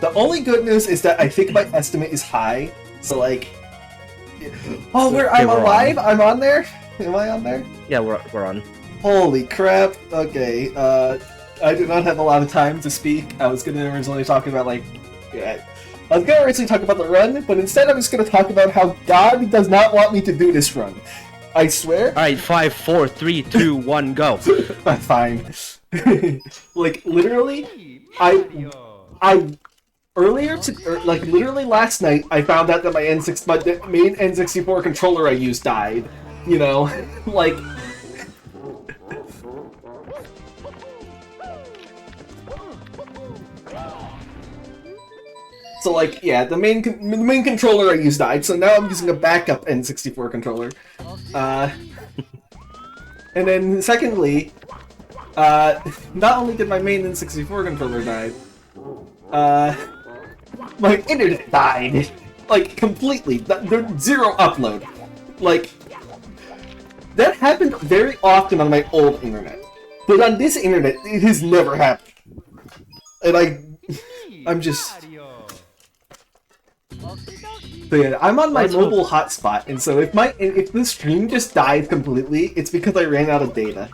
The only good news is that I think my estimate is high, so like... Oh, I'm alive? I'm on there? Am I on there? Yeah, we're on. Holy crap. Okay, I do not have a lot of time to speak. I was gonna originally talk about, like... Yeah, I was gonna originally talk about the run, but instead I'm just gonna talk about how God does not want me to do this run. I swear. Alright, 5, 4, 3, 2, 1, go. Fine. Like, literally, like, literally last night, I found out that my main N64 controller I used died. You know? Like... So, like, yeah, the main controller I used died, so now I'm using a backup N64 controller. And then, secondly, not only did my main N64 controller die, my internet died! Like, completely. There's zero upload. Like, that happened very often on my old internet. But on this internet, it has never happened. And I'm just... So yeah, I'm on my mobile hotspot, and so if the stream just dies completely, it's because I ran out of data.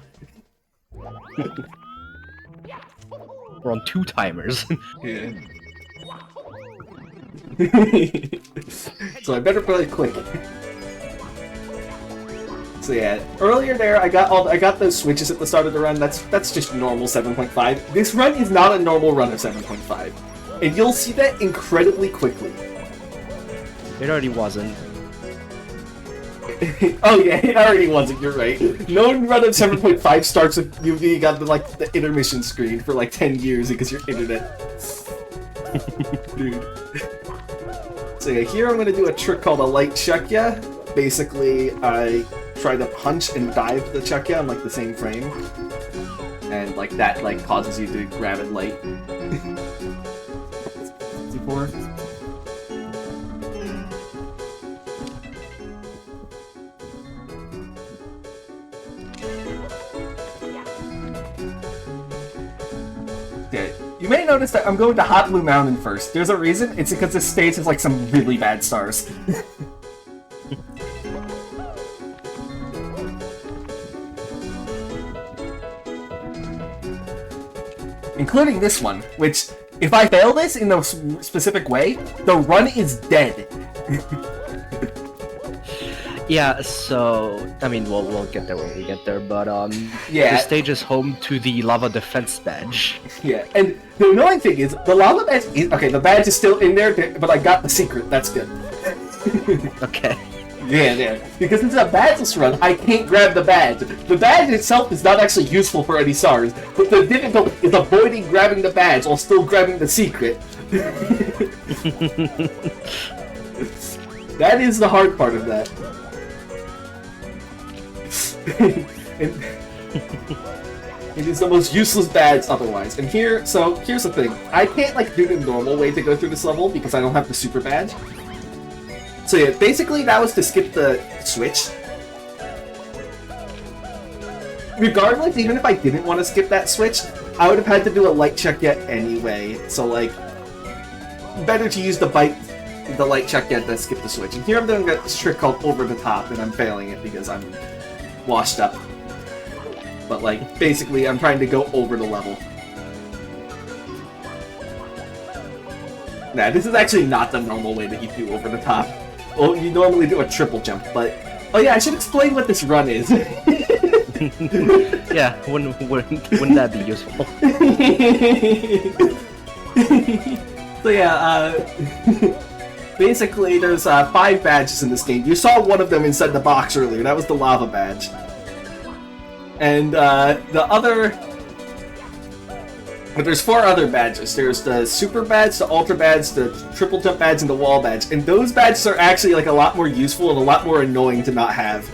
We're on 2 timers. Yeah. So I better play quick. So yeah, earlier there I got those switches at the start of the run. That's just normal 7.5. This run is not a normal run of 7.5, and you'll see that incredibly quickly. It already wasn't. Oh yeah, it already wasn't, you're right. No run of 7.5 starts with you got the intermission screen for like 10 years because your internet. Dude. So yeah, here I'm gonna do a trick called a light checkya. Basically, I try to punch and dive the checkya on like the same frame. And like that like causes you to grab it light. 64. You may notice that I'm going to Hot Blue Mountain first. There's a reason. It's because this stage has like some really bad stars. Including this one, which, if I fail this in a specific way, the run is dead. Yeah, so I mean we'll get there when we get there, but yeah. The stage is home to the lava defense badge. Yeah, and the annoying thing is the lava badge is okay, the badge is still in there, but I got the secret, that's good. Okay. Yeah. Because it's a badgeless run, I can't grab the badge. The badge itself is not actually useful for any stars, but the difficulty is avoiding grabbing the badge while still grabbing the secret. That is the hard part of that. It is the most useless badge otherwise. And here's the thing. I can't like do the normal way to go through this level because I don't have the super badge. So yeah, basically that was to skip the switch. Regardless, even if I didn't want to skip that switch, I would have had to do a light check yet anyway. So like, better to use the light check yet than skip the switch. And here I'm doing a trick called over the top, and I'm failing it because I'm washed up. But like, basically I'm trying to go over the level. Nah, this is actually not the normal way that you do over the top. Well, you normally do a triple jump, but... Oh yeah, I should explain what this run is. Yeah, wouldn't that be useful? So yeah, basically there's 5 badges in this game. You saw one of them inside the box earlier, that was the lava badge. And the other... But there's 4 other badges. There's the super badge, the ultra badge, the triple jump badge, and the wall badge. And those badges are actually like a lot more useful and a lot more annoying to not have.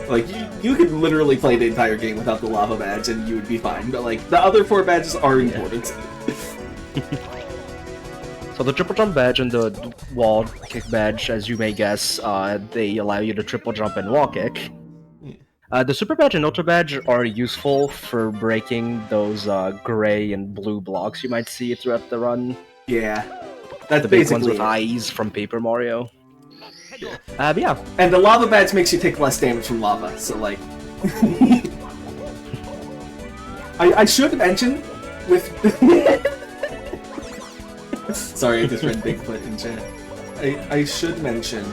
Like, you could literally play the entire game without the lava badge and you would be fine. But like, the other 4 badges are important. So the triple jump badge and the wall kick badge, as you may guess, they allow you to triple jump and wall kick. The Super Badge and Ultra Badge are useful for breaking those gray and blue blocks you might see throughout the run. Yeah, that's The big ones basically with it. eyes from Paper Mario. Yeah. But yeah. And the lava badge makes you take less damage from lava, so like... I should mention, with... Sorry, I just read Bigfoot in chat. I should mention...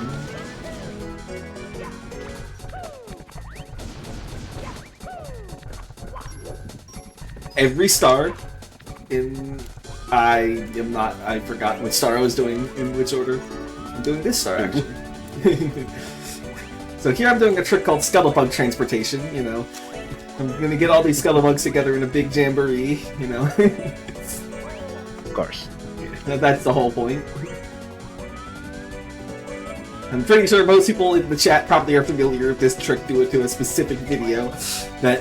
Every star in... I forgot which star I was doing, in which order. I'm doing this star, actually. So here I'm doing a trick called Scuttlebug Transportation, you know. I'm gonna get all these Scuttlebugs together in a big jamboree, you know. Of course. That's the whole point. I'm pretty sure most people in the chat probably are familiar with this trick due to a specific video. That...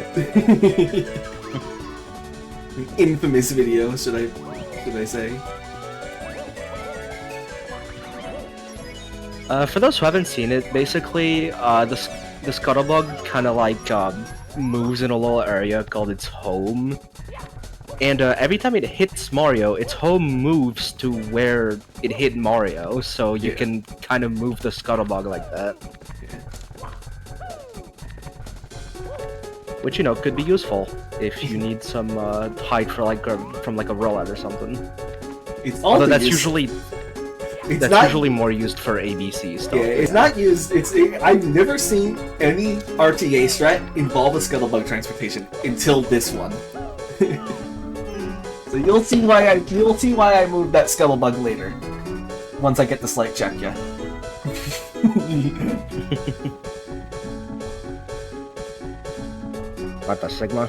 An infamous video, should I say. For those who haven't seen it, basically, the Scuttlebug kind of like moves in a little area called its home, and every time it hits Mario, its home moves to where it hit Mario, so you can kind of move the Scuttlebug like that. Which, you know, could be useful if you need some height for from like a rollout or something. It's although that's usually usually more used for ABC stuff. Yeah, it's not used. I've never seen any RTA strat involve a Scuttlebug transportation until this one. So you'll see why I moved that Scuttlebug later. Once I get the slight check, yeah. What the Sigma?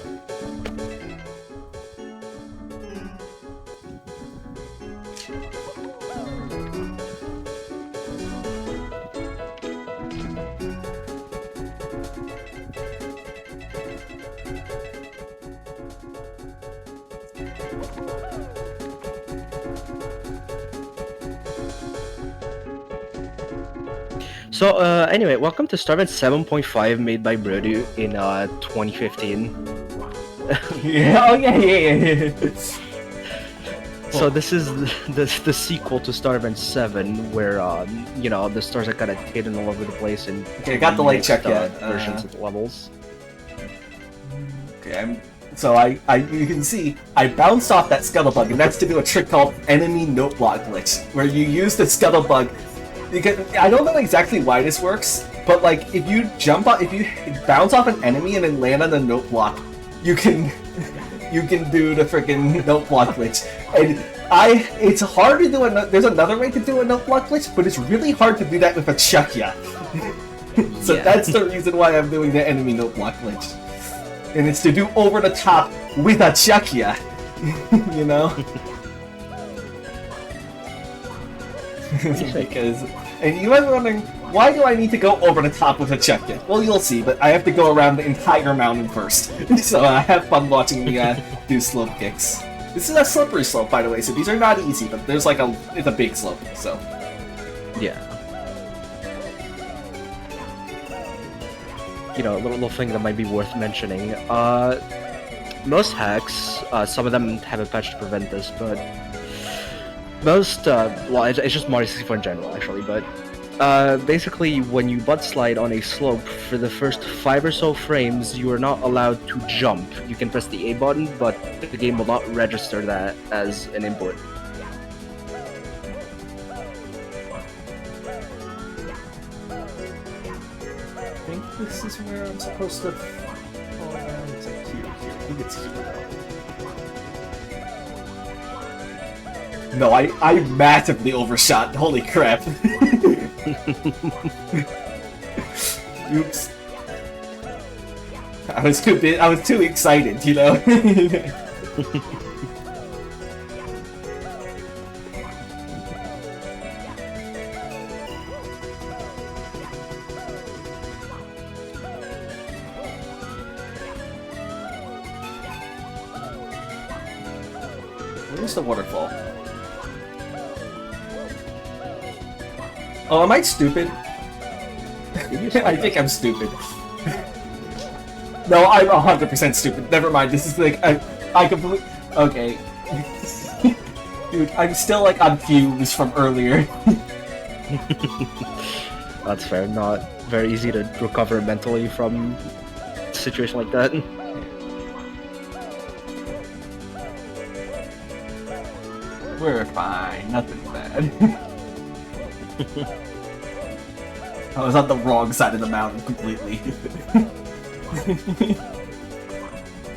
So, anyway, welcome to Starman 7.5 made by Brodu in 2015. Yeah, oh yeah. So this is the sequel to Starman 7, where you know, the stars are kind of hidden all over the place and okay, I got the light check yet. Versions of the levels. Okay, you can see I bounced off that Scuttlebug, and that's to do a trick called enemy note block glitch, where you use the Scuttlebug. I don't know exactly why this works, but like if you bounce off an enemy and then land on the note block, you can do the freaking note block glitch. And it's hard to do there's another way to do a note block glitch, but it's really hard to do that with a Chuckya. So Yeah. that's the reason why I'm doing the enemy note block glitch. And it's to do over the top with a Chuckya. You know? Because, and you might be wondering, why do I need to go over the top with a Chuckya? Well, you'll see, but I have to go around the entire mountain first. So I have fun watching me do slope kicks. This is a slippery slope, by the way, so these are not easy, but there's like it's a big slope, so. Yeah. You know, a little thing that might be worth mentioning. Most hacks, some of them have a patch to prevent this, but most, well, it's just Mario 64 in general, actually, but basically, when you butt slide on a slope, for the first 5 or so frames, you are not allowed to jump. You can press the A button, but the game will not register that as an input. I think this is where I'm supposed to fall down to here. I think it's here, though. No, I massively overshot. Holy crap. Oops. I was too excited, you know? Where's the waterfall? Oh, am I stupid? I think I'm stupid. No, I'm 100% stupid. Never mind. This is like I completely. Okay. Dude, I'm still like on fumes from earlier. That's fair. Not very easy to recover mentally from a situation like that. We're fine. Nothing's bad. I was on the wrong side of the mountain completely.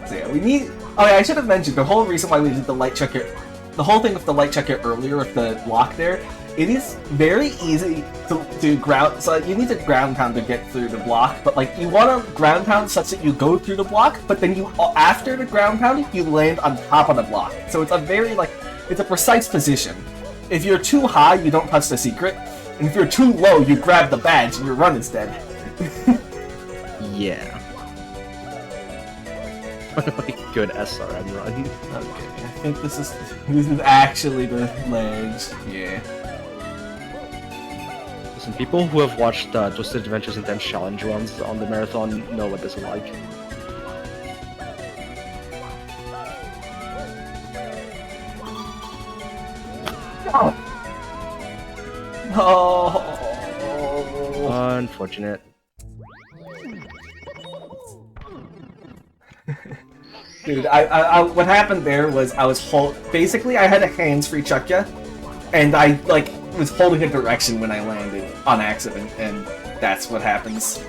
So yeah, we need... Oh yeah, I should have mentioned, the whole reason why we did the light check here... The whole thing with the light check here earlier with the block there, it is very easy to ground... So you need to ground pound to get through the block, but like, you want to ground pound such that you go through the block, but then you, after the ground pounding, you land on top of the block. So it's a very, like, it's a precise position. If you're too high, you don't touch the secret, and if you're too low, you grab the badge and your run is dead. Yeah. Good SRM run. Okay, I think this is actually the ledge. Yeah. Listen, people who have watched Twisted Adventures Intense Challenge runs on the marathon know what this is like. Oh. Oh. Unfortunate. Dude, what happened there was I was basically I had a hands-free Chuckya, and I like was holding a direction when I landed on accident, and that's what happens.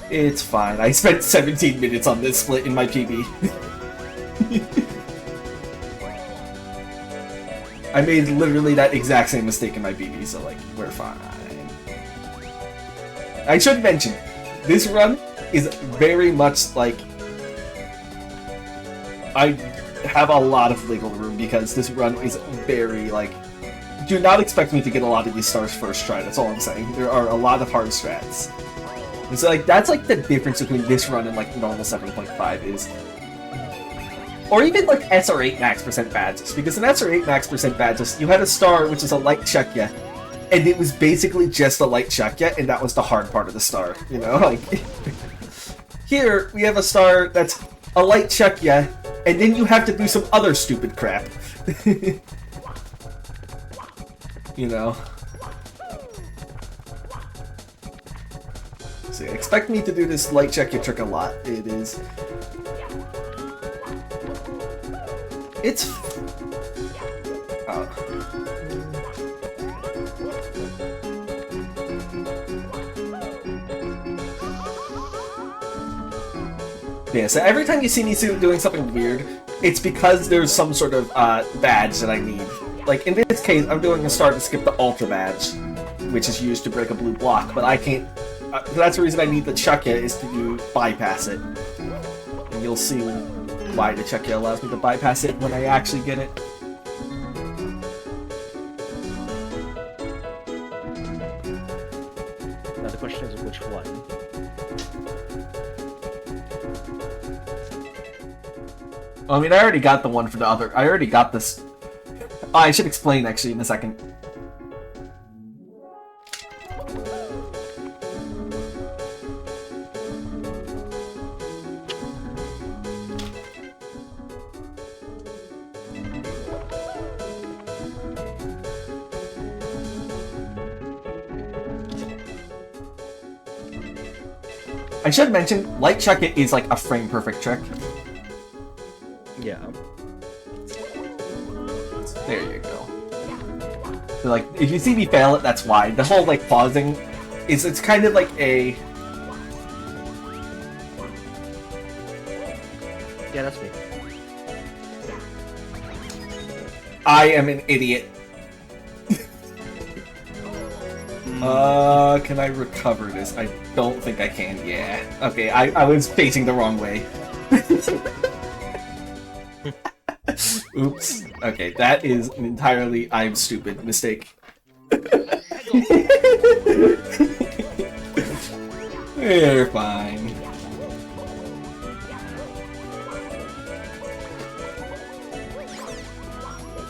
It's fine. I spent 17 minutes on this split in my PB. I made literally that exact same mistake in my BB, so like, we're fine. I should mention, this run is very much like... I have a lot of wiggle room because this run is very, like... Do not expect me to get a lot of these stars first try, that's all I'm saying. There are a lot of hard strats. And so like, that's like the difference between this run and like normal 7.5 is... Or even like SR8 max % badges, because in SR8 max % badges, you had a star which is a light Chuckya, and it was basically just a light Chuckya, and that was the hard part of the star, you know? Like, here, we have a star that's a light Chuckya, and then you have to do some other stupid crap. You know? So yeah, expect me to do this light Chuckya trick a lot. It is... It's... Oh. Yeah, so every time you see me doing something weird, it's because there's some sort of badge that I need. Like, in this case, I'm doing a star to skip the Ultra badge, which is used to break a blue block, but I can't... that's the reason I need the Chuckya, is to bypass it. And you'll see why the Chuckya allows me to bypass it when I actually get it. Now the question is which one? I mean, I already got the one for the other. I already got this. Oh, I should explain actually in a second. I should mention, Light Chuckya is like a frame-perfect trick. Yeah. There you go. So like, if you see me fail it, that's why. The whole like pausing is it's kind of like a... Yeah, that's me. I am an idiot. Can I recover this? I don't think I can. Yeah. Okay, I was facing the wrong way. Oops. Okay, that is an entirely I'm stupid mistake. We're fine.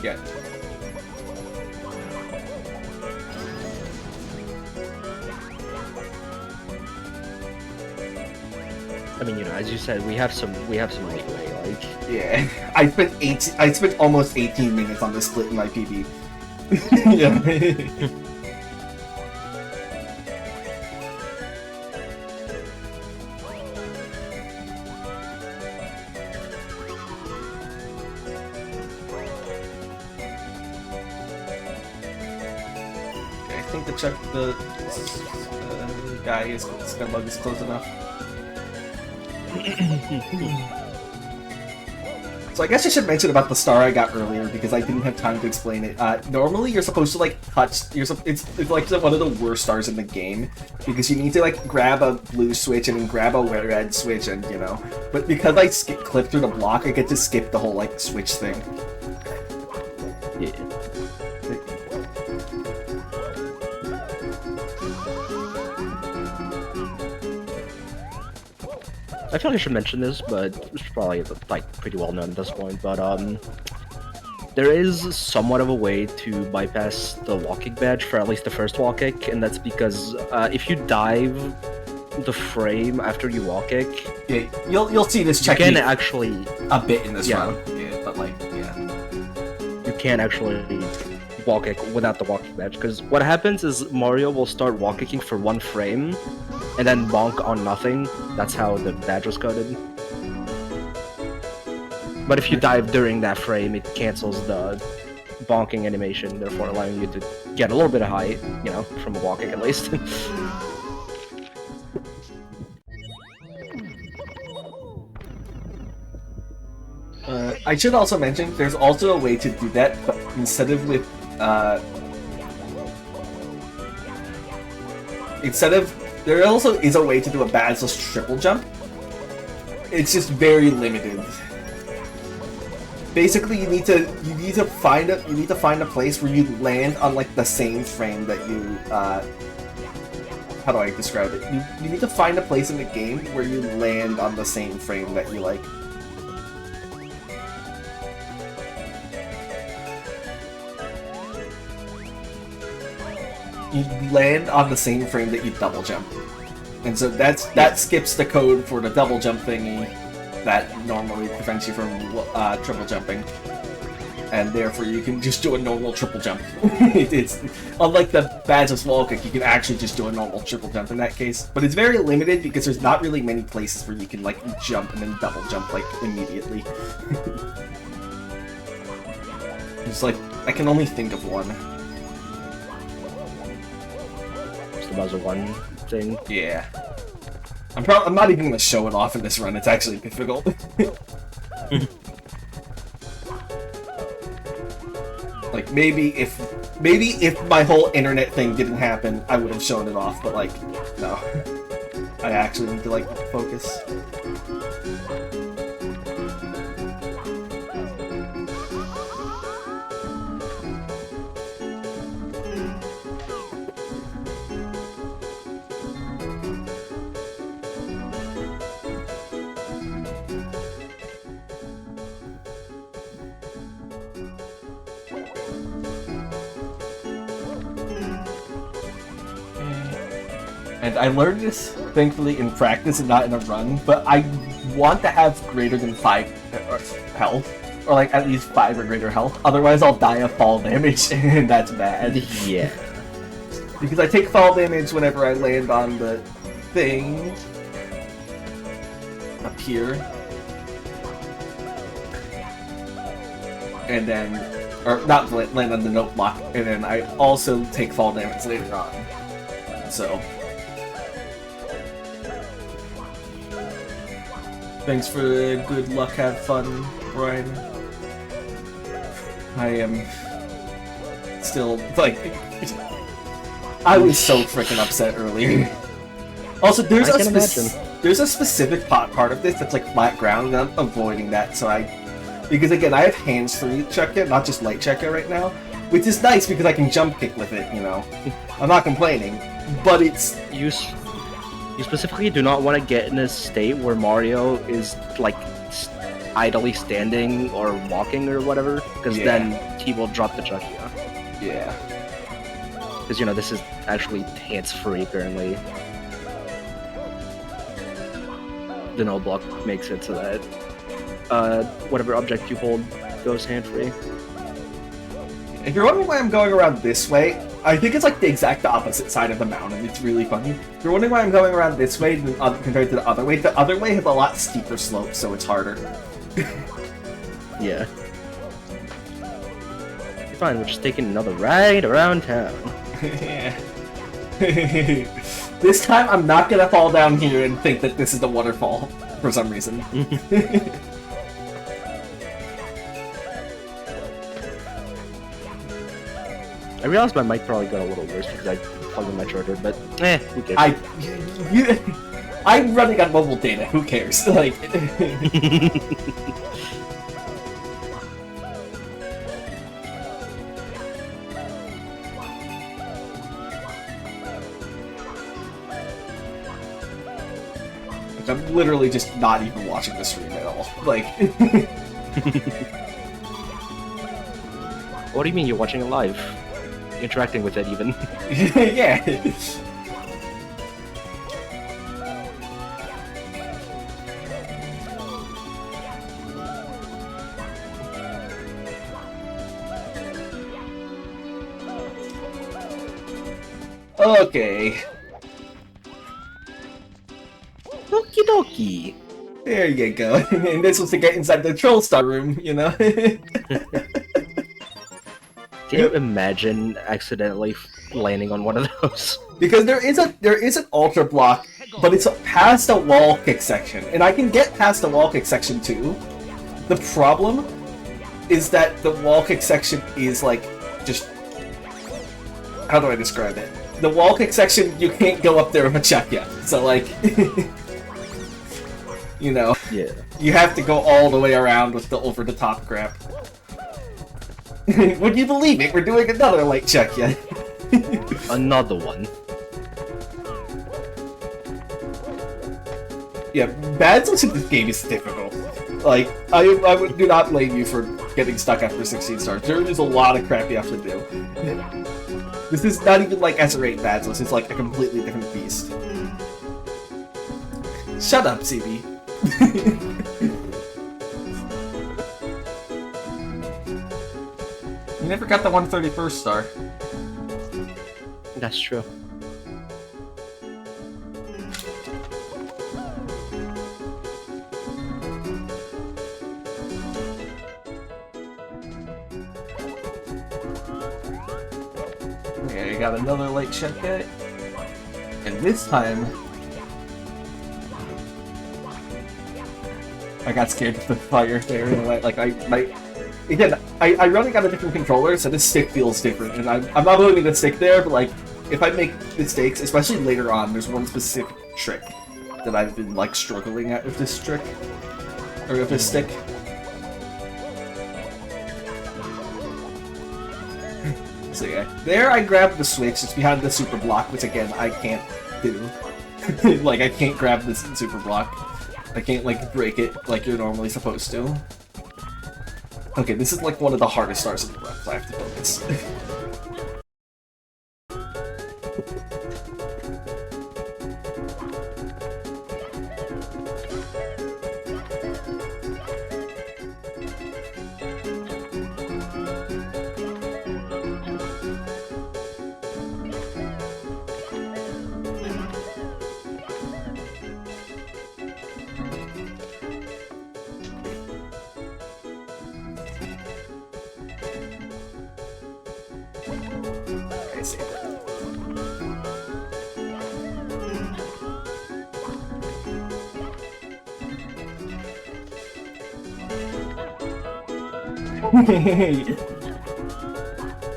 Yeah. I mean, you know, as you said, we have some leeway. Like, Yeah, I spent almost 18 minutes on this split in my PB. Yeah. I think the guy is Scudbug is close enough. So I guess I should mention about the star I got earlier because I didn't have time to explain it. Normally you're supposed to like touch. It's like one of the worst stars in the game because you need to like grab a blue switch and then grab a red switch and you know. But because I clipped through the block, I get to skip the whole like switch thing. yeah. I feel like I should mention this, but it's probably like pretty well known at this point. But there is somewhat of a way to bypass the wall kick badge for at least the first wall kick, and that's because if you dive the frame after you wall kick, yeah, you'll see this you check can actually a bit in this yeah. run. Yeah, but like yeah, you can't actually wall kick without the wall kick badge because what happens is Mario will start wall kicking for one frame. And then bonk on nothing. That's how the badge was coded. But if you dive during that frame, it cancels the bonking animation, therefore allowing you to get a little bit of height, you know, from a wall kick at least. I should also mention there's also a way to do that, but instead of there also is a way to do a badgeless triple jump. It's just very limited. Basically, you need to find a place where you land on like the same frame that you how do I describe it? You need to find a place in the game where you land on the same frame that you like. You land on the same frame that you double jump. And so that skips the code for the double jump thingy that normally prevents you from triple jumping. And therefore you can just do a normal triple jump. It's unlike the badgeless wall kick, you can actually just do a normal triple jump in that case. But it's very limited because there's not really many places where you can like jump and then double jump like immediately. It's like I can only think of one. The Bowser 1 thing. Yeah. I'm not even gonna show it off in this run, it's actually difficult. Like, maybe if my whole internet thing didn't happen, I would have shown it off, but like, no. I actually need to like, focus. And I learned this, thankfully, in practice and not in a run, but I want to have greater than 5 health, or like at least 5 or greater health, otherwise I'll die of fall damage, and that's bad. Yeah. Because I take fall damage whenever I land on the thing up here. And then, or not land on the note block, and then I also take fall damage later on. So, thanks for the good luck, have fun, Brian. I am still, like, I was so freaking upset earlier. Also, there's a specific part of this that's like flat ground, and I'm avoiding that, so because again, I have hands-free checker, not just light checker right now, which is nice because I can jump kick with it, you know. I'm not complaining, but it's... You specifically do not want to get in a state where Mario is, like, idly standing or walking or whatever, because then he will drop the Chucky. Yeah. Because, you know, this is actually hands-free currently. the null block makes it so that whatever object you hold goes hand-free. If you're wondering why I'm going around this way, I think it's like the exact opposite side of the mountain. It's really funny. If you're wondering why I'm going around this way compared to the other way has a lot steeper slope, so it's harder. Yeah. You're fine, we're just taking another ride around town. Yeah. This time I'm not gonna fall down here and think that this is the waterfall, for some reason. I realized my mic probably got a little worse because I plugged in my charger, but who cares? I'm running on mobile data, who cares? Like... I'm literally just not even watching the stream at all. Like... What do you mean you're watching it live? Interacting with it even. Yeah. Okay. Okie dokie. There you go. And this was to get inside the troll star room, you know? Can you imagine accidentally landing on one of those? Because there is an ultra block, but it's past a wall kick section, and I can get past the wall kick section too. The problem is that the wall kick section is like just, how do I describe it? The wall kick section, you can't go up there with a check yet. So like, you know, yeah, you have to go all the way around with the over the top crap. Would you believe it? We're doing another light check yet. Another one. Yeah, Badgeless in this game is difficult. Like, I would do not blame you for getting stuck after 16 stars. There is a lot of crap you have to do. This is not even like SSRM8 Badgeless, it's like a completely different beast. Shut up, CB. You never got the 131st star. That's true. Okay, I got another light check it. And this time... I got scared of the fire there. Like, again, I really got a different controller, so this stick feels different. And I'm not holding the stick there, but like, if I make mistakes, especially later on, there's one specific trick that I've been like struggling at with this trick. Or with this stick. So yeah, there I grabbed the switch, it's behind the super block, which again, I can't do. Like, I can't grab this super block. I can't, like, break it like you're normally supposed to. Okay, this is like one of the hardest stars in the run, so I have to focus. I see.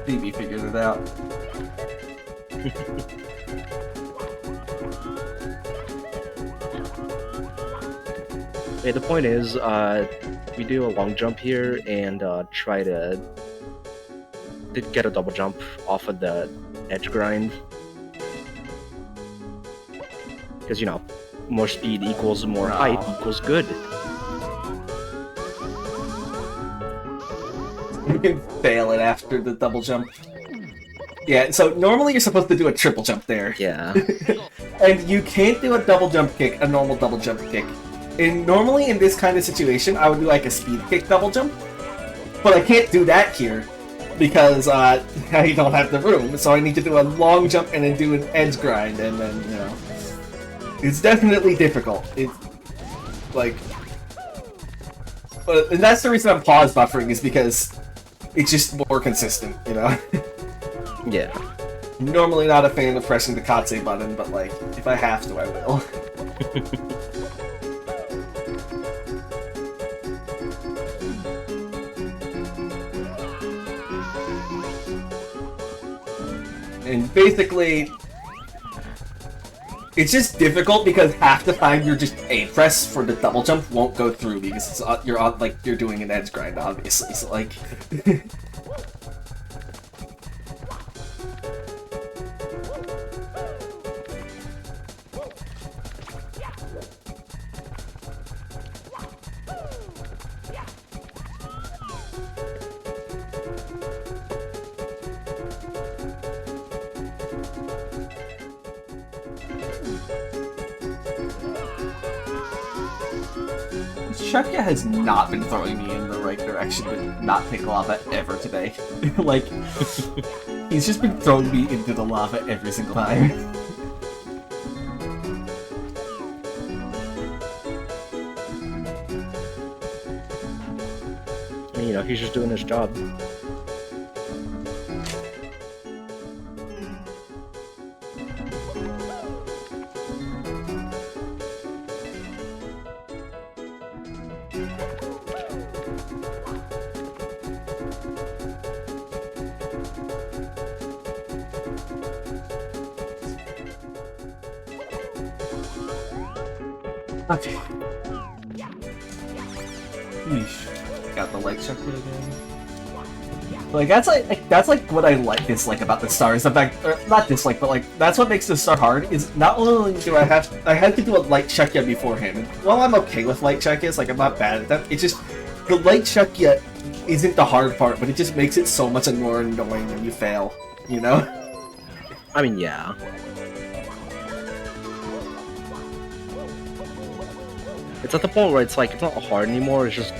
BB figured it out. Okay, the point is, we do a long jump here and try to get a double jump off of the edge grind. Because, you know, more speed equals more height equals good. You can fail it after the double jump. Yeah, so normally you're supposed to do a triple jump there. Yeah. And you can't do a double jump kick, a normal double jump kick, And normally in this kind of situation, I would do like a speed kick double jump. But I can't do that here because I don't have the room. So I need to do a long jump and then do an edge grind, and then, you know, it's definitely difficult. It's like, and that's the reason I'm pause buffering, is because it's just more consistent, you know? Yeah. I'm normally not a fan of pressing the Katse button, but like, if I have to, I will. And basically, it's just difficult because half the time you're just A press for the double jump won't go through because it's, you're doing an edge grind, obviously. So like, Shakya has not been throwing me in the right direction to not take lava ever today. Like, he's just been throwing me into the lava every single time. You know, he's just doing his job. Okay. Yeesh. Got the light check again. Like that's like what I dislike about the stars. In fact, or not dislike, but like that's what makes this star hard. Is not only do I had to do a light check beforehand. And while I'm okay with light check, like I'm not bad at that. It's just the light check isn't the hard part, but it just makes it so much more annoying when you fail. You know? I mean, yeah. It's at the point where it's like it's not hard anymore. It's just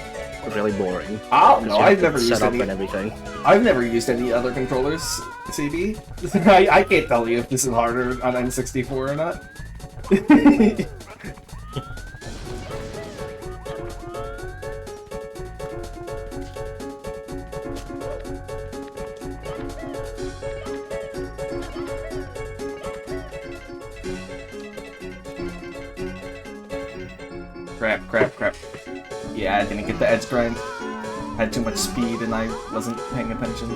really boring. Oh no, I've never used setup any. And everything. I've never used any other controllers, CB. I can't tell you if this is harder on N64 or not. Crap. Yeah, I didn't get the edge grind. Had too much speed and I wasn't paying attention.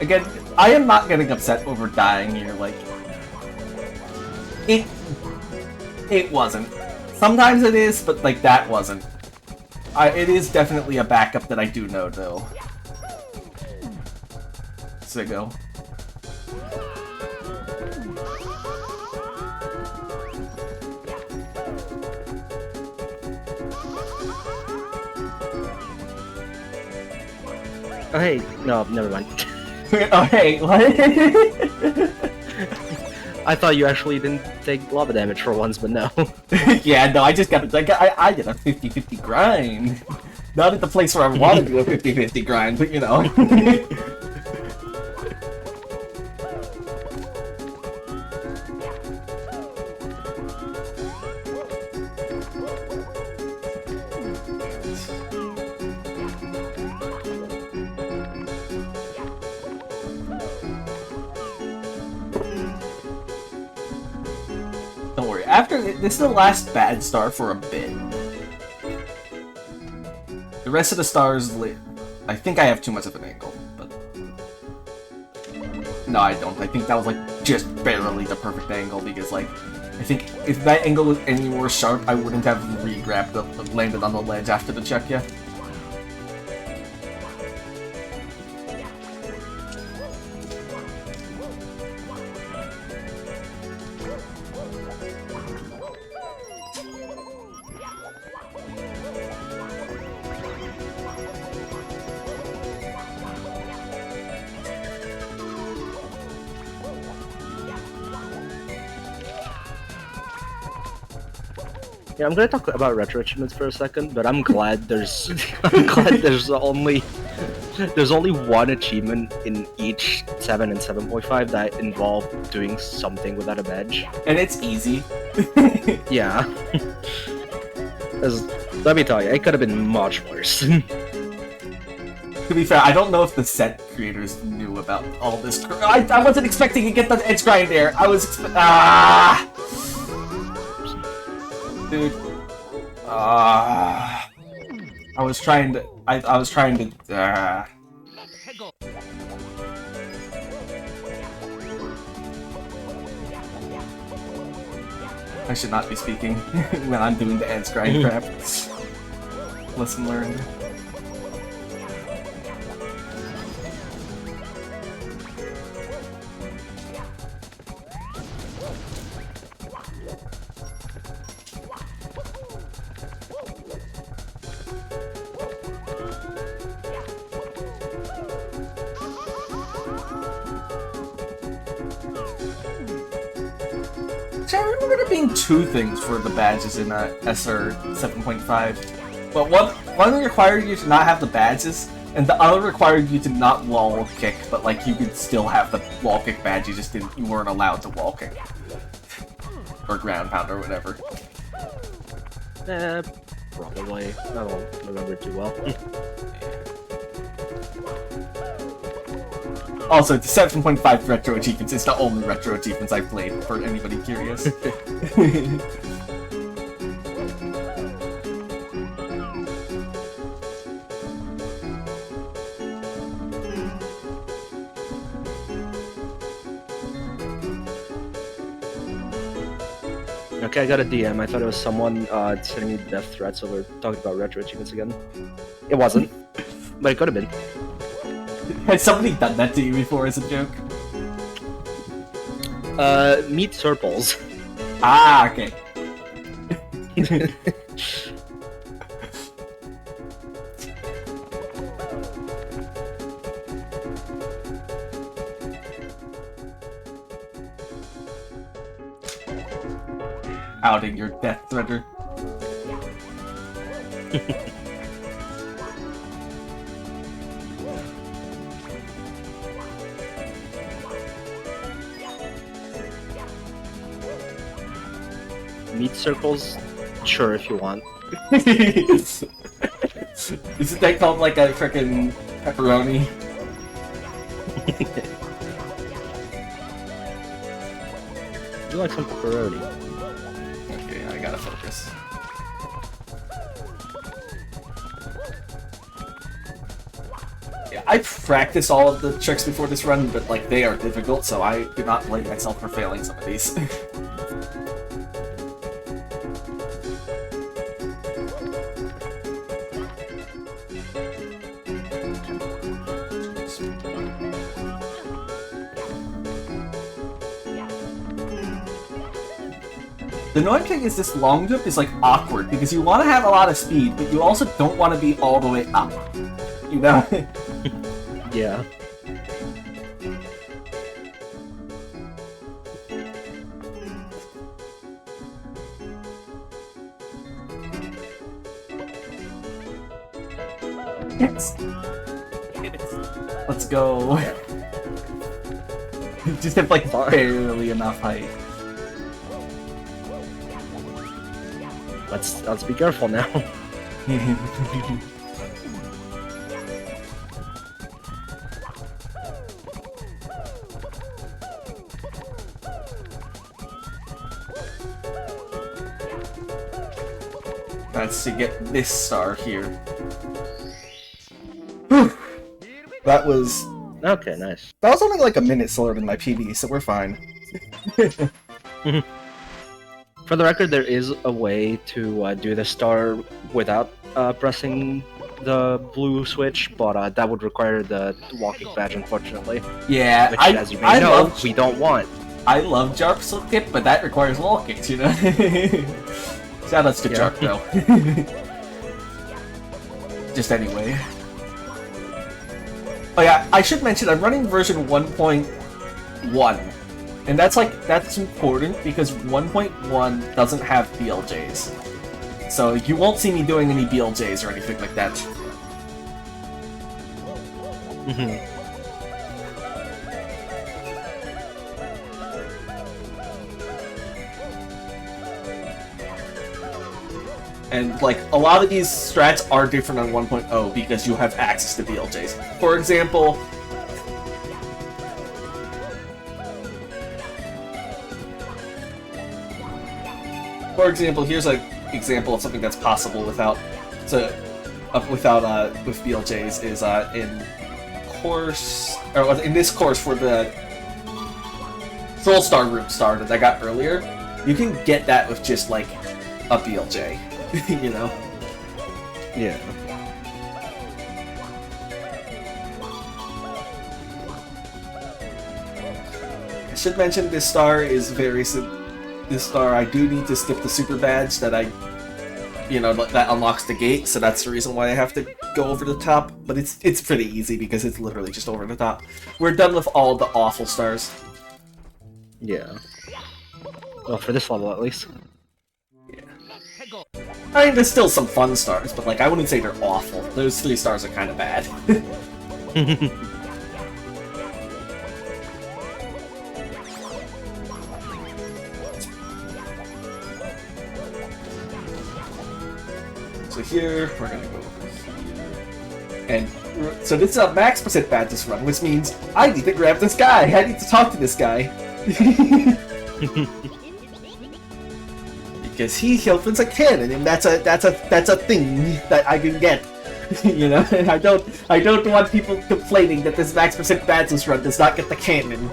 Again, I am not getting upset over dying here, like... It wasn't. Sometimes it is, but like that wasn't. It is definitely a backup that I do know, though. Siggo. Oh hey, no, never mind. Oh hey, what? I thought you actually didn't take lava damage for once, but no. Yeah, no, I just got like I did a 50-50 grind. Not at the place where I want to do a 50-50 grind, but you know. Don't worry. After this is the last bad star for a bit. The rest of the stars, I think I have too much of an angle, but no, I don't. I think that was like just barely the perfect angle because like I think if that angle was any more sharp, I wouldn't have re-grabbed landed on the ledge after the check yet. Yeah, I'm gonna talk about retro achievements for a second, but I'm glad there's I'm glad there's only one achievement in each 7 and 7.5 that involve doing something without a badge. And it's easy. Yeah. 'Cause, let me tell you, it could have been much worse. To be fair, I don't know if the set creators knew about all this. I wasn't expecting to get the edge grind there. I was dude. I was trying to. I was trying to. I should not be speaking when I'm doing the edge grind crap. Lesson learned. I remember there being two things for the badges in SR 7.5. But one required you to not have the badges, and the other required you to not wall kick, but like you could still have the wall kick badge, you weren't allowed to wall kick. Or ground pound or whatever. Probably. I don't remember too well. Also, the 7.5 retro achievements is the only retro achievements I've played, for anybody curious. Okay, I got a DM. I thought it was someone sending me death threats over talking about retro achievements again. It wasn't, but it could have been. Has somebody done that to you before as a joke? Meat circles. Ah, okay. Outing your death threader. Meat circles? Sure, if you want. Isn't that called like a frickin' pepperoni? Would you like some pepperoni? Okay, I gotta focus. Yeah, I practiced all of the tricks before this run, but like they are difficult, so I do not blame myself for failing some of these. The annoying thing is this long jump is like awkward because you want to have a lot of speed, but you also don't want to be all the way up. You know? Yeah. Yes. Let's go. Just have like barely enough height. Let's be careful now. That's to get this star here. Whew. That was... Okay, nice. That was only like a minute slower than my PB, so we're fine. For the record, there is a way to do the star without pressing the blue switch, but that would require the walking badge, unfortunately. Yeah, which, as you may know, we don't want. I love Jarp skip, but that requires wall kicks, you know? Shoutouts to Jarp, though. Just anyway. Oh yeah, I should mention, I'm running version 1.1. And that's important because 1.1 doesn't have BLJs. So you won't see me doing any BLJs or anything like that. And, like, a lot of these strats are different on 1.0 because you have access to BLJs. For example... here's an example of something that's possible with BLJs is in this course for the Soul Star Room Star that I got earlier. You can get that with just, like, a BLJ. You know? Yeah. I should mention this star is very this star I do need to skip the super badge that that unlocks the gate, so that's the reason why I have to go over the top, but it's pretty easy because it's literally just over the top. We're done with all the awful stars. Yeah. Well, for this level at least. I mean, there's still some fun stars, but, like, I wouldn't say they're awful. Those 3 stars are kind of bad. So here, we're gonna go over here. And, so this is a max percent badges run, which means I need to grab this guy! I need to talk to this guy! Because he opens a cannon, and that's a thing that I can get, you know. And I don't want people complaining that this max percent badges run does not get the cannon.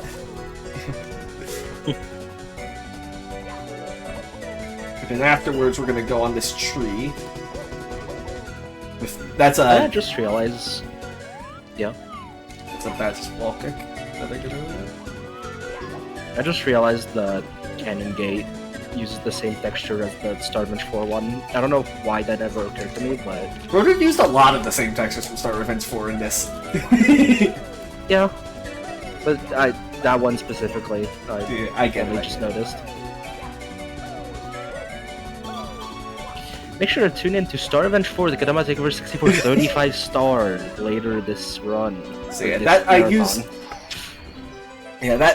And then afterwards, we're gonna go on this tree. I just realized. Yeah. It's a badges wall kick that I did earlier. I just realized the cannon gate uses the same texture as the Star Revenge 4 one. I don't know why that ever occurred to me, but... Rotor used a lot of the same textures from Star Revenge 4 in this. Yeah. But that one specifically, I get it. Just noticed. Make sure to tune in to Star Revenge 4, the Kedowser Takeover 64 35 star later this run. So yeah, that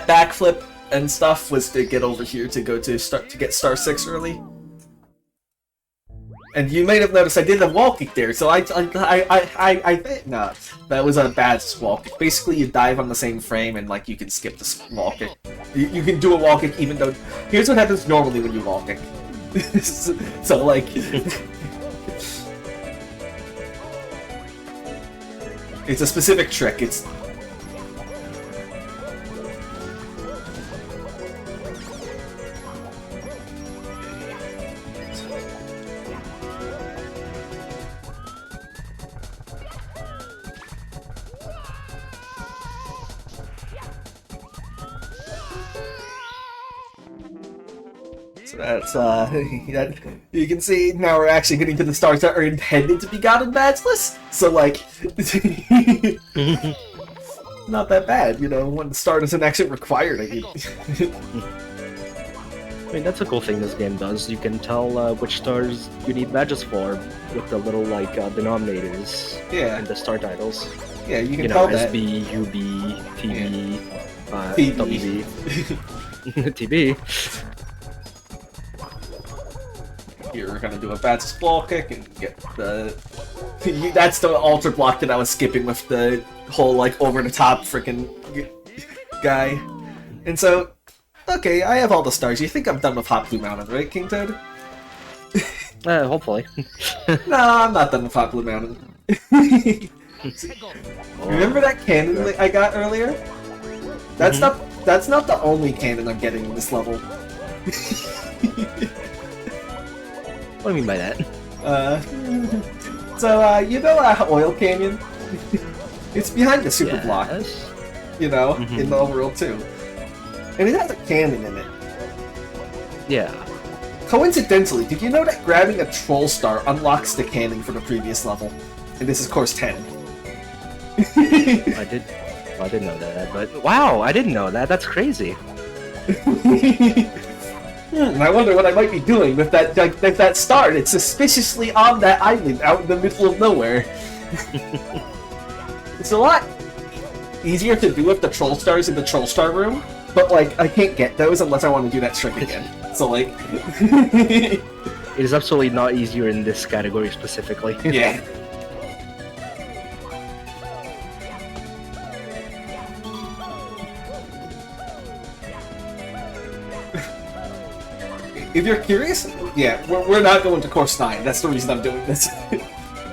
backflip and stuff was to get over here to go to get Star 6 early. And you may have noticed I did a wall kick there, so no, that was a bad wall kick. Basically, you dive on the same frame and, like, you can skip the wall kick. You can do a wall kick even though... Here's what happens normally when you wall kick. So, like... It's a specific trick. It's... So that's, you can see now we're actually getting to the stars that are intended to be gotten badgeless. So, like, not that bad, you know, when the star doesn't actually require it. I mean, that's a cool thing this game does. You can tell which stars you need badges for with the little, like, denominators in the star titles. Yeah, you can tell that. SB, UB, TB, TB. WB. TB. Here we're gonna do a bad wall kick and get the... That's the altar block that I was skipping with the whole, like, over-the-top frickin' guy. And so, okay, I have all the stars. You think I'm done with Hot Blue Mountain, right, King Toad? Hopefully. No, I'm not done with Hot Blue Mountain. Remember that cannon that I got earlier? That's not the only cannon I'm getting in this level. What do you mean by that? You know Oil Canyon? It's behind the super block, you know, in the overworld too. And it has a cannon in it. Yeah. Coincidentally, did you know that grabbing a troll star unlocks the cannon for the previous level? And this is course 10. I didn't know that, but wow, I didn't know that. That's crazy. I wonder what I might be doing with that star. It's suspiciously on that island out in the middle of nowhere. It's a lot easier to do with the troll stars in the troll star room, but like I can't get those unless I want to do that trick again. So like, it is absolutely not easier in this category specifically. Yeah. If you're curious, yeah, we're not going to course 9. That's the reason I'm doing this.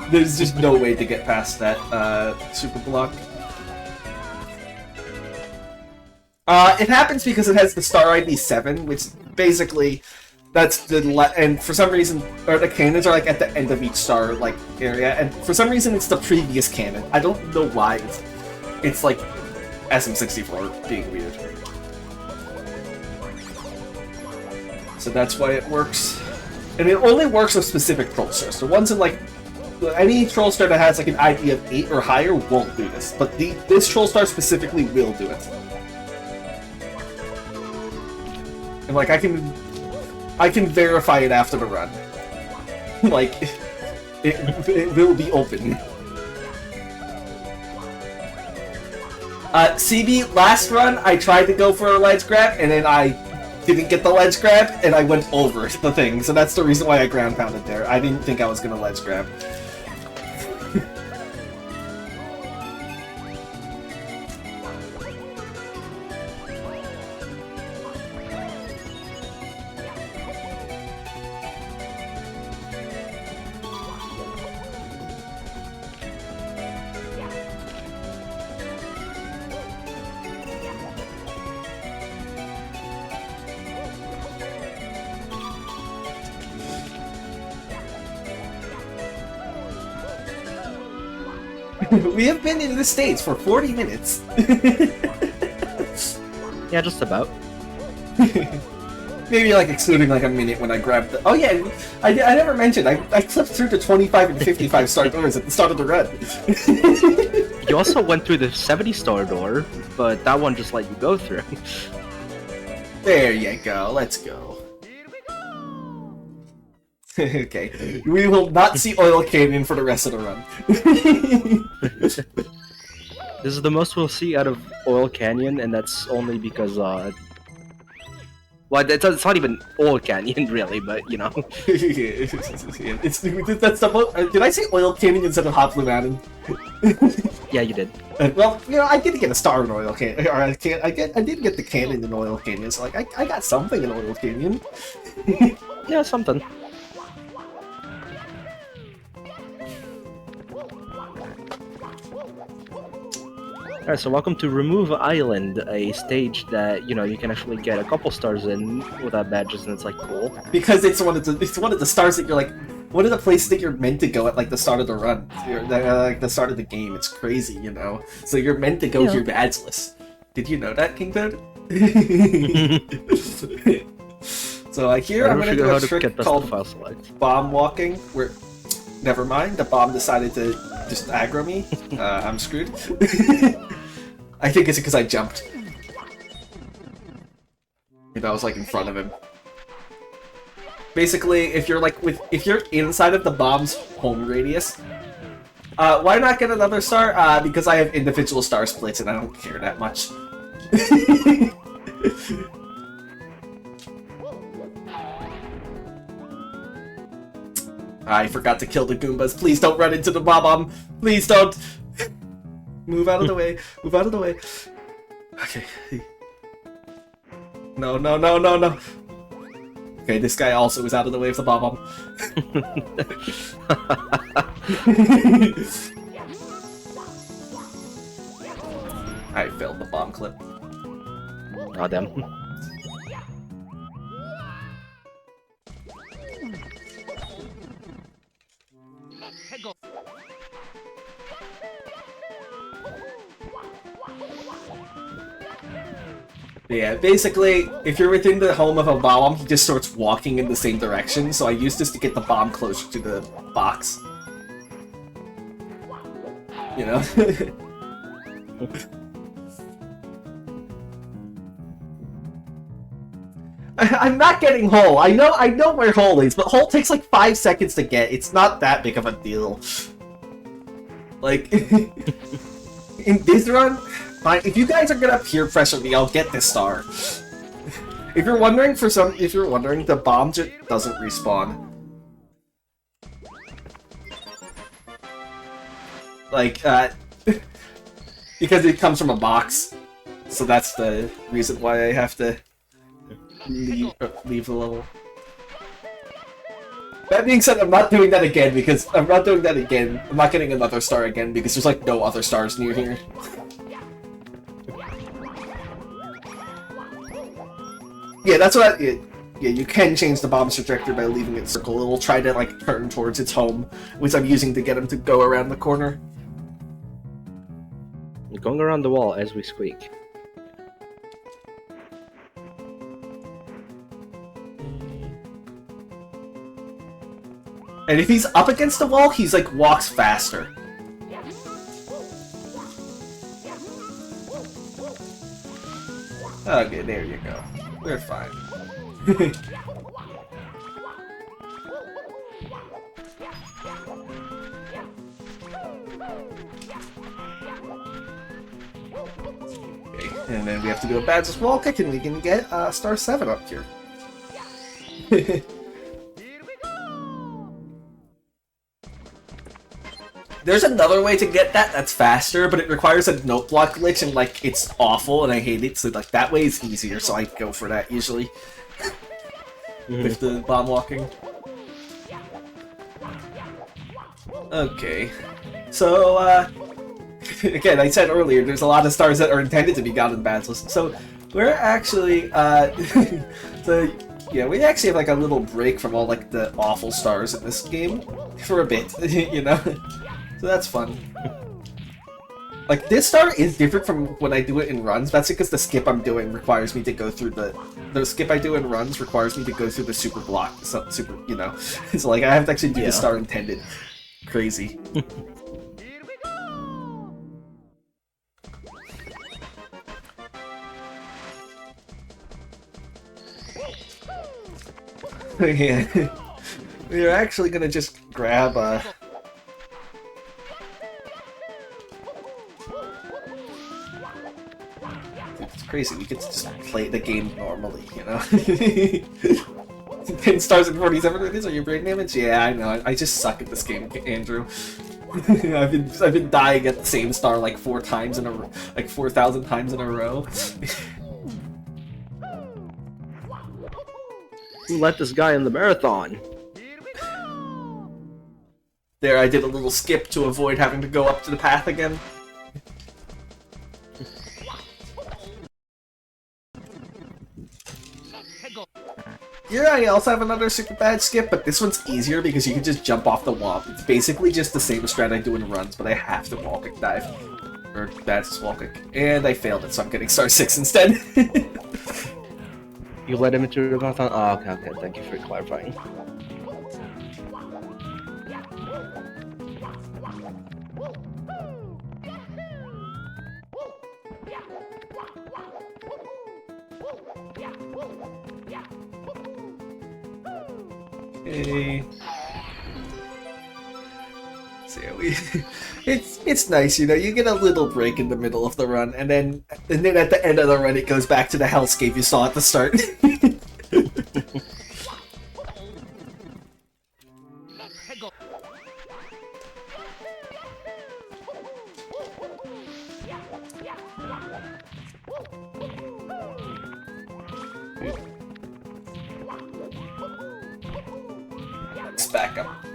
There's just no way to get past that super block. It happens because it has the star ID 7, which basically that's the and for some reason, or the cannons are like at the end of each star like area, and for some reason it's the previous cannon. I don't know why. It's like SM64 being weird. So that's why it works. And it only works with specific troll stars. The ones in like any troll star that has like an ID of 8 or higher won't do this, but this troll star specifically will do it. And like I can verify it after the run. Like it will be open. CB, last run I tried to go for a ledge grab and then I didn't get the ledge grab and I went over the thing, so that's the reason why I ground pounded there. I didn't think I was gonna ledge grab. We have been in the States for 40 minutes. Yeah, just about. Maybe like excluding like a minute when I grabbed the... Oh yeah, I never mentioned, I clipped through to 25 and 55 star doors at the start of the run. You also went through the 70 star door, but that one just let you go through. There you go, let's go. Okay, we will not see Oil Canyon for the rest of the run. This is the most we'll see out of Oil Canyon, and that's only because, well, it's not even Oil Canyon, really, but, you know. That's the most... Did I say Oil Canyon instead of Hot Blue Mountain? Yeah, you did. Well, you know, I did get a star in Oil Canyon, or I did get the cannon in Oil Canyon, so, like, I got something in Oil Canyon. Yeah, something. Alright, so welcome to Remove Island, a stage that, you know, you can actually get a couple stars in without badges, and it's like cool. Because it's one of the stars that you're like, one of the places that you're meant to go at like the start of the run, like the start of the game. It's crazy, you know. So you're meant to go here badgeless. Did you know that, King Toad? So here I'm gonna do a trick called bomb walking, where, never mind, the bomb decided to just aggro me. I'm screwed. I think it's because I jumped. Maybe I was like in front of him. Basically, if you're inside of the bomb's home radius, why not get another star? Because I have individual star splits and I don't care that much. I forgot to kill the Goombas. Please don't run into the bomb. Please don't. Move out of the way. Move out of the way. Okay. No, no, no, no, no. Okay, this guy also is out of the way of the bomb. I failed the bomb clip. Oh, damn. Yeah, basically, if you're within the home of a bomb, he just starts walking in the same direction, so I used this to get the bomb closer to the box. You know? I'm not getting Hole. I know where Hole is, but Hole takes like 5 seconds to get. It's not that big of a deal. Like, in this run, fine. If you guys are gonna peer pressure me, I'll get this star. If you're wondering, the bomb just doesn't respawn. Like, because it comes from a box. So that's the reason why I have to leave the level. That being said, I'm not doing that again because I'm not getting another star again because there's like no other stars near here. Yeah, that's what yeah, you can change the bomb's trajectory by leaving it circle. It will try to like turn towards its home, which I'm using to get him to go around the corner. You're going around the wall as we squeak. And if he's up against the wall, he's like walks faster. Okay, there you go. We're fine. Okay, and then we have to do a Badgeless wall kick, and we can get star 7 up here. There's another way to get that's faster, but it requires a note block glitch, and like it's awful, and I hate it. So like that way is easier, so I go for that usually with the bomb walking. Okay, so again, I said earlier, there's a lot of stars that are intended to be gotten Badgeless. So we're actually so yeah, we actually have like a little break from all like the awful stars in this game for a bit, you know. So that's fun. Like, this star is different from when I do it in runs. That's because the skip I'm doing requires me to go through the skip I do in runs requires me to go through the super block, super, you know. So like, I have to actually do the star intended. Crazy. Yeah. We're actually gonna just grab it's crazy, we get to just play the game normally, you know? 10 stars and 47 minutes, are your brain damage? Yeah, I know, I just suck at this game, Andrew. I've been dying at the same star like 4 times in a row, like 4,000 times in a row. Who let this guy in the marathon? There, I did a little skip to avoid having to go up to the path again. Here I also have another super bad skip, but this one's easier because you can just jump off the wall. It's basically just the same strat I do in runs, but I have to wall kick dive. Or that's wall kick. And I failed it, so I'm getting star 6 instead. You let him into the marathon? Oh, okay, thank you for clarifying. Okay. So yeah, it's nice, you know, you get a little break in the middle of the run, and then at the end of the run it goes back to the hellscape you saw at the start. Back up.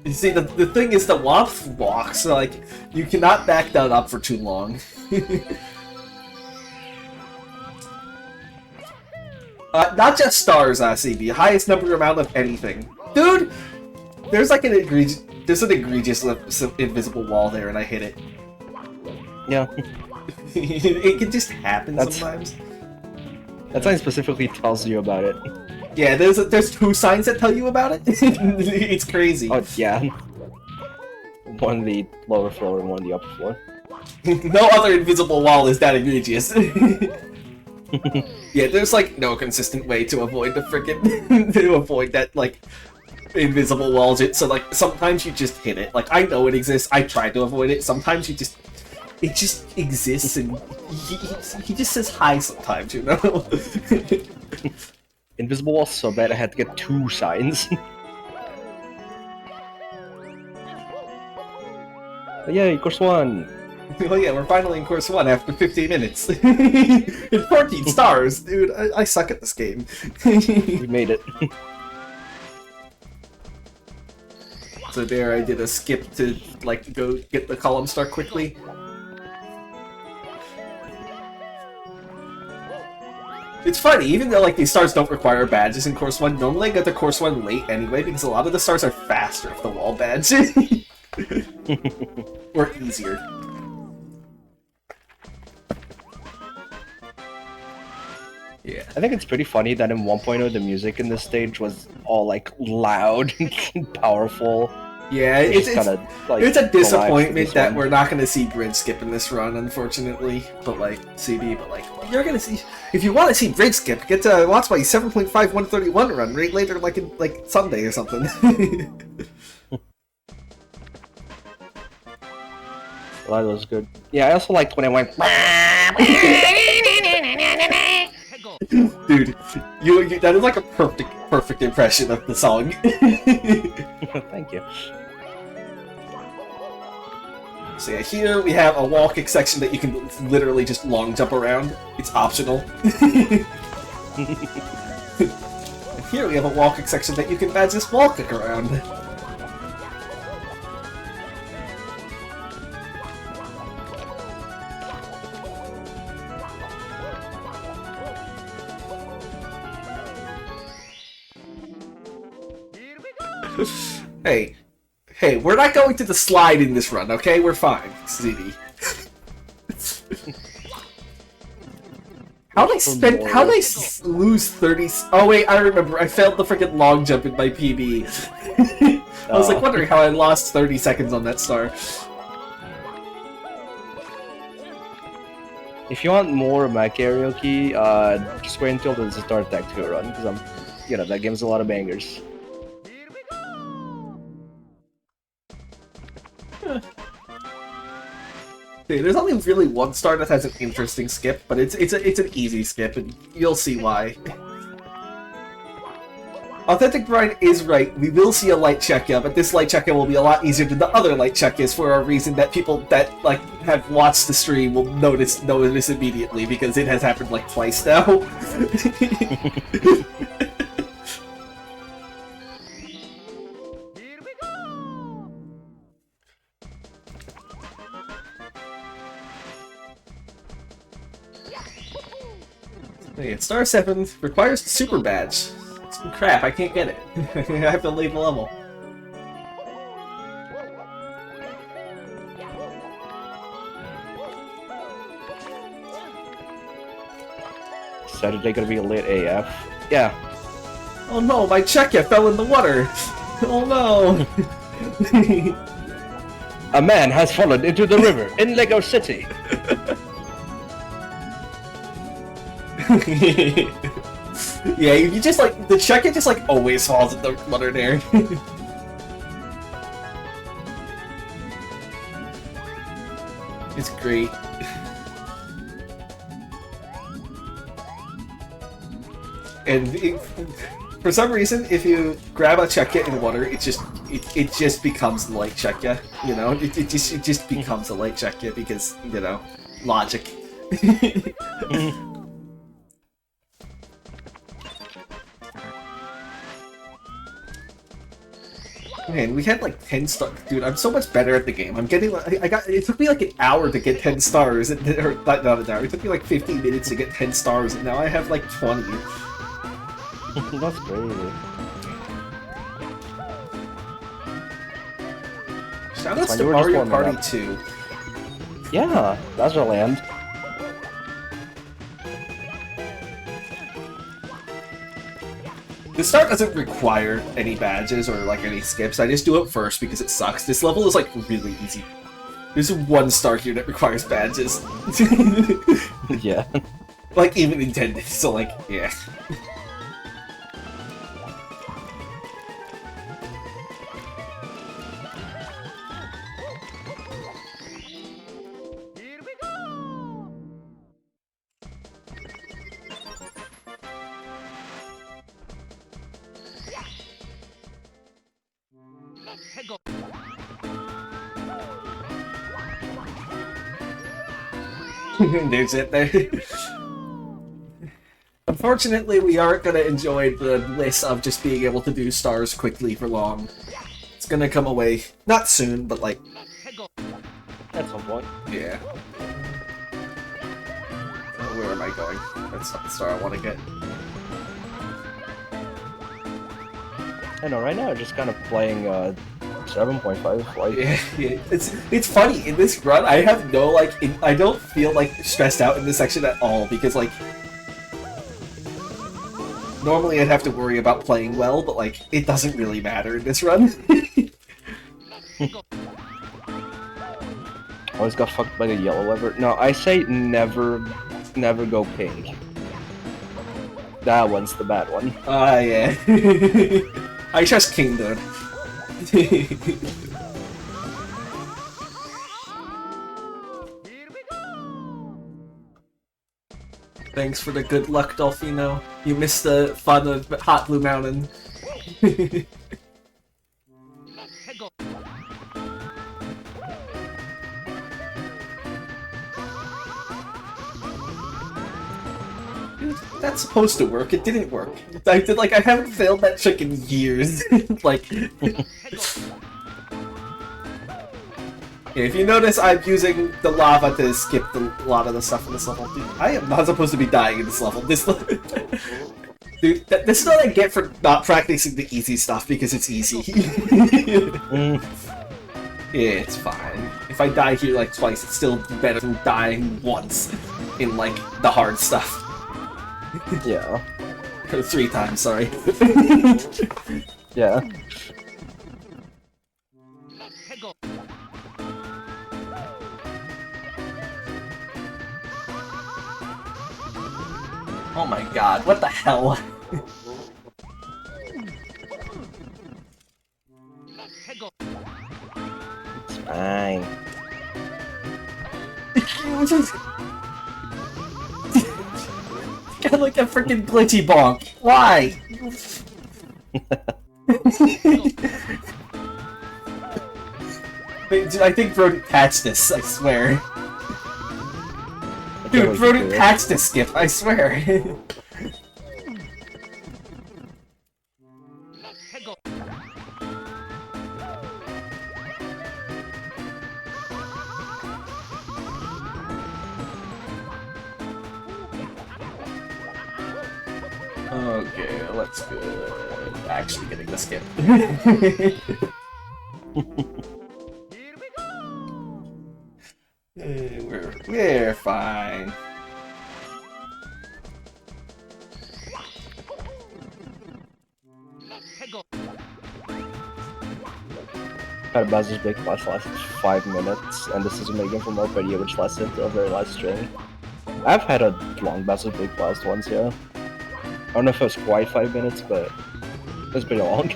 You see, the thing is the Womp walk, so like, you cannot back that up for too long. Not just stars, CB. Highest number amount of anything. Dude! There's like an egregious invisible wall there, and I hit it. Yeah. It can just happen sometimes. That sign specifically tells you about it. Yeah, there's 2 signs that tell you about it. It's crazy. Oh yeah. One on the lower floor and one on the upper floor. No other invisible wall is that egregious. Yeah, there's like no consistent way to avoid the frickin' to avoid that like invisible wall. So like sometimes you just hit it. Like I know it exists. I try to avoid it. Sometimes it just exists, and he just says hi sometimes, you know. Invisible wall so bad I had to get 2 signs. Yay, course 1! Oh yeah, we're finally in course 1 after 15 minutes. And 14 stars! Dude, I suck at this game. We made it. So there I did a skip to, like, go get the column star quickly. It's funny, even though, like, these stars don't require badges in course 1, normally I get to course 1 late anyway, because a lot of the stars are faster if the wall badge. Or easier. Yeah. I think it's pretty funny that in 1.0 the music in this stage was all like loud and powerful. Yeah, it's a disappointment that one. we're not going to see bridge skip in this run, unfortunately. But like you're going to see. If you want to see bridge skip, get to watch my 7.5 131 run right later, like in like Sunday or something. Well, that was good. Yeah, I also liked when it went. Dude, you that is like a perfect impression of the song. Thank you. So yeah, here we have a wall kick section that you can literally just long jump around. It's optional. And here we have a wall kick section that you can badge wall kick around. Hey, we're not going to the slide in this run, okay? We're fine, ZD. How they lose 30? Oh wait, I remember. I failed the freaking long jump in my PB. I was like wondering how I lost 30 seconds on that star. If you want more of my karaoke, just wait until the Start Attack 2 run, because that game's a lot of bangers. Dude, there's only really one star that has an interesting skip, but it's an easy skip, and you'll see why. Authentic Brian is right. We will see a light check-in, but this light check-in will be a lot easier than the other light check-ins for a reason that people that like have watched the stream will notice immediately, because it has happened like twice now. Okay, Star 7 requires the super badge. Crap, I can't get it. I have to leave the level. Saturday gonna be lit AF. Yeah. Oh no, my Czechia fell in the water! Oh no! A man has fallen into the river in Lego City. Yeah, you just like the Czechia just like always falls in the water there. It's great. And for some reason, if you grab a Czechia in water, it just becomes light Czechia. You know, it just becomes a light Czechia because logic. Man, we had like 10 stars. Dude, I'm so much better at the game. I'm getting it took me like an hour to get 10 stars, or not an hour. It took me like 15 minutes to get 10 stars, and now I have like 20. That's great. Shoutouts to Mario Party 2. Yeah, that's our land. The start doesn't require any badges or like any skips. I just do it first because it sucks. This level is like really easy. There's one star here that requires badges. Yeah. like, even intended, so, like, yeah. There's it there. Unfortunately, we aren't gonna enjoy the bliss of just being able to do stars quickly for long. It's gonna come away, not soon, but like... At some point. Yeah. Where am I going? That's not the star I want to get. I know, right now I'm just kind of playing 7.5, like... Yeah. It's funny, in this run, I have no, like, I don't feel, like, stressed out in this section at all, because, like... Normally I'd have to worry about playing well, but, like, it doesn't really matter in this run. Always got fucked by the yellow lever. No, I say never go pink. That one's the bad one. Ah, yeah. I trust King, dude. Thanks for the good luck, Dolphino. You missed the fun of Hot Blue Mountain. That's supposed to work. It didn't work. I haven't failed that trick in years. Like, yeah, if you notice, I'm using the lava to skip a lot of the stuff in this level. Dude, I am not supposed to be dying in this level. Dude, this is what I get for not practicing the easy stuff because it's easy. Yeah, it's fine. If I die here like twice, it's still better than dying once in like the hard stuff. Yeah. 3 times, sorry. Yeah. Oh my god, what the hell? It's fine. Got like a freaking glitchy bonk. Why? Dude, I think Rodent patched this, I swear. Dude, Rodent patched this skip, I swear. Okay, let's go. Actually getting the skip. We're fine. Kedowser's big class lasted 5 minutes, and this is a Megan from our video which lasted a very last string. I've had a long Bowser's big blast once, yeah. I don't know if it was quite 5 minutes, but it was pretty long.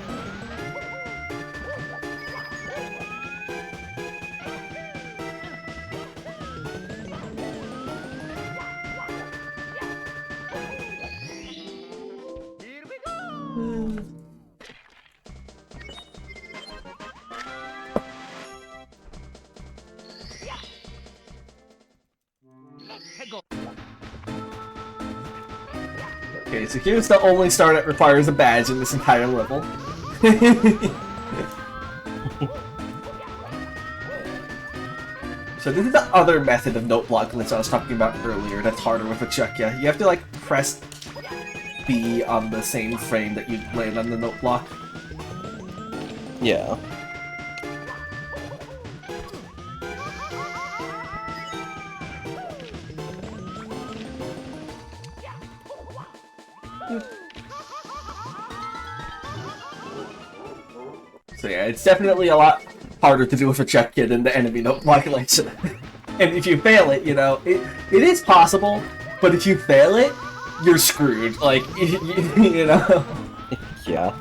Okay, so here's the only star that requires a badge in this entire level. So this is the other method of note block glitch I was talking about earlier that's harder with a check, yeah. You have to like press B on the same frame that you land on the note block. Yeah. So yeah, it's definitely a lot harder to do with a check kit than the enemy note block glitch. And if you fail it, you know, it is possible, but if you fail it, you're screwed. Like, you know? Yeah.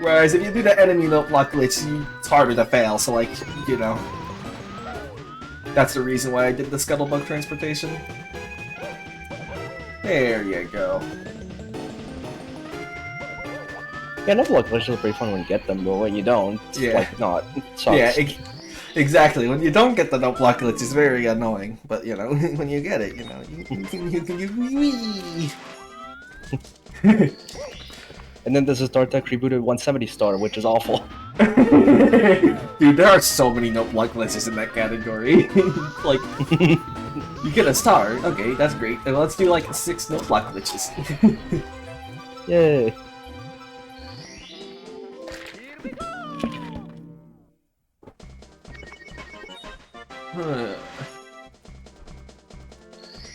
Whereas if you do the enemy note block glitch, it's harder to fail, so like, you know. That's the reason why I did the Scuttlebug transportation. There you go. Yeah, no block glitches are pretty fun when you get them, but when you don't, it's like not. It sucks. Yeah, exactly. When you don't get the note block glitch, it's very annoying. But you know, when you get it, you know, you And then there's a Star Trek rebooted 170 star, which is awful. Dude, there are so many note block glitches in that category. Like, you get a star, okay, that's great. And let's do like 6 note block glitches. Yay.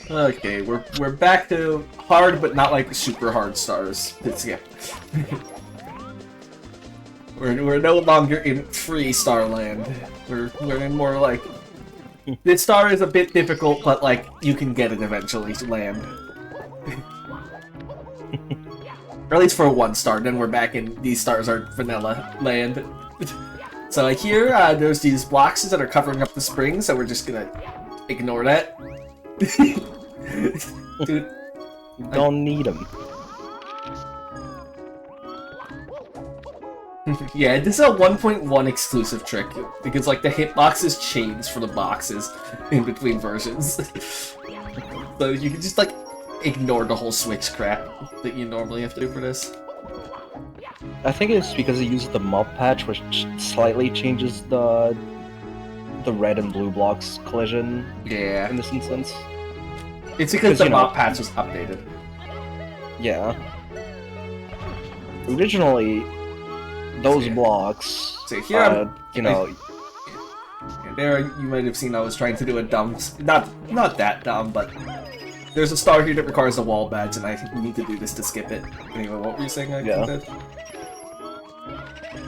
Okay, we're back to hard, but not like super hard stars. Yeah. we're no longer in free star land. We're in more like this star is a bit difficult, but like you can get it eventually to land. Or at least for 1 star. Then we're back in these stars are vanilla land. So like here, there's these blocks that are covering up the spring, so we're just gonna ignore that. Dude, you don't need them. Yeah, this is a 1.1 exclusive trick, because like the hitboxes change for the boxes in between versions. So you can just like ignore the whole switch crap that you normally have to do for this. I think it's because it uses the mob patch, which slightly changes the red and blue blocks collision. Yeah. In this instance. It's because the mob patch was updated. Yeah. Originally, those blocks. So here, you know. There, you might have seen I was trying to do a dumb, not that dumb, but there's a star here that requires a wall badge, and I need to do this to skip it. Anyway, what were you saying?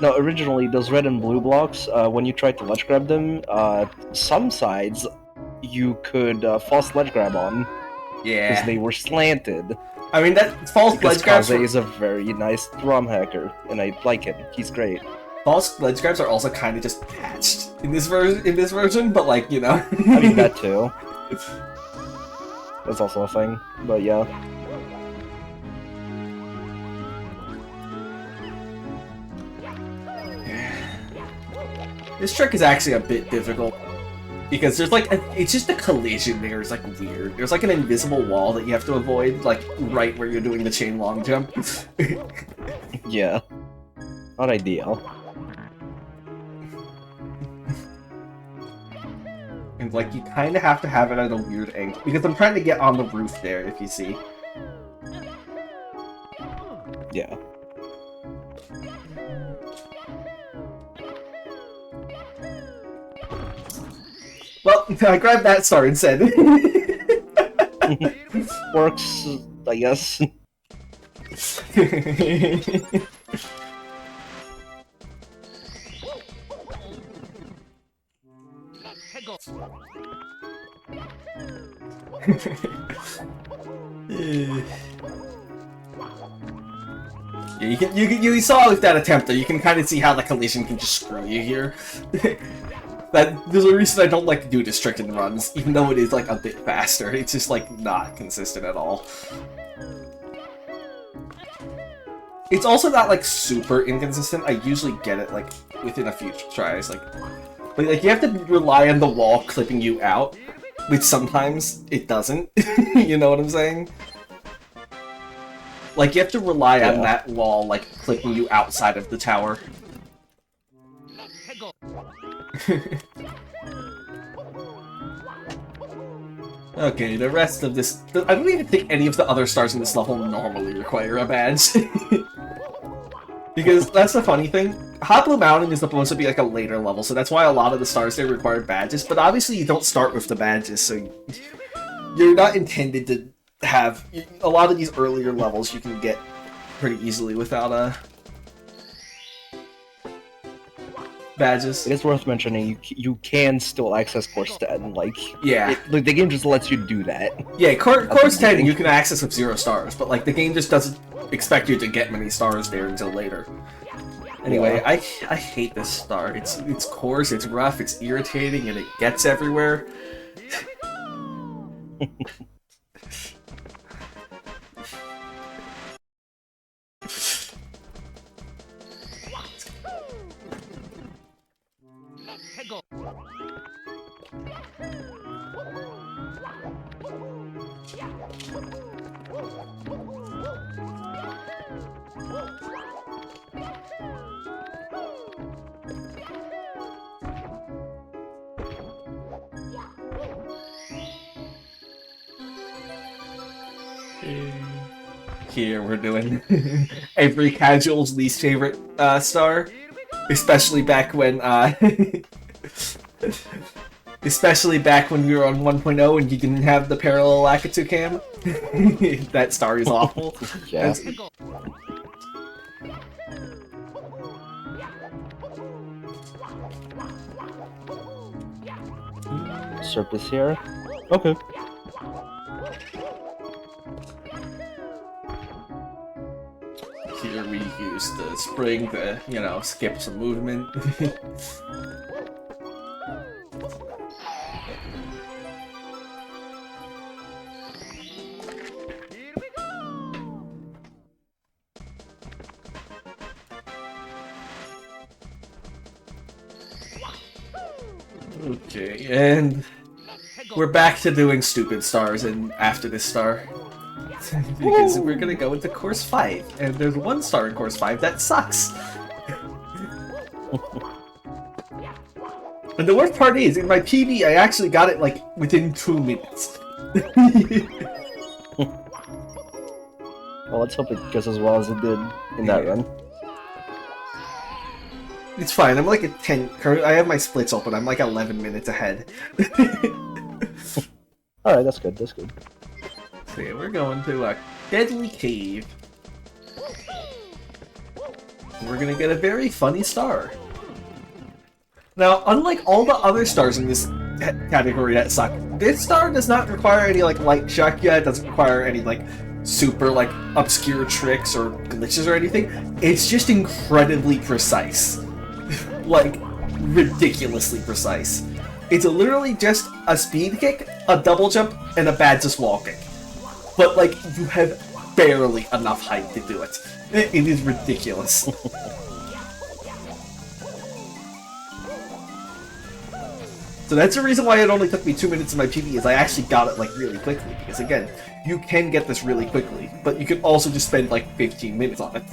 No, originally those red and blue blocks, when you tried to ledge grab them, some sides you could false ledge grab on. Yeah. Because they were slanted. I mean, that false ledge grabs is a very nice ROM hacker, and I like him. He's great. False ledge grabs are also kind of just patched in this version, but like, you know. I mean, that too. That's also a thing, but yeah. This trick is actually a bit difficult. Because there's like, it's just the collision there is like weird. There's like an invisible wall that you have to avoid, like right where you're doing the chain long jump. Yeah. Not ideal. And like, you kind of have to have it at a weird angle. Because I'm trying to get on the roof there, if you see. Yeah. Well, I grabbed that star instead. Works, I guess. Yeah, you saw with that attempt though, you can kind of see how the collision can just screw you here. There's a reason I don't like to do this trick in runs, even though it is like a bit faster. It's just like not consistent at all. It's also not like super inconsistent. I usually get it like within a few tries. But like you have to rely on the wall clipping you out, which sometimes it doesn't. You know what I'm saying? Like you have to rely on that wall like clipping you outside of the tower. Okay, the rest of this... I don't even think any of the other stars in this level normally require a badge. Because that's the funny thing. Hot Blue Mountain is supposed to be like a later level, so that's why a lot of the stars there require badges, but obviously you don't start with the badges, so you're not intended to have... A lot of these earlier levels you can get pretty easily without a... badges. It is worth mentioning you can still access course 10. Like, Yeah. like the game just lets you do that. Yeah, course 10 you can access with 0 stars, but like the game just doesn't expect you to get many stars there until later. Anyway, Yeah. I hate this star. It's coarse, it's rough, it's irritating, and it gets everywhere. Here we're doing every casual's least favorite star, especially back when especially back when we were on 1.0 and you didn't have the parallel Akatsu cam. That star is awful. Yeah. Surface here. Okay. Here we use the spring to, you know, skip some movement. Okay, and we're back to doing stupid stars and after this star. Because we're gonna go into course 5, and there's 1 star in course 5 that sucks. And the worst part is, in my PB, I actually got it like within 2 minutes. Well, let's hope it goes as well as it did in that run. It's fine, I'm like at 10, I have my splits open, I'm like 11 minutes ahead. Alright, that's good, that's good. So yeah, we're going to a deadly cave. We're gonna get a very funny star. Now, unlike all the other stars in this category that suck, this star does not require any like light shakya, it doesn't require any like super like obscure tricks or glitches or anything. It's just incredibly precise. Like, ridiculously precise. It's literally just a speed kick, a double jump, and a Badgeless wall kick. But like, you have barely enough height to do it. It is ridiculous. So that's the reason why it only took me 2 minutes in my PB, is I actually got it like really quickly. Because again, you can get this really quickly, but you can also just spend like 15 minutes on it.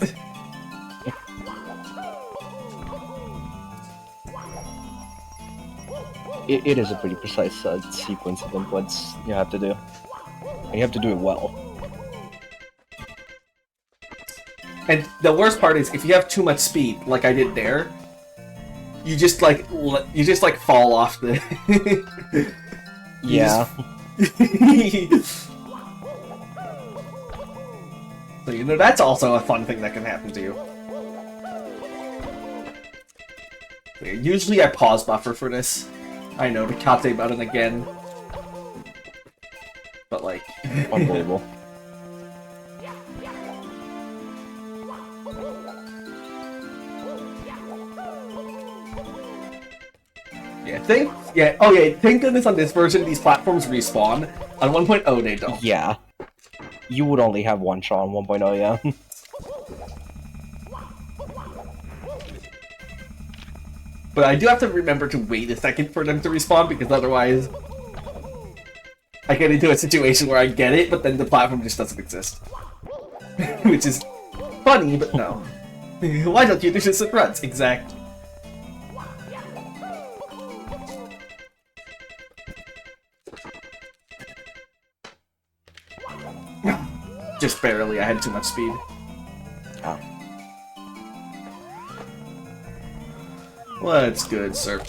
It is a pretty precise sequence of inputs you have to do. And you have to do it well. And the worst part is, if you have too much speed, like I did there, you just like fall off the. Yeah. So you know that's also a fun thing that can happen to you. Usually I pause buffer for this. I know, the Kate button again. But like... Unbelievable. Thank goodness on this version these platforms respawn. On 1.0 they don't. Yeah. You would only have one shot on 1.0, yeah. But I do have to remember to wait a second for them to respawn, because otherwise I get into a situation where I get it, but then the platform just doesn't exist. Which is funny, but no. Why don't you do this at runs? Exactly. Just barely, I had too much speed. Oh. What's good, sir?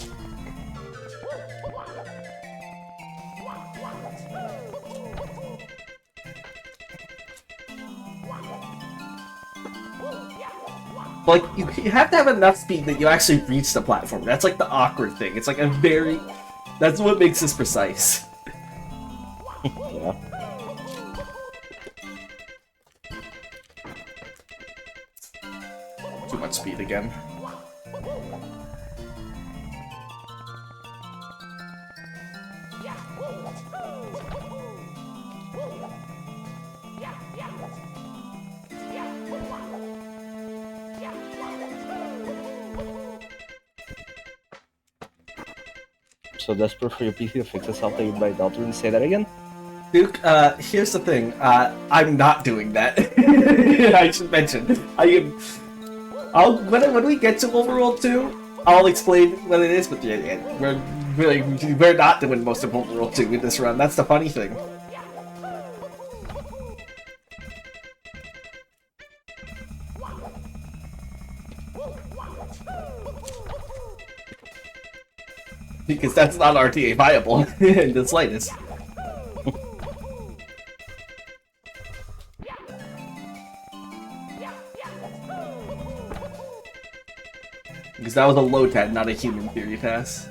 Like, you have to have enough speed that you actually reach the platform. That's like the awkward thing. It's like a very... That's what makes this precise. Yeah. Too much speed again. So desperate for your PC to fix itself that you buy Delta and say that again? Duke, here's the thing. I'm not doing that. I should mention. When we get to Overworld 2, I'll explain what it is, but yeah, we're not doing most of Overworld 2 in this run. That's the funny thing. Because that's not RTA viable in the slightest. Because that was a Lotad, not a human theory pass.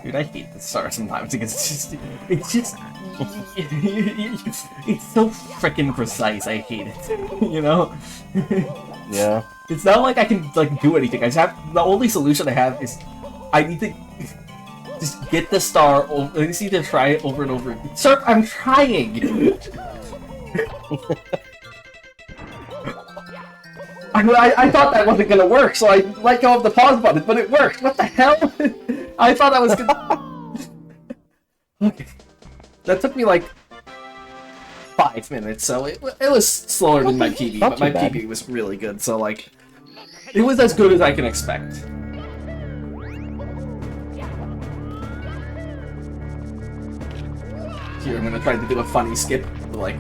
Dude, I hate this star sometimes because it's so freaking precise. I hate it, you know? Yeah. It's not like I can like do anything. The only solution I have is I need to just get the star. I just need to try it over and over. Sir, I'm trying. I thought that wasn't gonna work, so I let go of the pause button, but it worked. What the hell? I thought I was gonna. Okay, that took me like 5 minutes, so it was slower than my PB, but my PB was really good. So like, it was as good as I can expect. Here, I'm gonna try to do a funny skip, but like,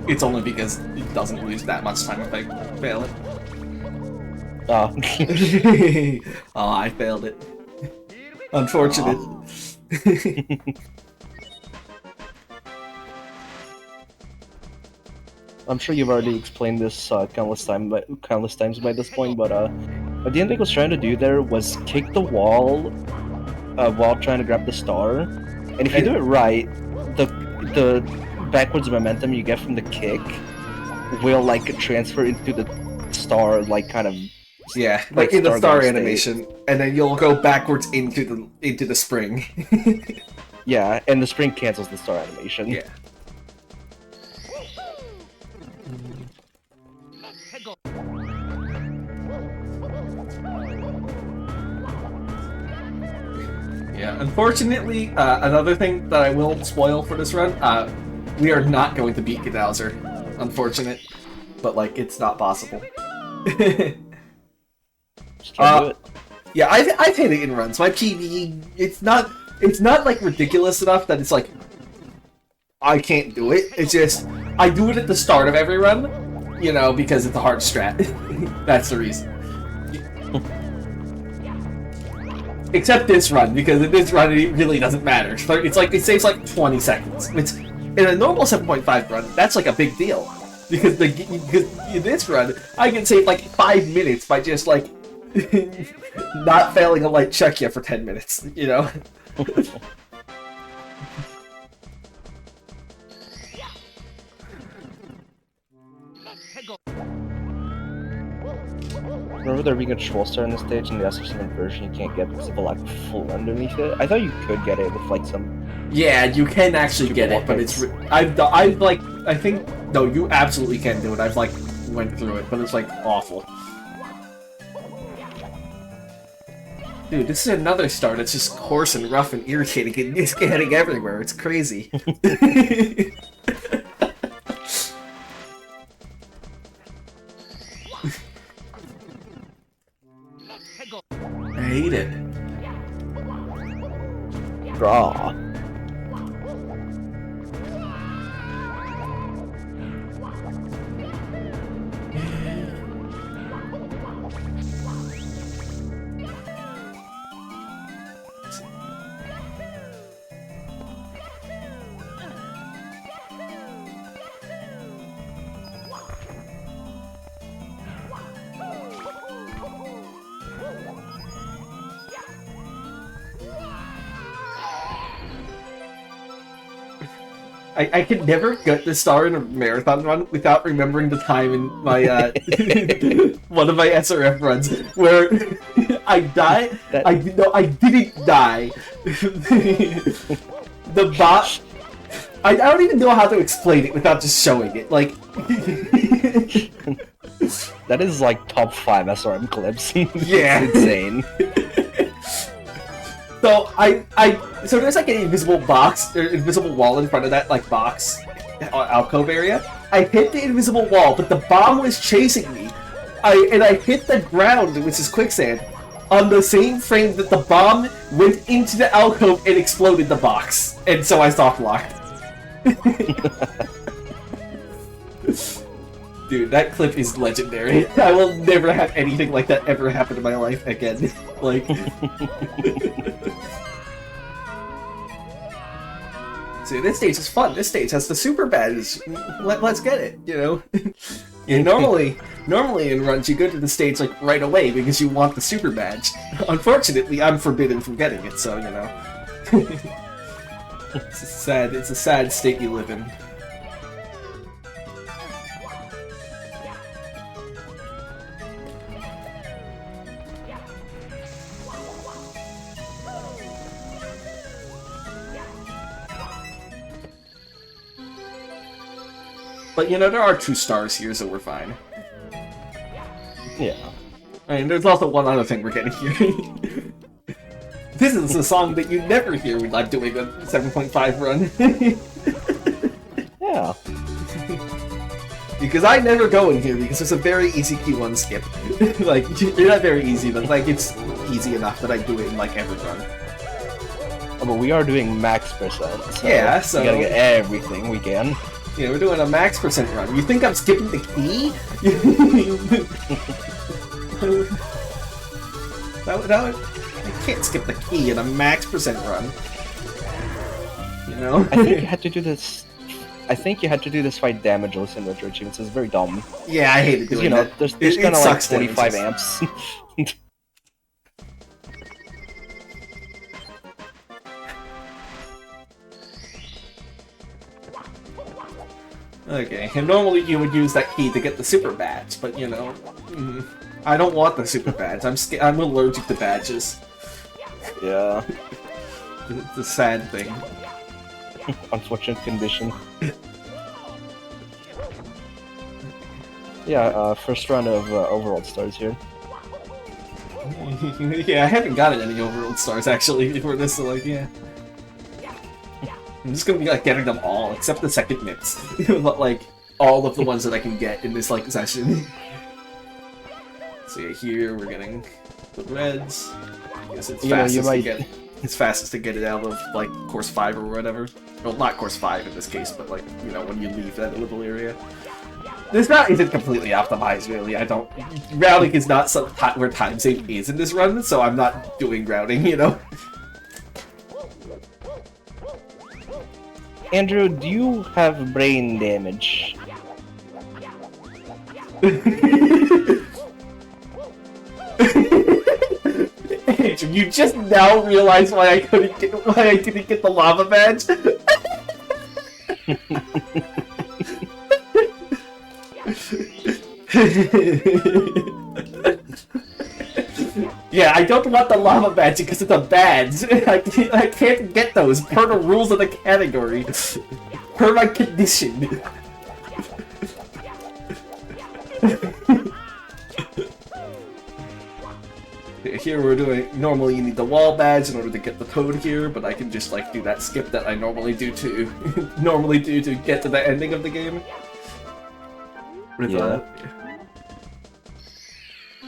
it's only because it doesn't lose that much time if I fail it. Oh. Oh, I failed it. Unfortunate. I'm sure you've already explained this countless times by this point, but what DNVIC was trying to do there was kick the wall while trying to grab the star, and if you do it right, the backwards momentum you get from the kick will like transfer into the star, like kind of. Yeah, like in the star animation, and then you'll go backwards into the spring. Yeah, and the spring cancels the star animation. Yeah. Yeah, unfortunately, another thing that I will spoil for this run, we are not going to beat Kedowser. Unfortunate, but like, it's not possible. Yeah, I've hit it in runs. My PB, it's not like ridiculous enough that it's like I can't do it. It's just I do it at the start of every run, you know, because it's a hard strat. That's the reason. Except this run, because in this run it really doesn't matter. It's like it saves like 20 seconds. It's in a normal 7.5 run, that's like a big deal. Because in this run, I can save like 5 minutes by just like not failing a light check yet for 10 minutes, you know? Remember there being a troll star in the stage in the SSRM version you can't get because of the lack of full underneath it? I thought you could get it with like some... Yeah, you can actually get it, but it's... I've like... I think... No, you absolutely can do it. I've like went through it, but it's like awful. Dude, this is another star that's just coarse and rough and irritating and it's getting everywhere. It's crazy. I hate it. Draw. I can never get the star in a marathon run without remembering the time in my one of my SRF runs where I died. I didn't die. The bot. I don't even know how to explain it without just showing it. Like that is like top 5 SRM clips. Yeah, it's insane. So so there's like an invisible box or invisible wall in front of that like box alcove area. I hit the invisible wall, but the bomb was chasing me. I hit the ground, which is quicksand, on the same frame that the bomb went into the alcove and exploded the box, and so I soft locked. Dude, that clip is legendary. I will never have anything like that ever happen in my life again. Like... See, this stage is fun. This stage has the super badge. Let's get it, you know? Yeah, normally in runs you go to the stage like right away because you want the super badge. Unfortunately, I'm forbidden from getting it, so, you know. It's a sad state you live in. But, you know, there are 2 stars here, so we're fine. Yeah. I mean, there's also one other thing we're getting here. This is a song that you never hear when I'm doing a 7.5 run. Yeah. Because I never go in here, because it's a very easy Q1 skip. Like, you're not very easy, but, like, it's easy enough that I do it in, like, every run. Oh, but we are doing max percent, so yeah, so... we gotta get everything we can. Yeah, we're doing a max percent run. You think I'm skipping the key? I can't skip the key in a max percent run. You know? I think you had to do this. I think you had to do this fight damageless in retro achievements. It's very dumb. Yeah, I hate it doing that. There's kind of like 45 amps. Okay, and normally you would use that key to get the super badge, but you know, I don't want the super badge. I'm allergic to badges. Yeah. It's a sad thing. Unfortunate condition. Yeah, first round of overworld stars here. Yeah, I haven't gotten any overworld stars actually for this, so like, yeah. I'm just gonna be like getting them all, except the second mix. But like, all of the ones that I can get in this like session. So yeah, here we're getting the reds. I guess it's fastest to get it out of like course 5 or whatever. Well, not course 5 in this case, but like, you know, when you leave that little area. This route isn't completely optimized, really. Routing is not where time save is in this run, so I'm not doing routing, you know? Andrew, do you have brain damage? Andrew, you just now realize why I didn't get the lava badge? Yeah, I don't want the lava badge because it's a badge. I can't get those per the rules of the category. Per my condition. Here we're doing, normally you need the wall badge in order to get the toad here, but I can just like do that skip that I normally do to get to the ending of the game. With,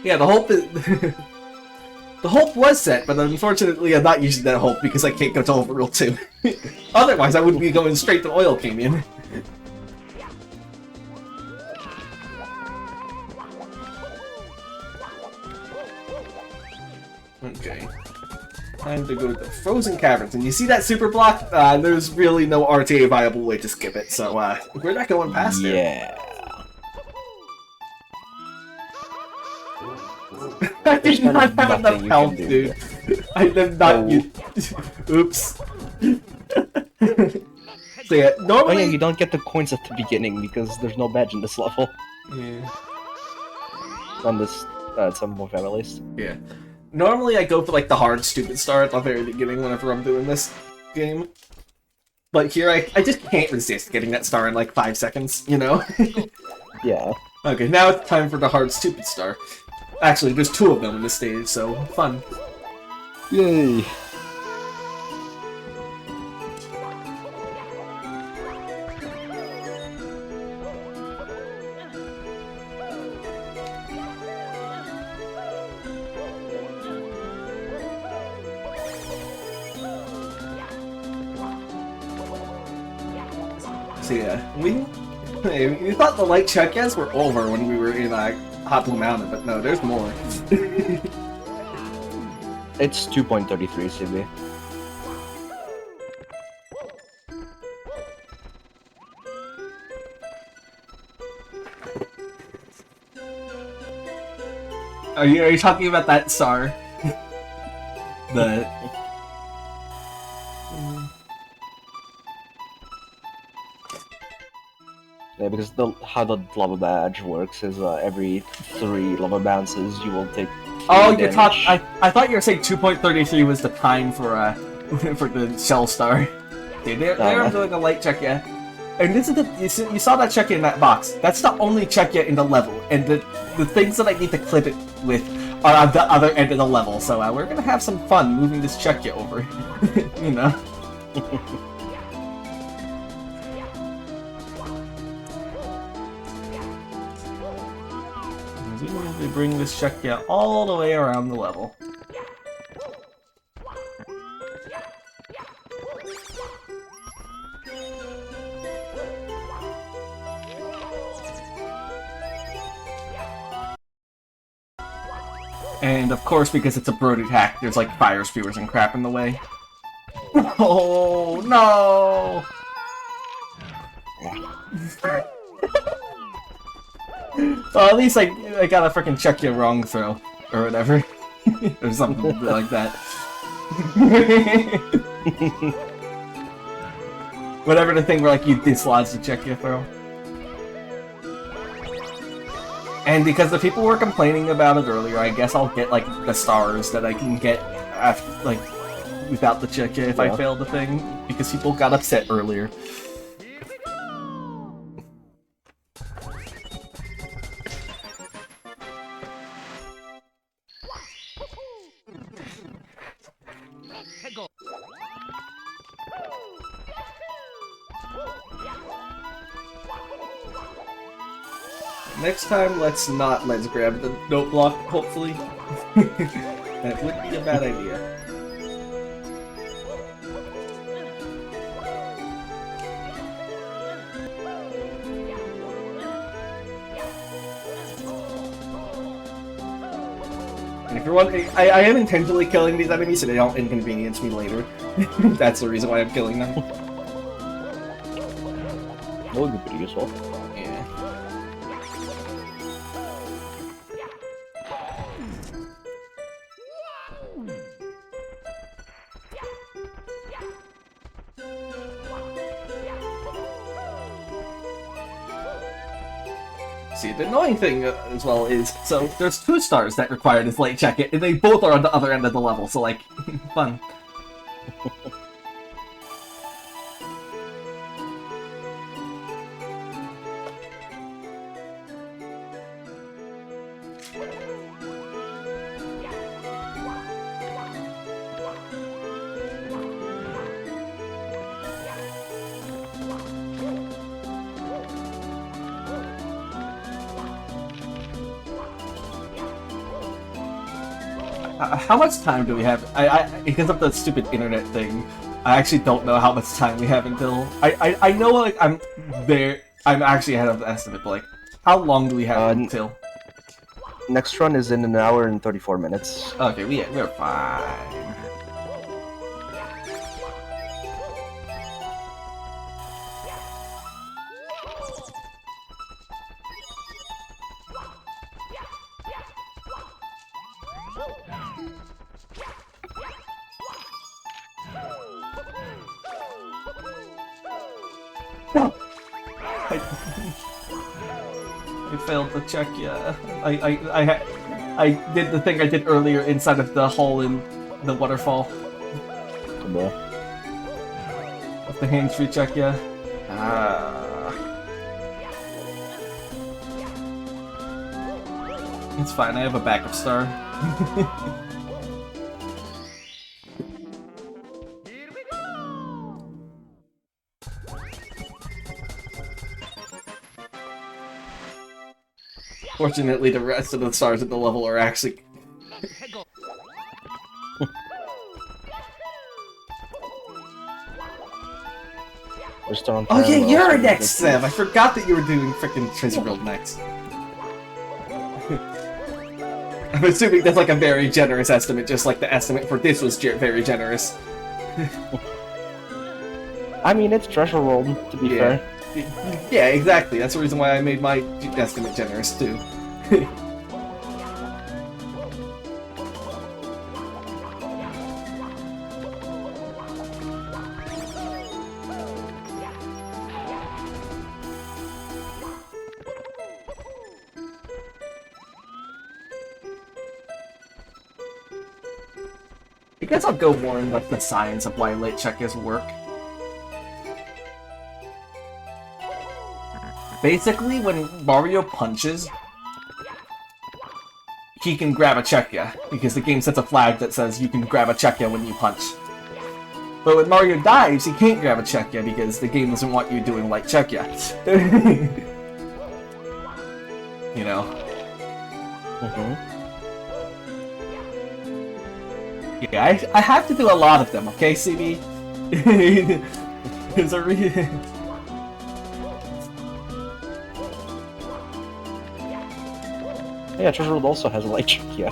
yeah, the hope is... The hope was set, but unfortunately I'm not using that hope because I can't go to Overworld 2. Otherwise I would be going straight to Oil Canyon. Okay. Time to go to the Frozen Caverns, and you see that super block? There's really no RTA viable way to skip it, so we're not going past it. Yeah. I did not have enough health, dude. I did not use... Oops. So yeah, Oh normally... yeah, you don't get the coins at the beginning because there's no badge in this level. Yeah. On this, some more at least. Yeah. Normally I go for like the hard stupid star at the very beginning whenever I'm doing this game. But here I just can't resist getting that star in like 5 seconds, you know? Yeah. Okay, now it's time for the hard stupid star. Actually, there's 2 of them in this stage, so fun. Yay! So yeah, we thought the light check-ins were over when we were in Hot Blue Mountain, but no, there's more. It's 2.33 CB. Are you talking about that star? The... Yeah, because how the lava badge works is every 3 lava bounces you will take. Oh, you're talking. I thought you were saying 2.33 was the time for for the shell star. Okay, they're doing a light check, yeah. And this is you saw that check in that box. That's the only check yet in the level, and the things that I need to clip it with are on the other end of the level. So we're gonna have some fun moving this check yet over, you know. We bring this check yet all the way around the level. And of course, because it's a brooded hack, there's like fire spewers and crap in the way. Oh no! Well, at least I got a freaking check your wrong throw, or whatever, or something like that. Whatever the thing where like you dislodge the check your throw. And because the people were complaining about it earlier, I guess I'll get like the stars that I can get after, like without the check if I fail the thing, because people got upset earlier. Next time, let's grab the note block, hopefully. That would be a bad idea. And if you're wondering, I am intentionally killing these enemies so they don't inconvenience me later. That's the reason why I'm killing them. That would be pretty useful. Yeah. See, the annoying thing as well is, so there's 2 stars that require this light jacket, and they both are on the other end of the level, so like, fun. How much time do we have? Because of the stupid internet thing, I actually don't know how much time we have until... I know, like, I'm actually ahead of the estimate, but, like, how long do we have until? Next run is in an hour and 34 minutes. Okay, we're fine. No! I failed to check, yeah. I did the thing I did earlier inside of the hole in the waterfall. Come on. With the hand tree check, yeah. It's fine, I have a backup star. Fortunately, the rest of the stars at the level are actually... We're still on Oh yeah, parallel, you're so next, Sev! I forgot that you were doing frickin' Treasure World next. I'm assuming that's like a very generous estimate, just like the estimate for this was very generous. I mean, it's Treasure World, to be fair. Yeah, exactly. That's the reason why I made my estimate generous, too. I guess I'll go more in like the science of why late checkers work. Basically, when Mario punches, he can grab a Chekia, because the game sets a flag that says you can grab a Chekia when you punch. But when Mario dives, he can't grab a Chekia because the game doesn't want you doing light Chekia. You know? Yeah, I have to do a lot of them, okay, CB? There's a reason. Yeah, Treasure World also has a light check, yeah.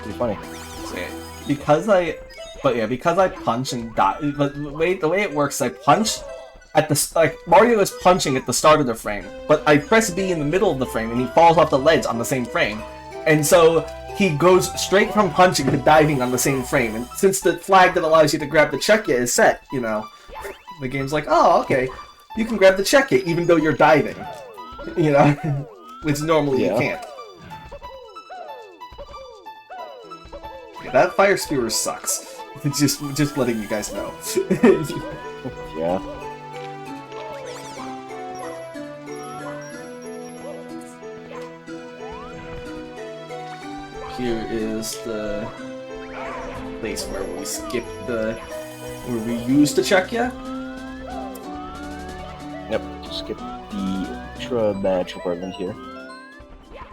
Pretty funny. Because I punch and die. But the way it works, I punch at the like Mario is punching at the start of the frame, but I press B in the middle of the frame and he falls off the ledge on the same frame, and so he goes straight from punching to diving on the same frame. And since the flag that allows you to grab the Chekia is set, you know, the game's like, oh, okay, you can grab the Chekia even though you're diving. You know, which normally you can't. Yeah, that fire skewer sucks. Just letting you guys know. Yeah. Here is the place where we skip where we use the Chekia. Yep, just skip the Ultra Badge requirement here. Yeah,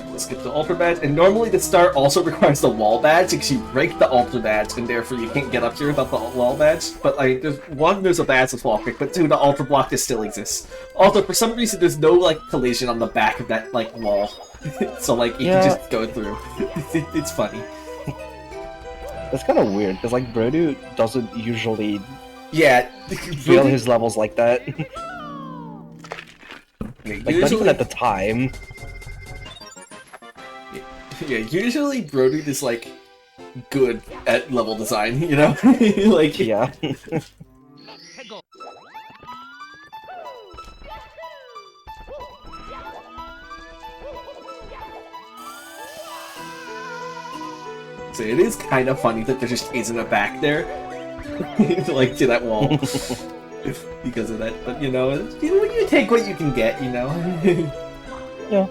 let's skip the Ultra Badge, and normally the star also requires the Wall Badge, because you break the Ultra Badge, and therefore you can't get up here without the Wall Badge. But like, there's a badge with wall kick, but two, the Ultra Block just still exists. Although for some reason there's no like collision on the back of that like wall, so like you can just go through. It's funny. That's kind of weird, because like Brodu doesn't usually fail his levels like that. Like, not even at the time. Yeah, usually Brodude is, like, good at level design, you know? Like... Yeah. So it is kind of funny that there just isn't a back there. Like, to that wall. Because of that, but you know, you take what you can get, you know? Yeah.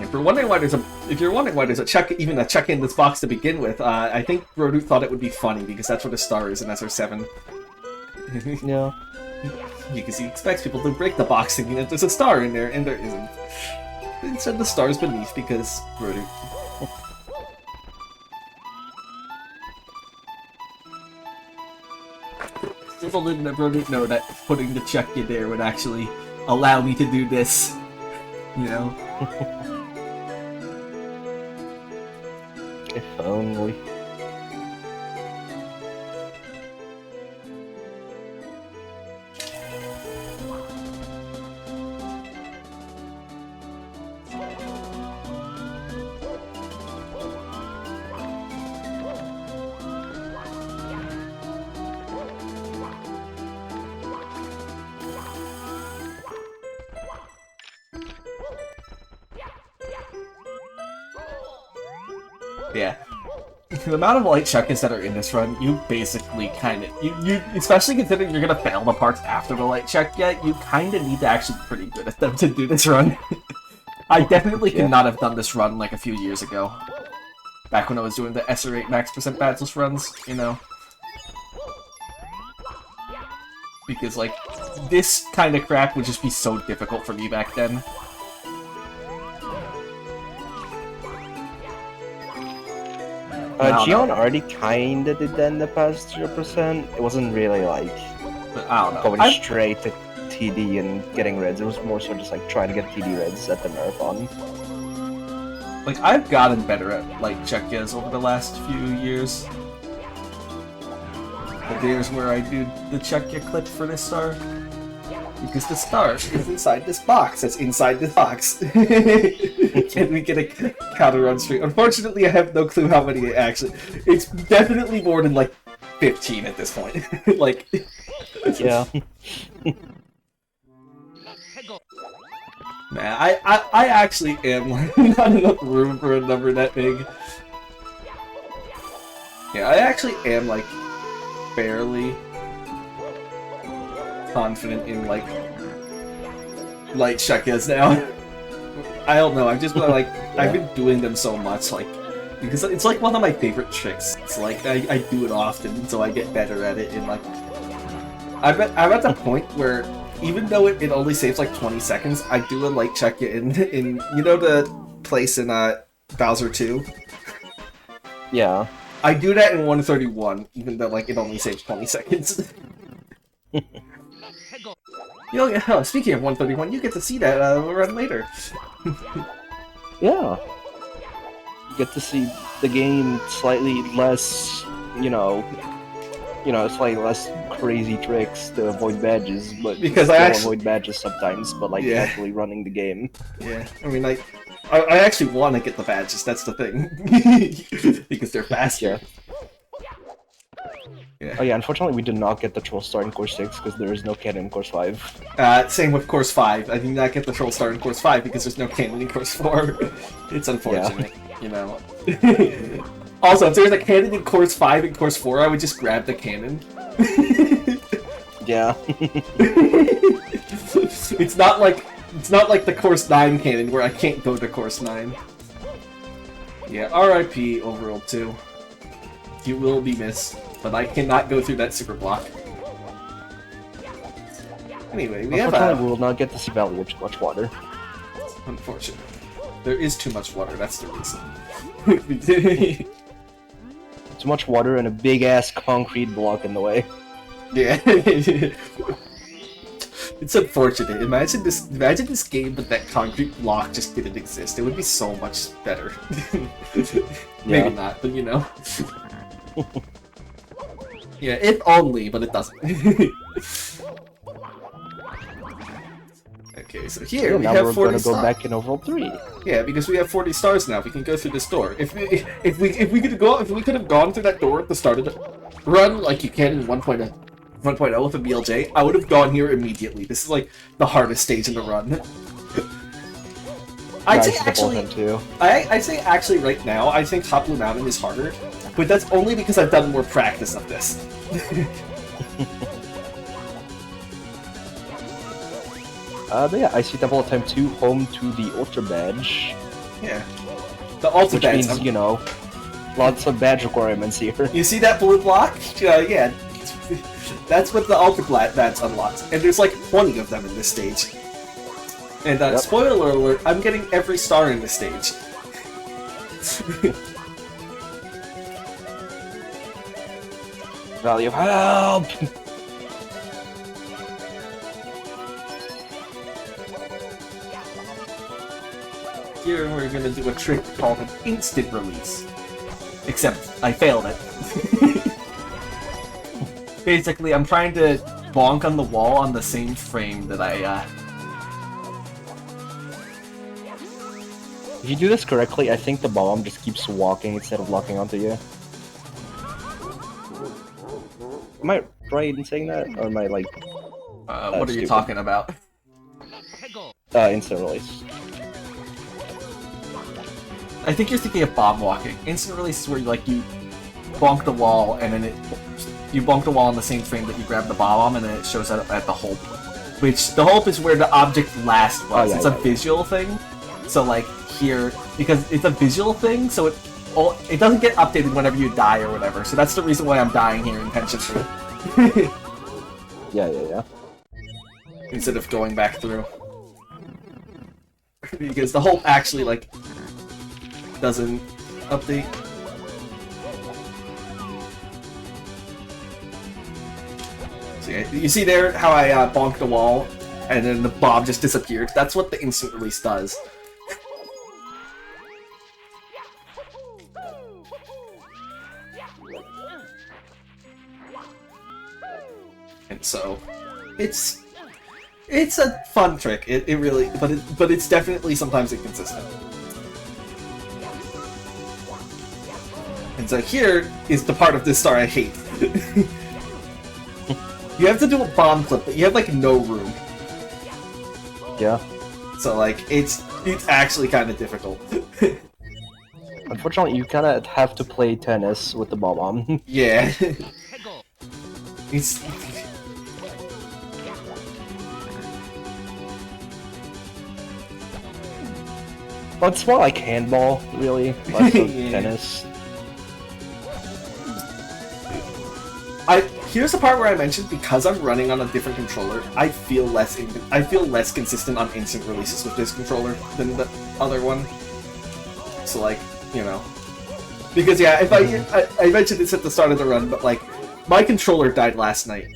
If you're wondering why there's a check in this box to begin with, I think Brodu thought it would be funny because that's where the star is in SR7. Yeah. Because he expects people to break the box thinking that there's a star in there, and there isn't. Instead, the star's beneath because Brodu. Little did Brodu know that putting the check in there would actually allow me to do this. You know? If only. Yeah. The amount of light check-ins that are in this run, you basically kind of... You especially considering you're going to fail the parts after the light check yet, you kind of need to actually be pretty good at them to do this run. I definitely could not have done this run like a few years ago. Back when I was doing the SR8 max % Badgeless runs, you know? Because, like, this kind of crap would just be so difficult for me back then. Gion already kinda did that in the past 0%. It wasn't really like I don't know. going straight to TD and getting reds. It was more so just like trying to get TD reds at the marathon. Like, I've gotten better at light check-ins over the last few years. But there's where I do the check-ya clip for this star. Because the star is inside this box. That's inside this box. Can we get a counter run streak? Unfortunately, I have no clue how many it actually... It's definitely more than, like, 15 at this point. Like... Yeah. Man, I actually am, like, not enough room for a number that big. Yeah, I actually am, like, fairly confident in, like, light check-ins now. I don't know, I've just been, like, I've been doing them so much, like, because it's, like, one of my favorite tricks. It's, like, I do it often, so I get better at it, and, like, I'm at the point where, even though it only saves, like, 20 seconds, I do a light check-in in, you know the place in, Bowser 2? Yeah. I do that in 131, even though, like, it only saves 20 seconds. Speaking of 131, you get to see that run later. Yeah. You get to see the game slightly less, slightly less crazy tricks to avoid badges, but because I avoid badges sometimes, but like actually running the game. Yeah, I mean, like, I actually want to get the badges, that's the thing. Because they're faster. Yeah. Oh yeah, unfortunately we did not get the Troll Star in Course 6 because there is no cannon in Course 5. Same with Course 5. I did not get the Troll Star in Course 5 because there's no cannon in Course 4. It's unfortunate, you know. Also, if there's a cannon in Course 5 and Course 4, I would just grab the cannon. Yeah. It's not like the Course 9 cannon where I can't go to Course 9. Yeah, RIP Overworld 2. You will be missed, but I cannot go through that super block. Anyway, we have we will not get to see Valley with too much water. Unfortunately. There is too much water, that's the reason. Too much water and a big-ass concrete block in the way. Yeah. It's unfortunate. Imagine this game, but that concrete block just didn't exist. It would be so much better. Maybe not, but you know. Yeah, if only, but it doesn't. Okay, so here we have 40 stars. Now we're gonna go back in Overworld 3. Yeah, because we have 40 stars now. We can go through this door. If we could have gone through that door at the start of the run, like you can in 1.0 with a BLJ, I would have gone here immediately. This is like the hardest stage in the run. I'd say actually right now, I think Top Blue Mountain is harder, but that's only because I've done more practice of this. But yeah, I see Double Time 2 home to the Ultra Badge. Yeah. The Ultra Badge. Which means, lots of badge requirements here. You see that blue block? Yeah. That's what the Ultra Badge unlocks. And there's like 20 of them in this stage. And spoiler alert, I'm getting every star in this stage. Value of help! Here we're gonna do a trick called an instant release. Except, I failed it. Basically, I'm trying to bonk on the wall on the same frame that If you do this correctly, I think the bomb just keeps walking instead of locking onto you. Am I right in saying that? Or am I like... what are you talking about? Instant release. I think you're thinking of bomb walking. Instant release is where you bonk the wall and then you bonk the wall in the same frame that you grab the bomb and then it shows up at the hope. Which the hope is where the object last was. It's a visual thing. So like here, because it's a visual thing, so it doesn't get updated whenever you die or whatever. So that's the reason why I'm dying here intentionally. Yeah. Instead of going back through. Because the hope actually like doesn't update. So yeah, you see there how I bonked the wall and then the bomb just disappeared? That's what the instant release does. And so, it's a fun trick. It really, but it's definitely sometimes inconsistent. And so here is the part of this star I hate. You have to do a bomb clip, but you have like no room. Yeah. So like it's actually kind of difficult. Unfortunately, you kind of have to play tennis with the bomb. Yeah. It's. Well, it's more like handball, really, less of tennis. Here's the part where I mentioned because I'm running on a different controller, I feel less consistent on instant releases with this controller than the other one. So like, you know, because yeah, if I mentioned this at the start of the run, but like my controller died last night.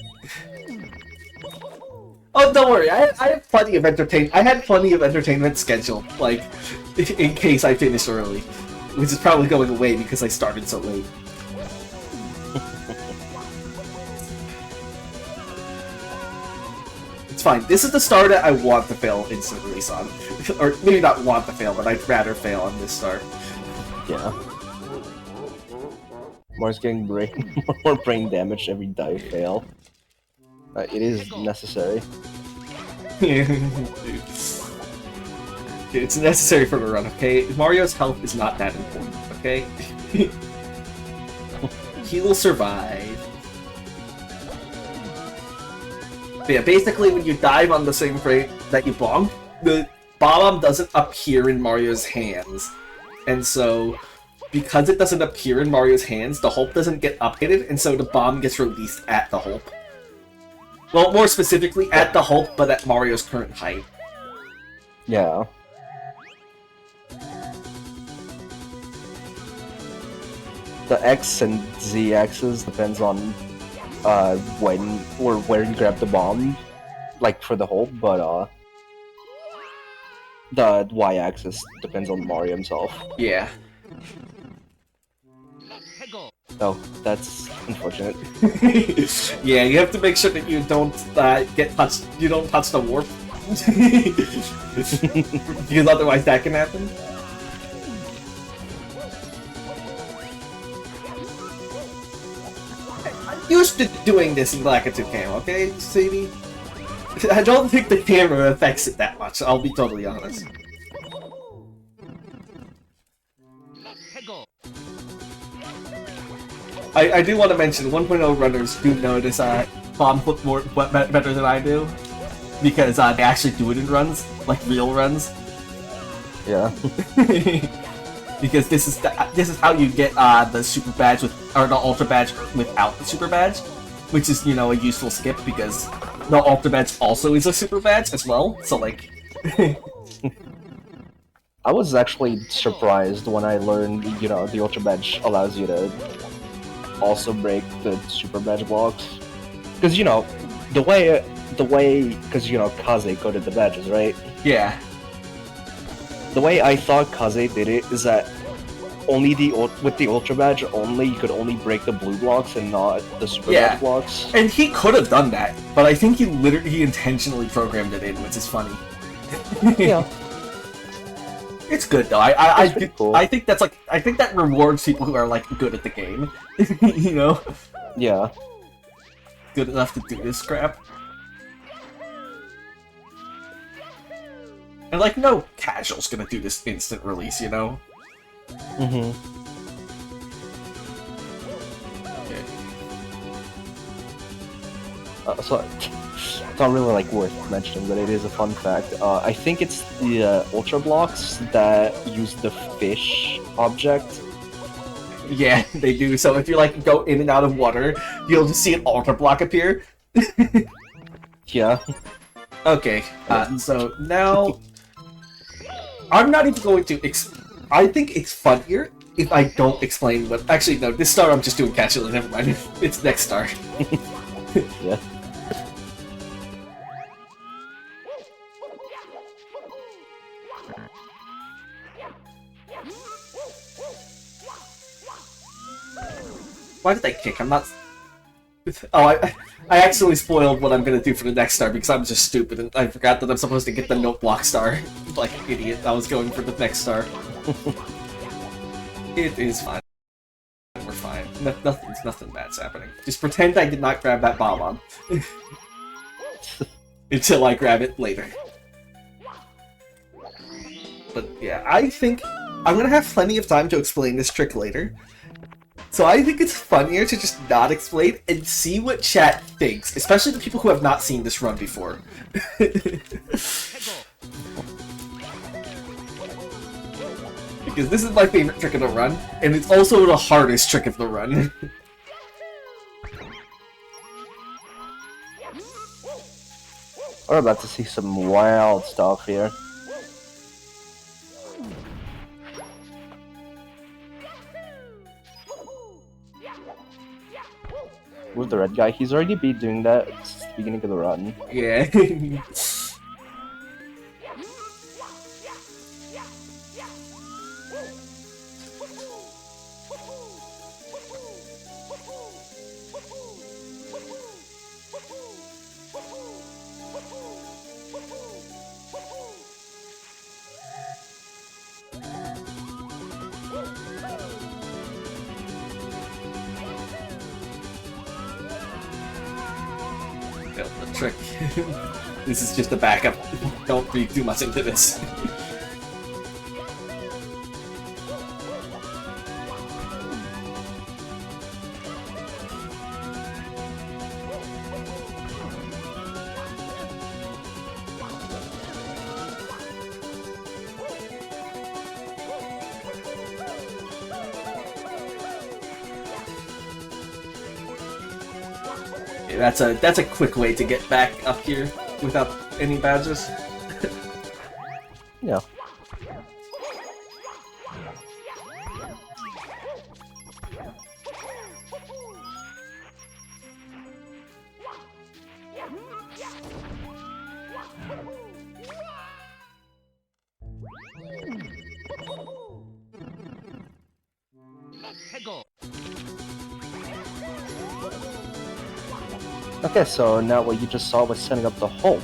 Oh, don't worry, I had plenty of entertainment scheduled, like in case I finish early, which is probably going away because I started so late. It's fine. This is the star that I want to fail instant release on. Or maybe not want to fail, but I'd rather fail on this star. Yeah. Moore's getting more brain damage every dive fail. It is necessary. It's necessary for the run, okay? Mario's health is not that important, okay? He will survive. But yeah, basically when you dive on the same frame that you bonk, the bomb doesn't appear in Mario's hands. And so, because it doesn't appear in Mario's hands, the hope doesn't get updated, and so the bomb gets released at the hope. Well, more specifically, at the hope, but at Mario's current height. Yeah. The X and Z axis depends on when or where you grab the bomb, like for the hope, but the Y axis depends on Mario himself. Yeah. Oh, that's unfortunate. Yeah, you have to make sure that you don't get touched. You don't touch the warp, because otherwise that can happen. I'm used to doing this in Black and 2 Cam, okay, Sadie? I don't think the camera affects it that much. I'll be totally honest. I do want to mention 1.0 runners do know this bomb flip better than I do, because they actually do it in runs, like real runs. Yeah. Because this is how you get the super badge or the ultra badge without the super badge, which is, you know, a useful skip because the ultra badge also is a super badge as well. So like. I was actually surprised when I learned, you know, the ultra badge allows you to also break the super badge blocks, because you know the way because you know Kaze coded the badges, right? Yeah. The way I thought Kaze did it is that only with the ultra badge only you could only break the blue blocks and not the super badge blocks. And he could have done that, but I think he intentionally programmed it in, which is funny. Yeah. It's good though. Cool. I think that rewards people who are like good at the game. You know? Yeah. Good enough to do this crap. And like no casual's gonna do this instant release, you know? Mm-hmm. So it's not really like worth mentioning, but it is a fun fact. I think it's the Ultra Blocks that use the fish object. Yeah, they do. So if you like go in and out of water, you'll just see an Ultra Block appear. Yeah. Okay, so now I'm not even going to. I think it's funnier if I don't explain what. Actually, no. This star I'm just doing casually. Never mind. It's next star. Yeah. Why did I kick? I'm not. Oh, I actually spoiled what I'm gonna do for the next star because I'm just stupid and I forgot that I'm supposed to get the note block star. Like an idiot, I was going for the next star. It is fine. We're fine. Nothing bad's happening. Just pretend I did not grab that bomb until I grab it later. But yeah, I think I'm gonna have plenty of time to explain this trick later. So I think it's funnier to just not explain and see what chat thinks, especially the people who have not seen this run before. Because this is my favorite trick of the run, and it's also the hardest trick of the run. We're about to see some wild stuff here. With the red guy, he's already been doing that since the beginning of the run. Yeah. The trick. This is just a backup. Don't read too much into this. That's a quick way to get back up here without any badges. Yeah. Okay, so now what you just saw was setting up the Hulk.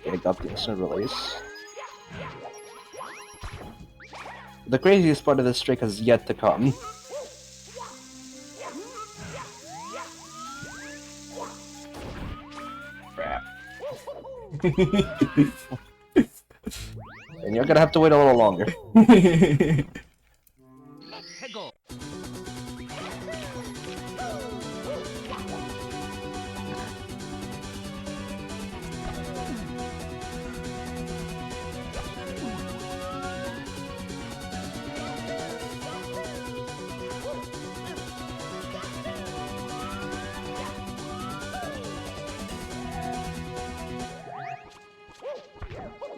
Okay, I got the instant release. The craziest part of this trick has yet to come. Crap. And you're gonna have to wait a little longer.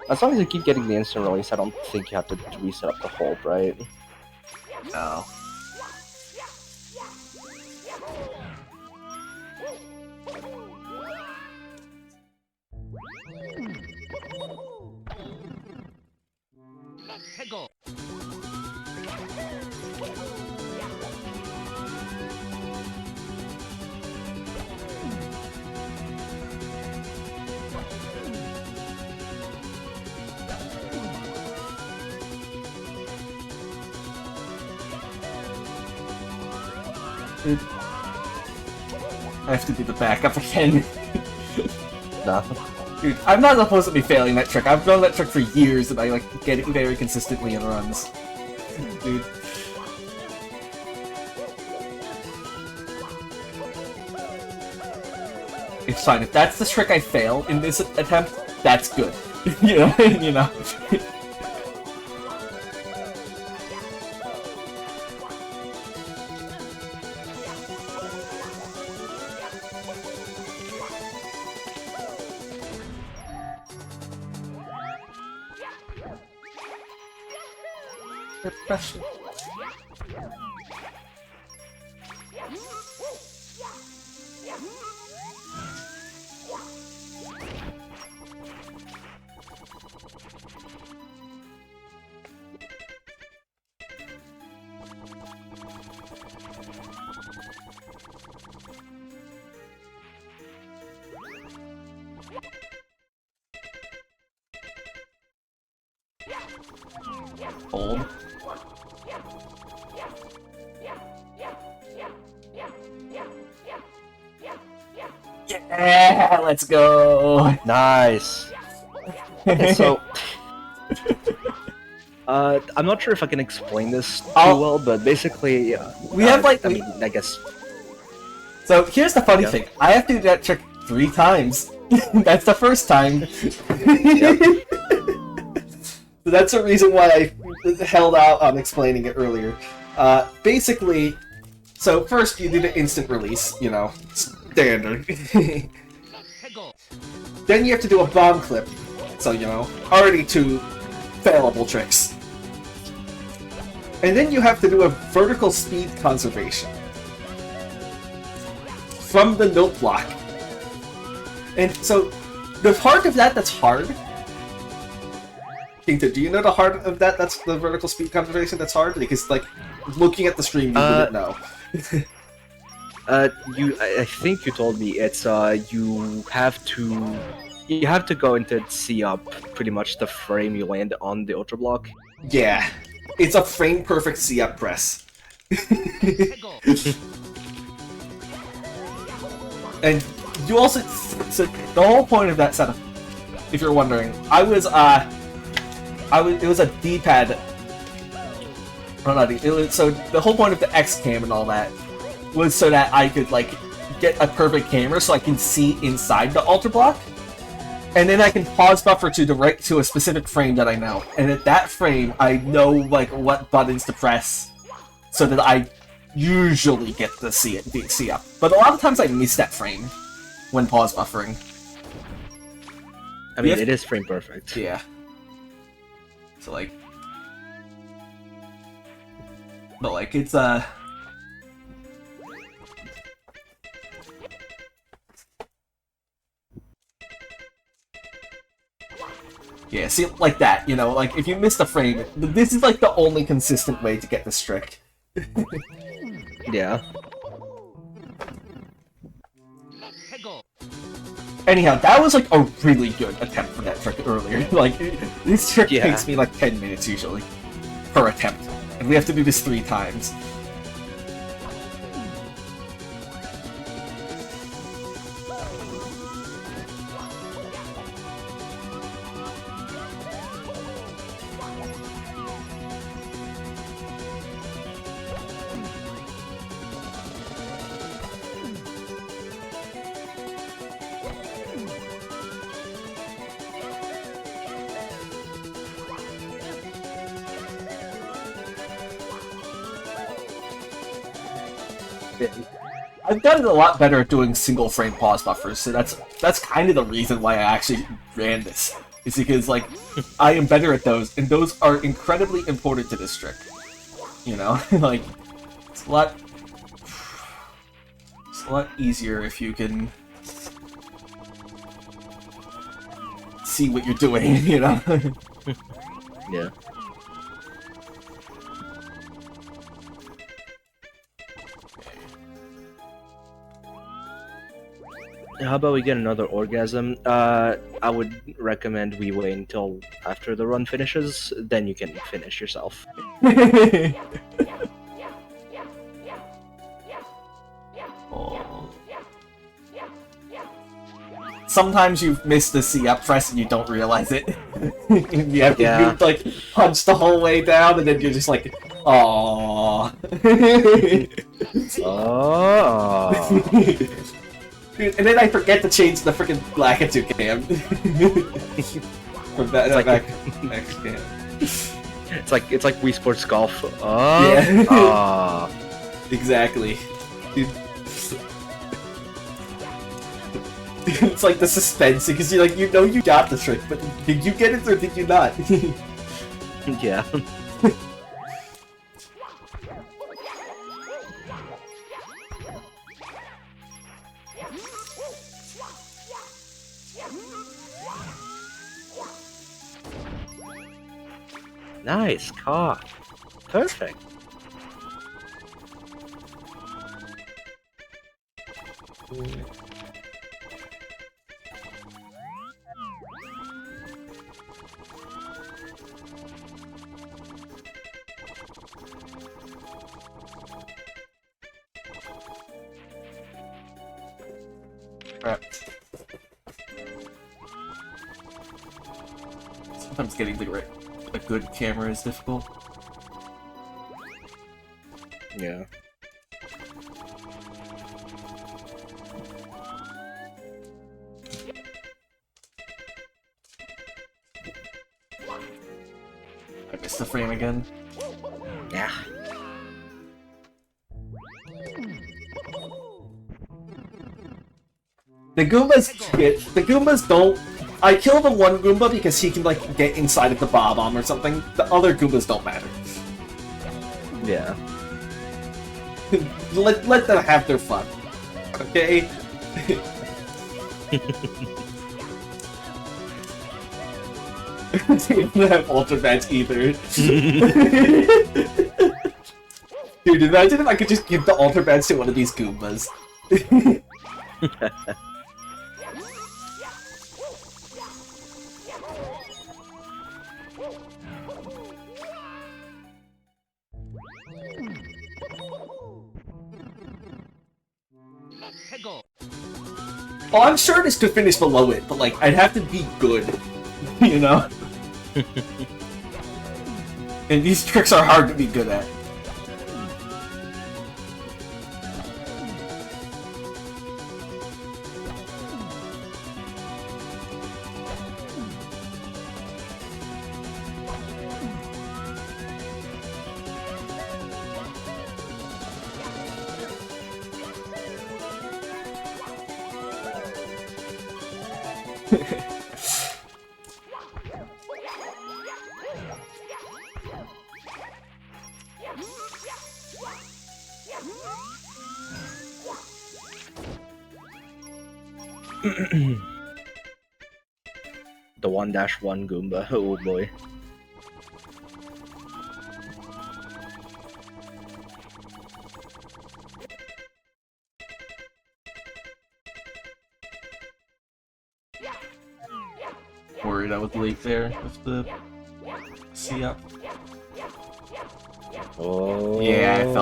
As long as you keep getting the instant release, I don't think you have to reset up the hold, right? No. I have to do the backup again. Nah. Dude, I'm not supposed to be failing that trick. I've done that trick for years and I like get it very consistently in runs. Dude. It's fine. If that's the trick I fail in this attempt, that's good. You know? You know? Depression. Hold. Yeah, let's go. Nice. Okay, so I'm not sure if I can explain this too well, but basically, we have like I mean, I guess. So here's the funny thing: I have to do that trick 3 times. That's the first time. So that's the reason why I held out on explaining it earlier. Basically, so first you do the instant release, you know, standard. Then you have to do a bomb clip. So, you know, already 2 failable tricks. And then you have to do a vertical speed conservation from the note block. And so, the part of that that's hard... Kinta, do you know the heart of that? That's the vertical speed conservation that's hard? Because, like, looking at the stream, you wouldn't know. I think you told me it's, you have to go into C up pretty much the frame you land on the ultra block. Yeah. It's a frame-perfect C-up press. And you also... So the whole point of that setup, if you're wondering, it was a D-pad... Oh, not so the whole point of the X-cam and all that was so that I could, like, get a perfect camera so I can see inside the ultra block. And then I can pause buffer to a specific frame that I know. And at that frame, I know, like, what buttons to press so that I usually get the C up. But a lot of times I miss that frame when pause buffering. I mean, it is frame perfect. Yeah. So, like... But, like, it's, Yeah, see, like that, you know, like, if you miss the frame, this is, like, the only consistent way to get this trick. Yeah. Anyhow, that was, like, a really good attempt for that trick earlier. Like, this trick takes me, like, 10 minutes, usually, per attempt. And we have to do this 3 times. I've gotten a lot better at doing single frame pause buffers, so that's kind of the reason why I actually ran this. Is because, like, I am better at those, and those are incredibly important to this trick. You know? Like, it's a lot easier if you can see what you're doing, you know? Yeah. How about we get another orgasm? I would recommend we wait until after the run finishes, then you can finish yourself. sometimes you miss the C-up press and you don't realize it. You have to Yeah. like punch the whole way down, and then you're just like, aww. Oh. Dude, and then I forget to change the freaking Lakitu cam. From that It's like- next cam. It's like Wii Sports Golf. Oh. Yeah. Ah. Exactly. Dude. It's like the suspense, because you're like, you know you got the trick, but did you get it or did you not? Yeah. Nice car. Perfect. Crap. Sometimes getting a good camera is difficult. Yeah. I missed the frame again. Yeah. The Goombas don't. I kill the one Goomba because he can like get inside of the Bob-omb or something. The other Goombas don't matter. Yeah. let them have their fun. Okay? They don't have Ultra Badge either. Dude, imagine if I could just give the Ultra Badge to one of these Goombas. Oh, I'm sure this could finish below it, but like, I'd have to be good, you know? And these tricks are hard to be good at. The 1-1 Goomba. Oh boy. Worried I was late there with the C-up. Oh. Yeah, I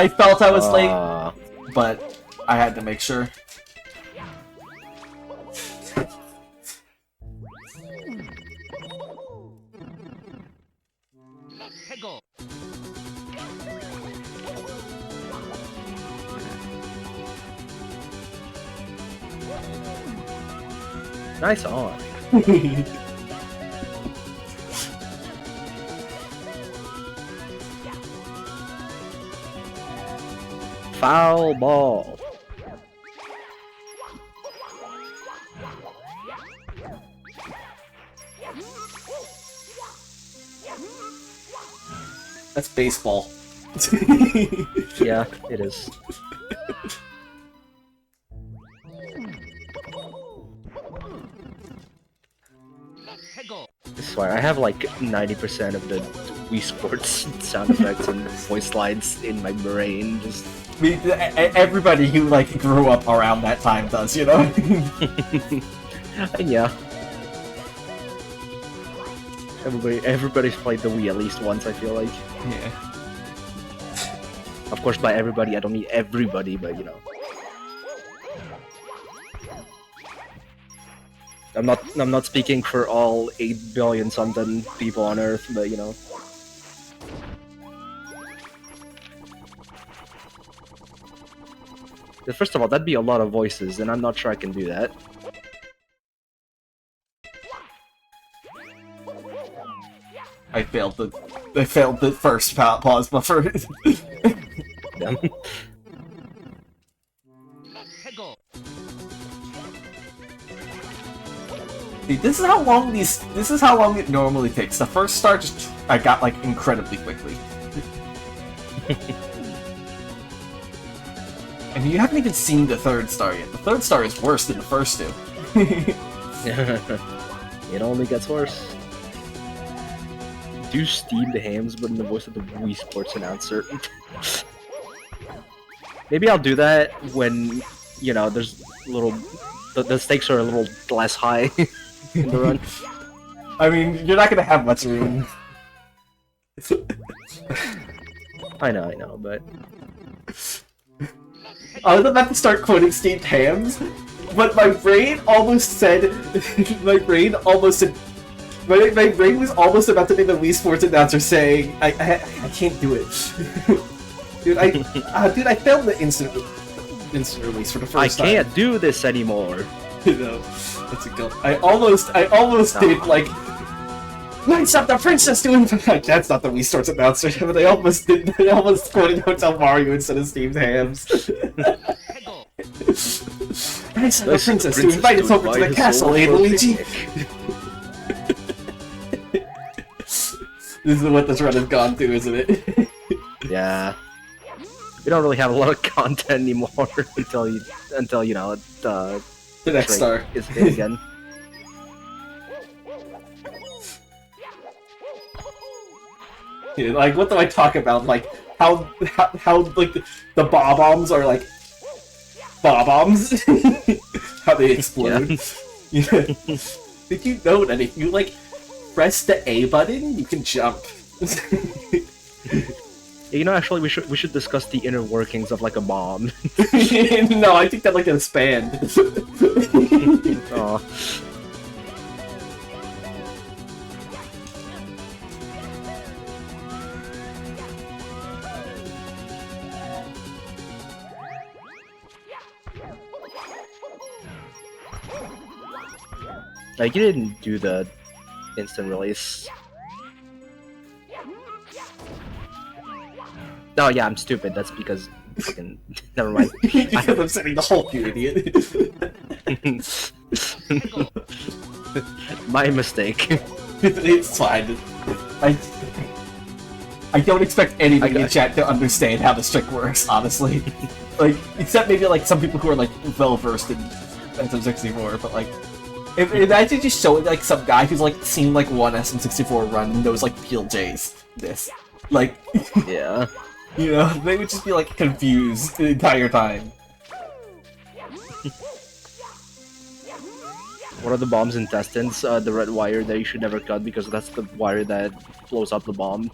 felt I was late, Ah. but I had to make sure. Nice on. Foul ball. That's baseball. Yeah, it is. I swear, I have like 90% of the Wii Sports sound effects and voice lines in my brain. Just I mean, everybody who like grew up around that time does, you know? yeah. Everybody's played the Wii at least once. I feel like. Yeah. Of course, by everybody, I don't mean everybody, but you know. I'm not speaking for all 8 billion something people on Earth, but you know. First of all, that'd be a lot of voices, and I'm not sure I can do that. I failed the first pause buffer. Yeah. See, this is how long it normally takes. The first star I got like incredibly quickly. And you haven't even seen the third star yet. The third star is worse than the first two. It only gets worse. Do steamed hams, but in the voice of the Wii Sports announcer. Maybe I'll do that when, you know, there's little... The stakes are a little less high in the run. I mean, you're not gonna have much room. I know, but... I was about to start quoting steamed hams, but my brain almost said... my brain was almost about to be the Wii Sports announcer saying, I can't do it. Dude, I failed the instant release for the first time. I can't do this anymore. You know, what's it called? I almost did, like... Lights up the princess doing... That's not the Wii Sports announcer, but I almost quoted Hotel Mario instead of steamed hams. Lights up the princess to invite us over to the castle, eh, Luigi? This is what this run has gone to, isn't it? Yeah. We don't really have a lot of content anymore until you know the next star is hit again. Yeah, like, what do I talk about? Like, how like the bob-ombs are like bob-ombs? How they explode. Yeah. Did you know that if you like press the A button, you can jump? You know, actually, we should discuss the inner workings of like a bomb. No, I think that like expand. Oh. Like, you didn't do the instant release. Oh yeah, I'm stupid. That's because fucking never mind. Because I'm setting the Hulk, you idiot. My mistake. It's fine. I don't expect anybody in chat to understand how this trick works, honestly. Like, except maybe like some people who are like well versed in SM64, but like, imagine just showing like some guy who's like seen like one SM64 run and knows like PLJs. This, like, Yeah. You know, they would just be like confused the entire time. What are the bomb's intestines? The red wire that you should never cut because that's the wire that blows up the bomb.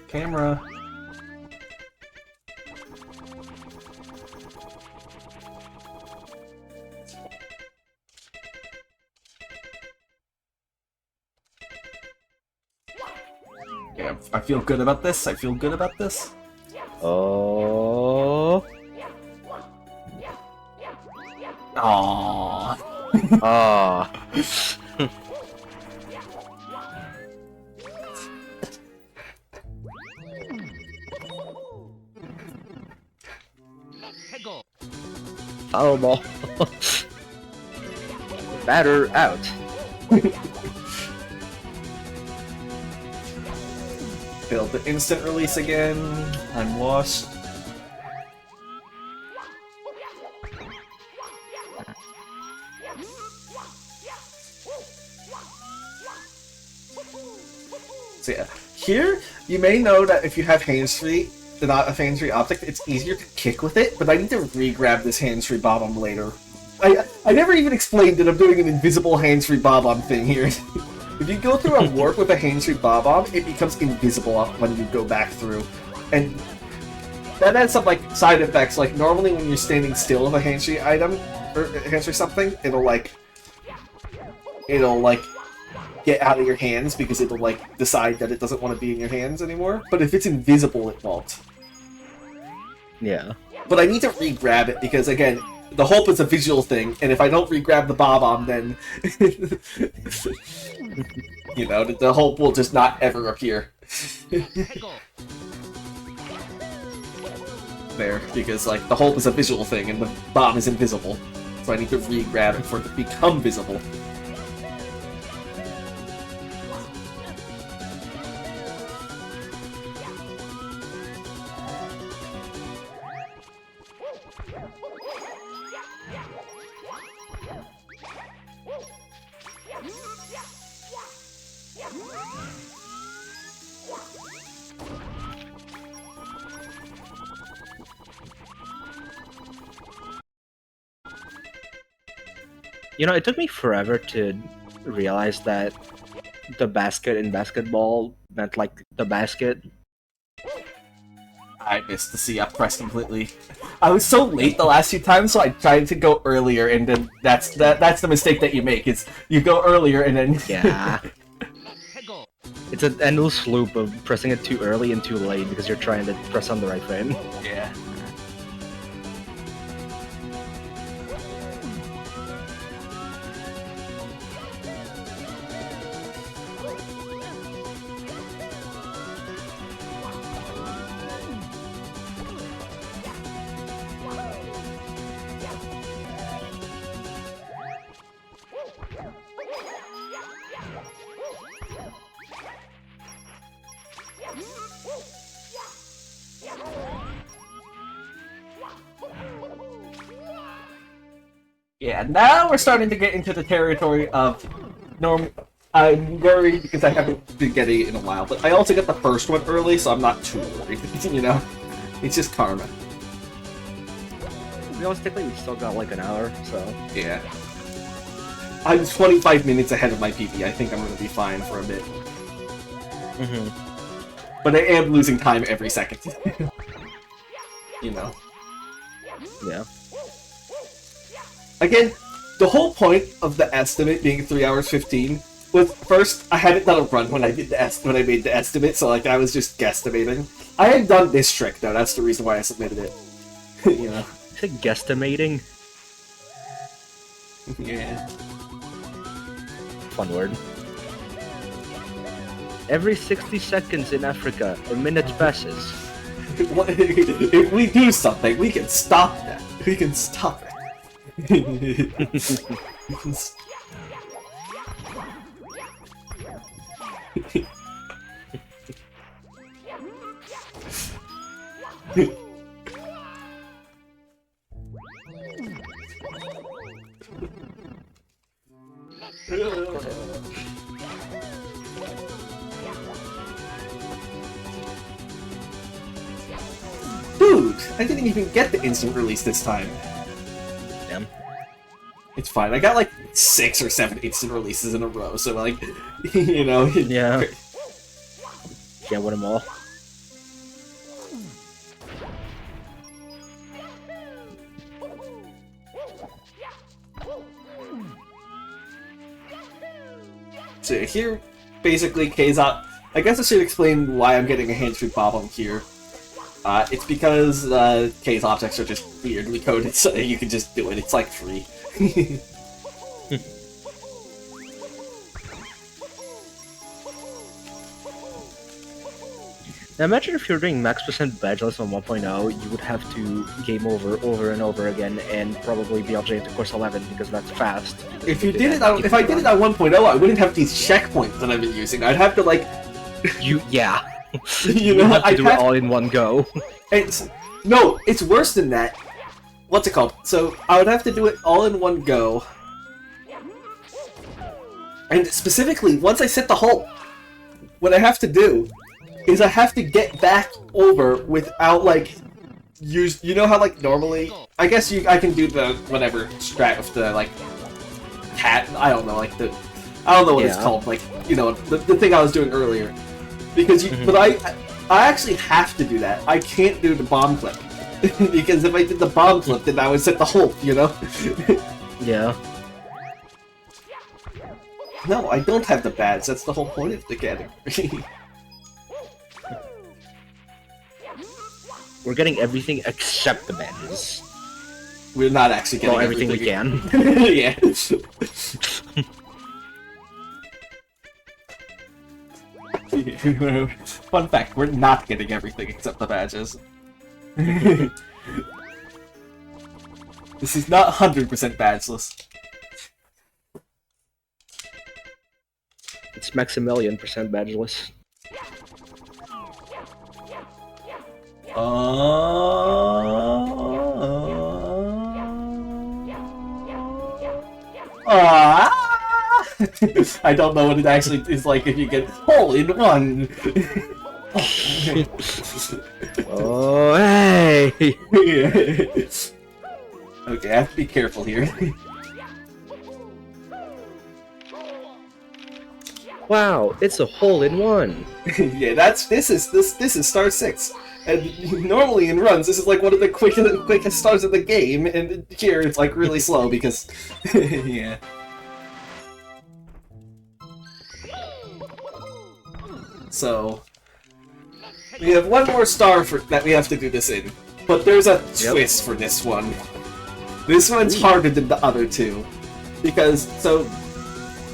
Camera. Yeah, I feel good about this. I feel good about this. Oh. Aww. Ah. Foul ball. Batter out. Failed the instant release again. I'm lost. So yeah, here you may know that if you have hands-free, not a hands-free object, it's easier to kick with it, but I need to re-grab this hands-free bob-omb later. I never even explained that I'm doing an invisible hands-free bob-omb thing here. If you go through a warp with a hand-tree Bob-omb, it becomes invisible when you go back through. And that has some, like, side effects. Like, normally when you're standing still with a hand-tree item, or hand-tree something, it'll, like, get out of your hands because it'll, like, decide that it doesn't want to be in your hands anymore. But if it's invisible, it won't. Yeah. But I need to re-grab it because, again, the hope is a visual thing, and if I don't re-grab the Bob-omb, then... you know, the hope will just not ever appear. There, because, like, the hope is a visual thing, and the bomb is invisible. So I need to re-grab it for it to become visible. You know, it took me forever to realize that the basket in basketball meant, like, the basket. I missed the C-up press completely. I was so late the last few times, so I tried to go earlier, and then that's the mistake that you make, is you go earlier and then... Yeah. It's an endless loop of pressing it too early and too late because you're trying to press on the right frame. Yeah. Yeah, now we're starting to get into the territory of I'm worried because I haven't been getting it in a while, but I also got the first one early, so I'm not too worried, you know? It's just karma. Realistically, we still got like an hour, so... Yeah. I'm 25 minutes ahead of my PB. I think I'm gonna be fine for a bit. But I am losing time every second. You know? Yeah. Again, the whole point of the estimate being 3 hours 15 was, first, I hadn't done a run when I did when I made the estimate, so like I was just guesstimating. I had done this trick though. That's the reason why I submitted it. You know. You said guesstimating? Yeah. Fun word. Every 60 seconds in Africa, a minute passes. If we do something, we can stop that. We can stop it. Dude, I didn't even get the instant release this time. Damn. It's fine. I got like 6 or 7 instant releases in a row, so like, you know. Yeah. Can't win them all. So here, basically, K's-op... I guess I should explain why I'm getting a hand-tree Bob-omb here. It's because K's objects are just weirdly coded, so you can just do it. It's like free. Now imagine if you're doing max percent Badgeless on 1.0, you would have to game over and over again, and probably be object to course 11 because that's fast. If you did it, if I did it on 1.0, I wouldn't have these checkpoints that I've been using. I'd have to like, yeah. You know, have to do it all in one go. No, it's worse than that. What's it called? So I would have to do it all in one go. And specifically, once I set the hole, what I have to do is I have to get back over without like you know how like normally I guess I can do the whatever strat with the like cat, I don't know, like the I don't know what it's Yeah. called, like, you know, the thing I was doing earlier. Because but I actually have to do that. I can't do the bomb clip. Because if I did the bomb clip, then I would set the hole, you know? Yeah. No, I don't have the badge. That's the whole point of the category. We're getting everything except the badges. We're not actually getting everything we can. Yeah. Fun fact, we're not getting everything except the badges. This is not 100% badgeless. It's Maximilian% badgeless. I don't know what it actually is like if you get hole in one. Oh, hey! Okay, I have to be careful here. Wow, it's a hole-in-one. Yeah, this is star 6. And normally in runs, this is like one of the quickest stars of the game, and here it's like really slow because, yeah. So we have one more star that we have to do this in, but there's a twist for this one. This one's harder than the other two, because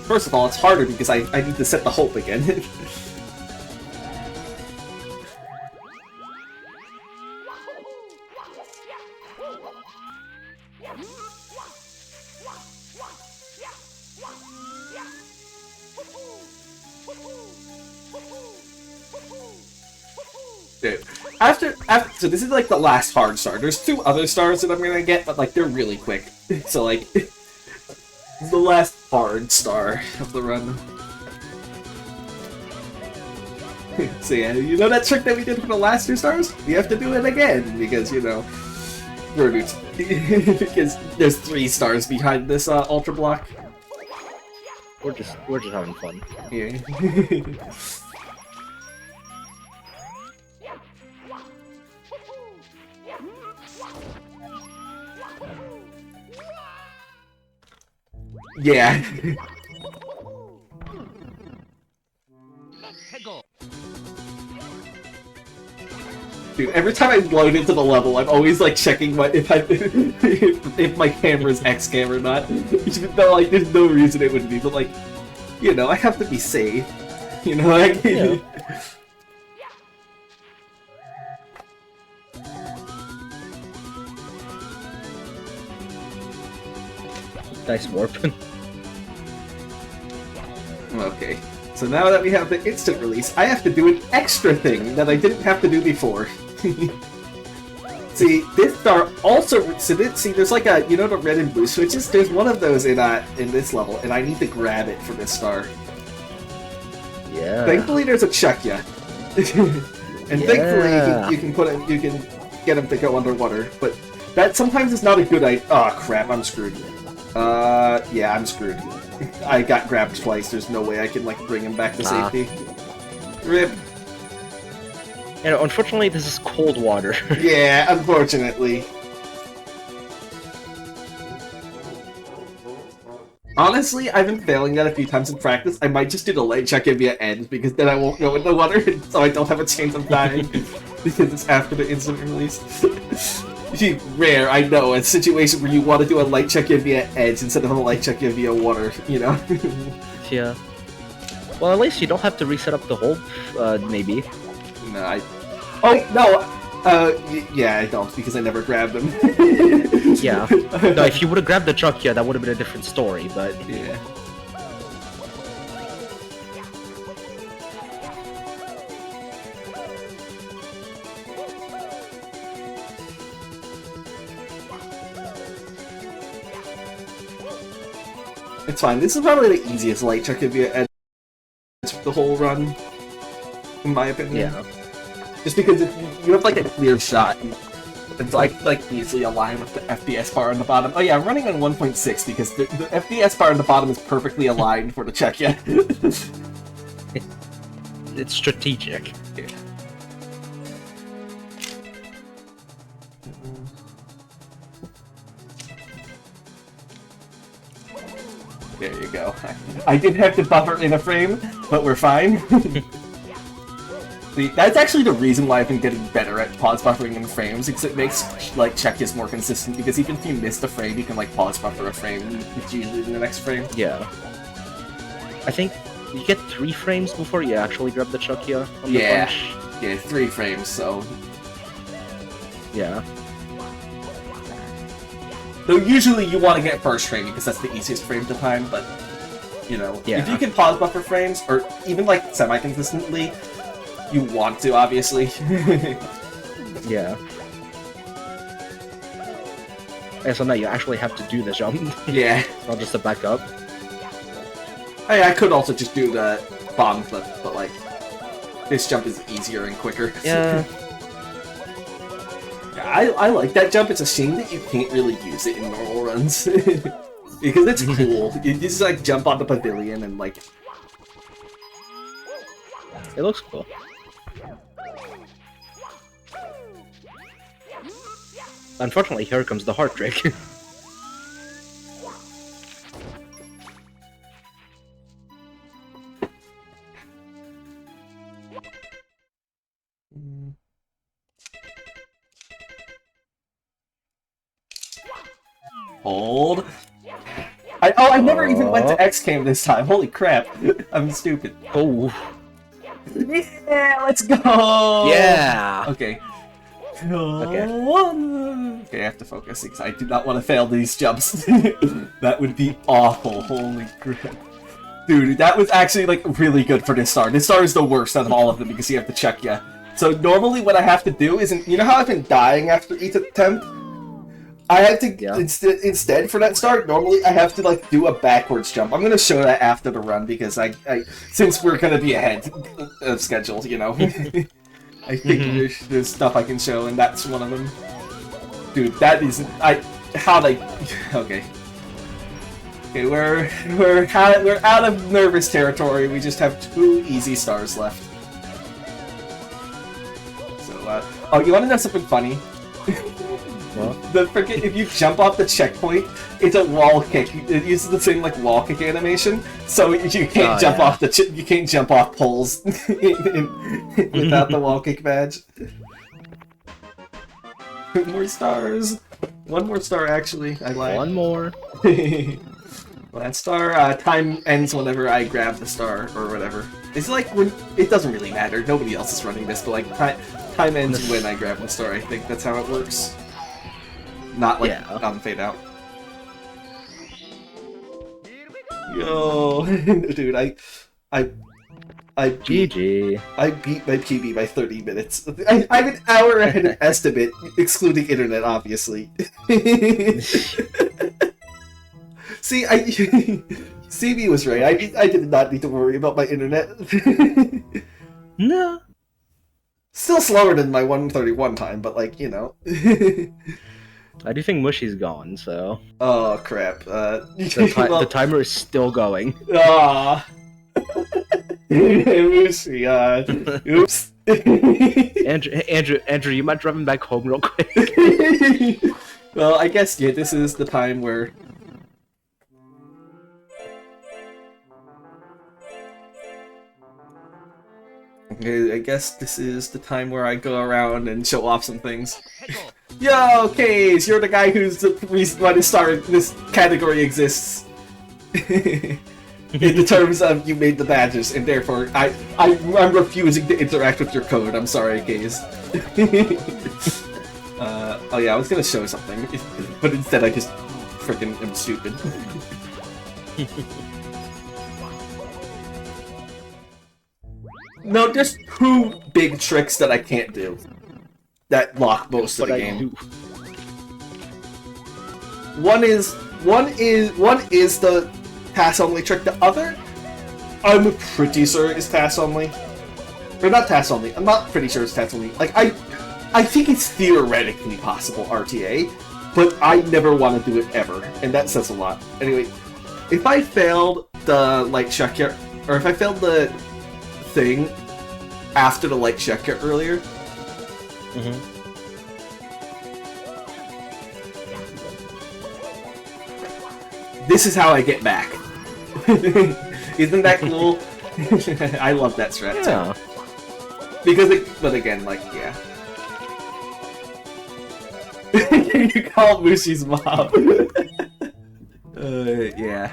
first of all, it's harder because I need to set the hope again. Dude, so this is like the last hard star. There's 2 other stars that I'm gonna get, but like they're really quick. So like, this is the last hard star of the run. So yeah, you know that trick that we did for the last 2 stars? We have to do it again because because there's 3 stars behind this ultra block. We're just having fun. Yeah. Yeah. Dude, every time I load into the level, I'm always like checking if my camera's X-cam or not. Even though like there's no reason it would be, but like, you know, I have to be safe. You know, like. Yeah. Nice warp. Okay, so now that we have the instant release, I have to do an extra thing that I didn't have to do before. See, this star also... See, there's like a... You know the red and blue switches? There's one of those in this level, and I need to grab it for this star. Yeah. Thankfully, there's a Chuckya. And thankfully, you can get him to go underwater, but that sometimes is not a good idea. Oh, crap, I'm screwed. Yeah, I'm screwed. I got grabbed twice. There's no way I can, like, bring him back to safety. Rip. And unfortunately, this is cold water. Yeah, unfortunately. Honestly, I've been failing that a few times in practice. I might just do the light check via end, because then I won't go in the water, so I don't have a chance of dying. Because it's after the instant release. Rare, I know, a situation where you want to do a light check via edge instead of a light check via water, you know? Yeah. Well, at least you don't have to reset up the hole, maybe. No, yeah, I don't, because I never grabbed them. Yeah. No, if you would have grabbed the truck, yeah, that would have been a different story, but... Yeah. It's fine. This is probably the easiest light check via edge for the whole run, in my opinion. Yeah. Just because if you have like a clear shot, And so I like easily align with the FPS bar on the bottom. Oh yeah, I'm running on 1.6 because the FPS bar on the bottom is perfectly aligned for the check. Yeah. It's strategic. Yeah. There you go. I did have to buffer in a frame, but we're fine. See, that's actually the reason why I've been getting better at pause buffering in frames, because it makes like checkers more consistent, because even if you missed a frame, you can like pause buffer a frame, it's usually in the next frame. Yeah. I think you get 3 frames before you actually grab the Chuckya on the punch. Yeah, 3 frames, so... Yeah. So usually you want to get first frame, because that's the easiest frame to time, but, you know, if you can pause buffer frames, or even like semi-consistently, you want to, obviously. Yeah. And so now you actually have to do the jump. Yeah. Not just to back up. Hey, I could also just do the bomb flip, but like, this jump is easier and quicker. Yeah. Yeah, I like that jump. It's a shame that you can't really use it in normal runs. Because it's cool. You just like jump on the pavilion and like... It looks cool. Unfortunately, here comes the heart trick. Hold. I never even went to X-Cam this time. Holy crap. I'm stupid. Oh. Yeah, let's go! Yeah! Okay. Okay. Okay, I have to focus because I do not want to fail these jumps. That would be awful. Holy crap. Dude, that was actually like really good for this star. This star is the worst out of all of them because you have to check ya. So normally what I have to do is, you know how I've been dying after each attempt? I have to, instead for that star, normally I have to like do a backwards jump. I'm gonna show that after the run because since we're gonna be ahead of schedule, you know. I think there's stuff I can show, and that's one of them. Dude, that is okay. Okay, we're out of nervous territory. We just have 2 easy stars left. So, oh, you want to know something funny? What? If you jump off the checkpoint, it's a wall kick. It uses the same like wall kick animation, so you can't jump off you can't jump off poles without the wall kick badge. 2 more stars. 1 more star, actually. I lied. 1 more. Well, that star time ends whenever I grab the star or whatever. It's like when it doesn't really matter. Nobody else is running this, but like time ends when I grab the star. I think that's how it works. Not like on fade out. Yo, dude, I GG. I beat my PB by 30 minutes. I'm an hour ahead of estimate, excluding internet, obviously. See, CB was right. I did not need to worry about my internet. No. Still slower than my 131 time, but like, you know. I do think Mushy's gone, so... Oh, crap. The timer is still going. Ah. Mushy, oops. Andrew, you might drive him back home real quick. Well, I guess, yeah, this is the time where... Okay, I guess this is the time where I go around and show off some things. Yo, Kaze, you're the guy who's the reason why this category exists. In the terms of you made the badges, and therefore I'm refusing to interact with your code. I'm sorry, Kaze. Oh yeah, I was gonna show something, but instead I just freaking am stupid. No, there's 2 big tricks that I can't do that lock most of the game. One is the pass only trick. The other, I'm pretty sure is pass only. Or not pass only. I'm not pretty sure it's pass only. Like I think it's theoretically possible, RTA, but I never want to do it ever, and that says a lot. Anyway, if I failed the light checker, or if I failed the thing after the light checker earlier, this is how I get back. Isn't that cool? I love that strat too. Because but again, like, yeah. You call Mushi's mom. Yeah.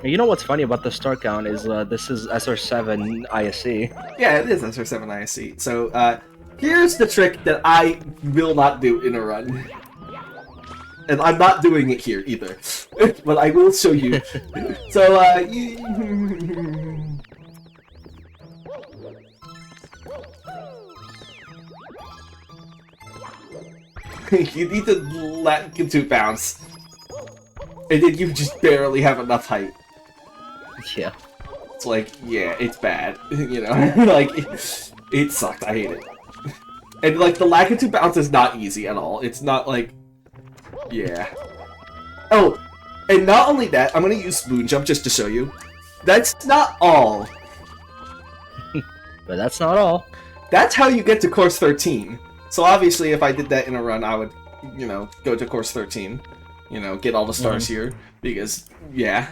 You know what's funny about the star count is this is SR7 ISC. Yeah, it is SR7 ISC. So here's the trick that I will not do in a run. And I'm not doing it here either. But I will show you. So you need to let Kintu bounce. And then you just barely have enough height. Yeah. It's like, yeah, it's bad. You know? Like, it sucked. I hate it. And, like, the Lakitu bounce is not easy at all. It's not, like... Yeah. Oh, and not only that, I'm gonna use Spoon Jump just to show you. That's not all. But that's not all. That's how you get to course 13. So obviously, if I did that in a run, I would, you know, go to course 13. You know, get all the stars here. Because, yeah.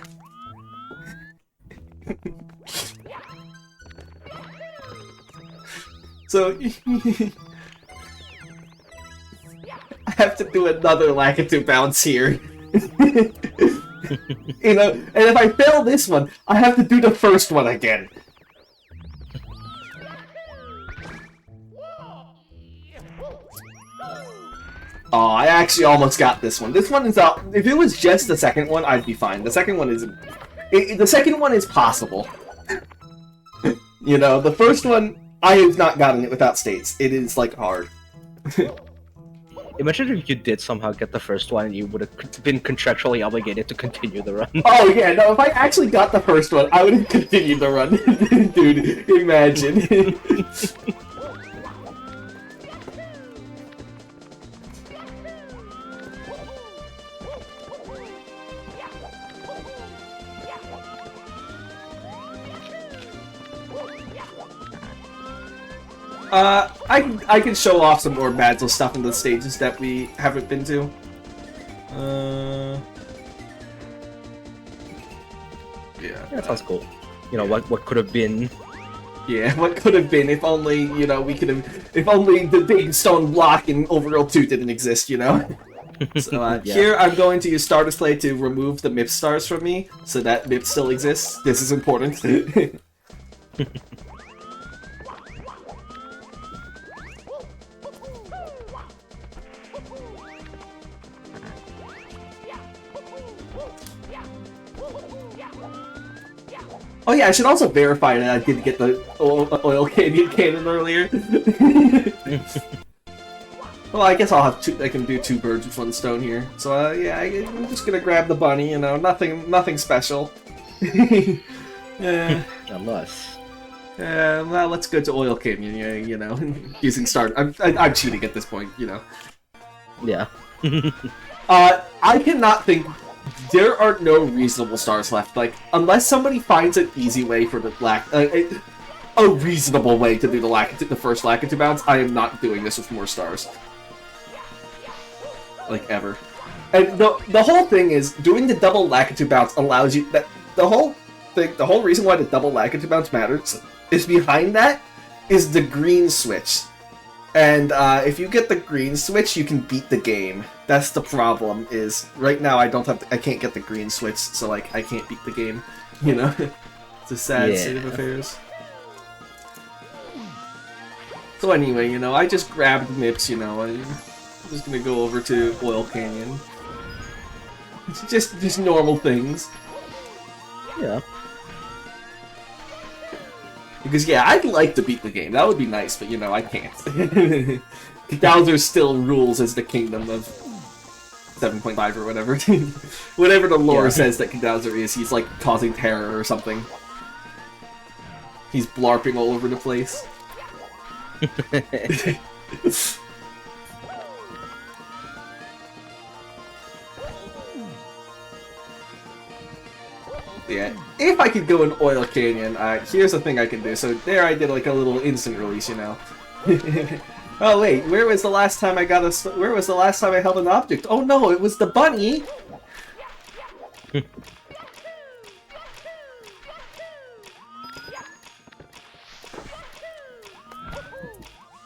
So, I have to do another Lakitu bounce here. You know, and if I fail this one, I have to do the first one again. Oh, I actually almost got this one. This one is out. If it was just the second one, I'd be fine. The second one isn't. The second one is possible. You know, the first one, I have not gotten it without states. It is, like, hard. Imagine if you did somehow get the first one and you would have been contractually obligated to continue the run. Oh, yeah, no, if I actually got the first one, I would have continued the run. Dude, imagine. I can show off some more Badgeless stuff in the stages that we haven't been to. Yeah. That sounds cool. You know, what could have been. Yeah, what could have been if only, you know, we could have... If only the big stone block in Overworld 2 didn't exist, you know? So, Yeah. Here I'm going to use Star Display to remove the MIP stars from me, so that MIP still exists. This is important. Oh yeah, I should also verify that I did get the oil cannon earlier. Well, I guess I'll have two. I can do two birds with one stone here. So yeah, I'm just gonna grab the bunny. You know, nothing special. Unless. Well, let's go to Oil Canyon. You know, using star. I'm cheating at this point. You know. Yeah. I cannot think. There are no reasonable stars left. Like, unless somebody finds an easy way for the a reasonable way to do the first Lakitu bounce, I am not doing this with more stars. Like, ever. And the whole thing is, doing the double Lakitu bounce allows you... The whole reason why the double Lakitu bounce matters is behind that is the green switch. And if you get the green switch, you can beat the game. That's the problem, is right now I can't get the green switch, so like I can't beat the game. You know? It's a sad state of affairs. So anyway, you know, I just grabbed MIPS, you know, I'm just gonna go over to Oil Canyon. It's just normal things. Yeah. Because, yeah, I'd like to beat the game. That would be nice, but, you know, I can't. Kedowser still rules as the kingdom of 7.5 or whatever. Whatever the lore says that Kedowser is, he's, like, causing terror or something. He's blarping all over the place. Yeah, if I could go in Oil Canyon, here's the thing I can do. So there I did like a little instant release, you know. Oh wait, where was the last time I held an object? Oh no, it was the bunny!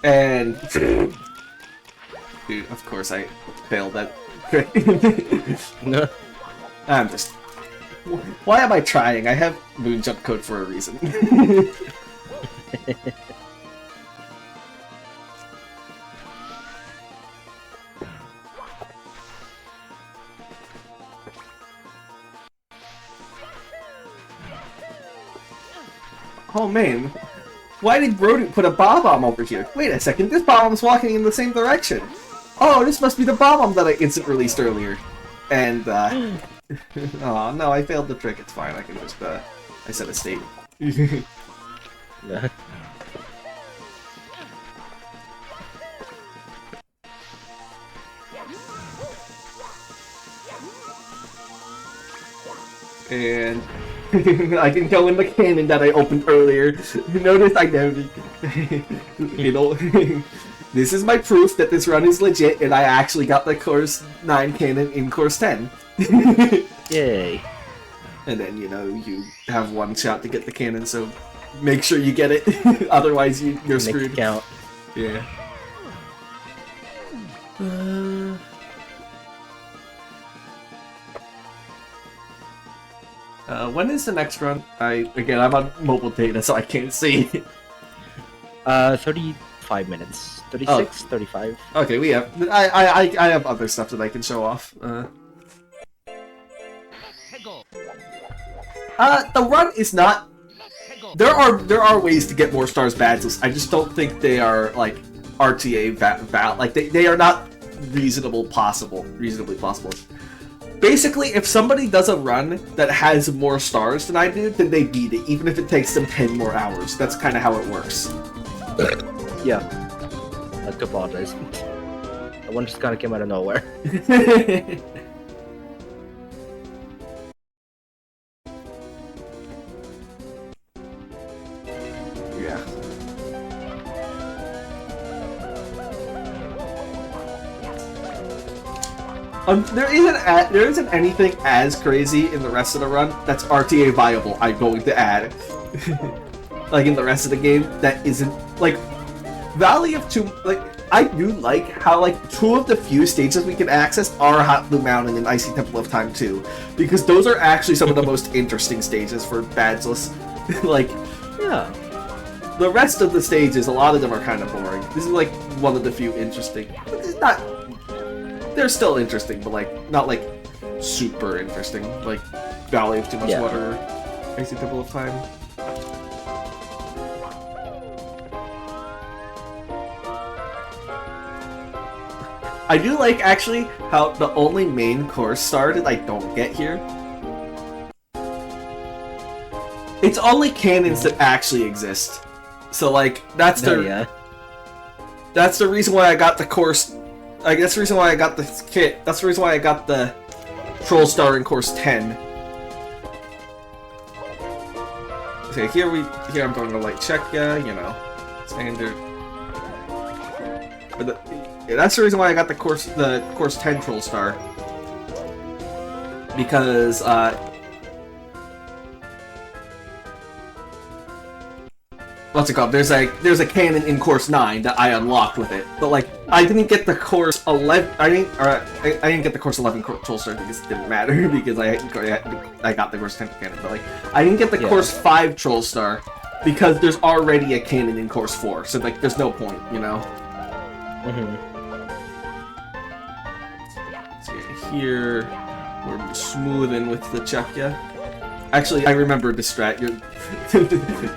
And... Dude, of course I failed that. I'm just... Why am I trying? I have moon jump code for a reason. Oh man, why did Rodent put a bomb over here? Wait a second, this bomb's walking in the same direction. Oh, this must be the bomb that I instant released earlier. And, oh no, I failed the trick. It's fine. I can just, I set a state. Yeah. And I can go in the cannon that I opened earlier. Notice I know. You know, this is my proof that this run is legit, and I actually got the course 9 cannon in course 10. Yay. And then, you know, you have one shot to get the cannon, so make sure you get it. Otherwise, you're screwed. Make it count. Yeah. When is the next run? Again, I'm on mobile data, so I can't see. 35 minutes. 36, 35. Okay, we have. I have other stuff that I can show off. The run is not. There are ways to get more stars badges. I just don't think they are like RTA like they are not reasonably possible. Basically, if somebody does a run that has more stars than I do, then they beat it, even if it takes them 10 more hours. That's kind of how it works. Yeah. I do apologize. That one just kind of came out of nowhere. Yeah. There isn't anything as crazy in the rest of the run that's RTA viable. I'm going to add, like in the rest of the game, that isn't like Valley of Two. Like I do like how like 2 of the few stages we can access are Hot Blue Mountain and Icy Temple of Time 2, because those are actually some of the most interesting stages for Badgeless. Like, Yeah. the rest of the stages, a lot of them are kind of boring. This is like one of the few interesting. It's not. They're still interesting, but like not like super interesting. Like Valley of Too Much Water, Icy Temple of Time. I do like actually how the only main course star that I don't get here. It's only cannons that actually exist. So like that's the that's the reason why I got the course. That's the reason why I got the kit. That's the reason why I got the Troll Star in course 10. Okay, here I'm going to like check, you know, standard. But that's the reason why I got the course 10 Troll Star. Because what's it called? There's a cannon in course 9 that I unlocked with it, but like I didn't get the course 11. I didn't get the course 11 Troll Star because it didn't matter because I got the course 10 cannon. But like I didn't get the course 5 Troll Star because there's already a cannon in course 4, so like there's no point, you know. So here we're smoothing with the Chakya. Actually, I remember the strat.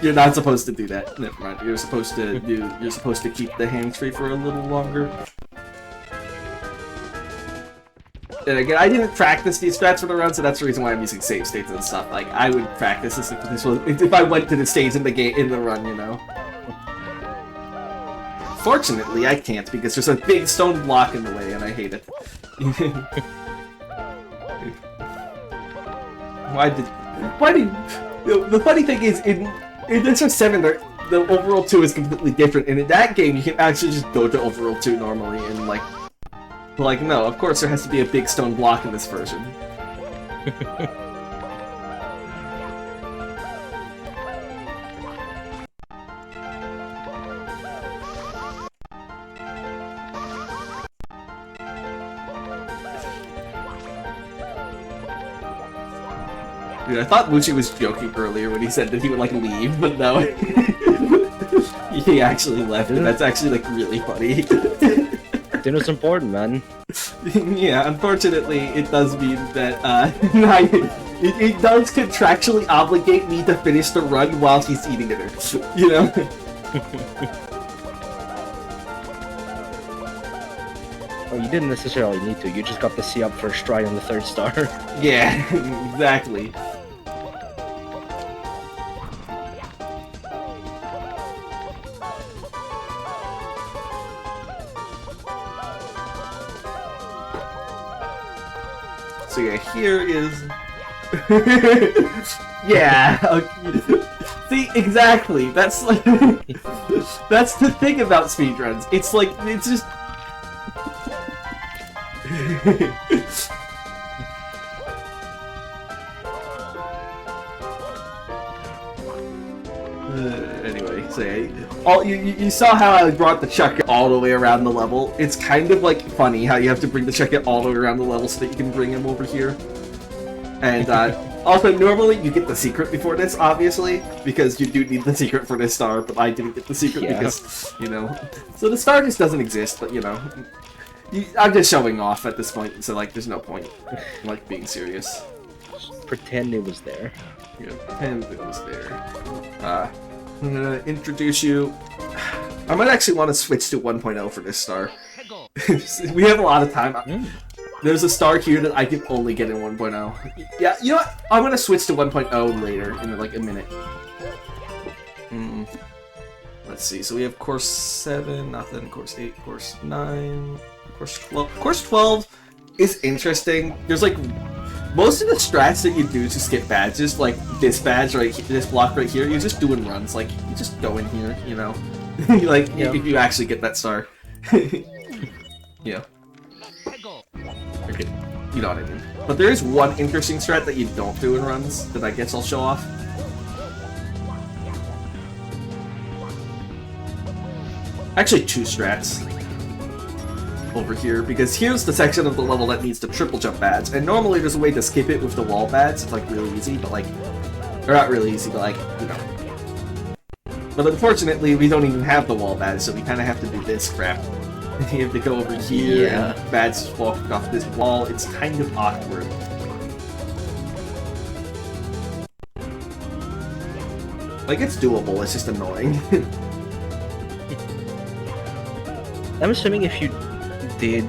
You're not supposed to do that. Never mind. You're supposed to keep the hand tree for a little longer. And again, I didn't practice these strats for the run, so that's the reason why I'm using save states and stuff. Like I would practice this if I went to the stage in the run, you know. Unfortunately, I can't because there's a big stone block in the way, and I hate it. The funny thing is, in SSR7, the overworld 2 is completely different, and in that game, you can actually just go to overworld 2 normally, and like, no, of course there has to be a big stone block in this version. Dude, I thought Muchi was joking earlier when he said that he would, like, leave, but no. He actually left, and that's actually, like, really funny. Dinner's important, man. Yeah, unfortunately, it does mean that, it does contractually obligate me to finish the run while he's eating dinner, you know? Oh, you didn't necessarily need to, you just got the C up first try on the 3rd star. Yeah, exactly. So yeah, here is... yeah, okay. See, exactly, that's like... that's the thing about speedruns. It's like, it's just... Anyway, so yeah, you saw how I brought the chucket all the way around the level. It's kind of like funny how you have to bring the chucket all the way around the level so that you can bring him over here. And also, normally you get the secret before this, obviously, because you do need the secret for this star, but I didn't get the secret because, you know... So the star just doesn't exist, but, you know... I'm just showing off at this point, so, like, there's no point in, like, being serious. Just pretend it was there. Yeah, pretend it was there. I'm gonna introduce you... I might actually want to switch to 1.0 for this star. We have a lot of time. There's a star here that I can only get in 1.0. Yeah, you know what? I'm gonna switch to 1.0 later, in like a minute. Let's see, so we have course 7, nothing, course 8, course 9, course 12. Course 12 is interesting. There's like, most of the strats that you do to skip badges, like this badge right here, this block right here, you're just doing runs. Like, you just go in here, you know? Like, if you actually get that star. Yeah. Okay, you know what I mean. But there is one interesting strat that you don't do in runs that I guess I'll show off. Actually, 2 strats over here, because here's the section of the level that needs the triple jump badge, and normally there's a way to skip it with the wall badge. It's like really easy, but like, or not really easy, but like, you know. But unfortunately, we don't even have the wall badge, so we kind of have to do this crap. You have to go over here and badge walk off this wall. It's kind of awkward. Like, it's doable, it's just annoying. I'm assuming if you did,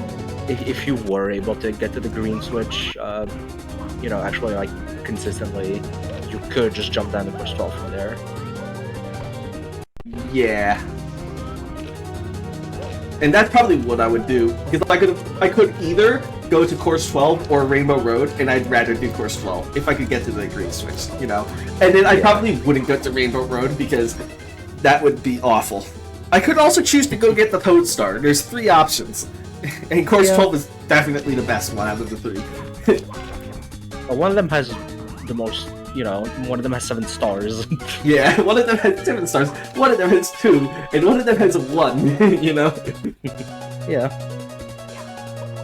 if you were able to get to the green switch, you know, actually, like, consistently, you could just jump down to course 12 from there. Yeah. And that's probably what I would do, because I could either go to course 12 or Rainbow Road, and I'd rather do course 12 if I could get to the green switch, you know? And then I probably wouldn't go to Rainbow Road because that would be awful. I could also choose to go get the Toad Star. There's 3 options. And course 12 is definitely the best one out of the 3. Well, one of them has the most, you know, one of them has 7 stars. Yeah, one of them has 7 stars, one of them has 2, and one of them has 1, you know? Yeah.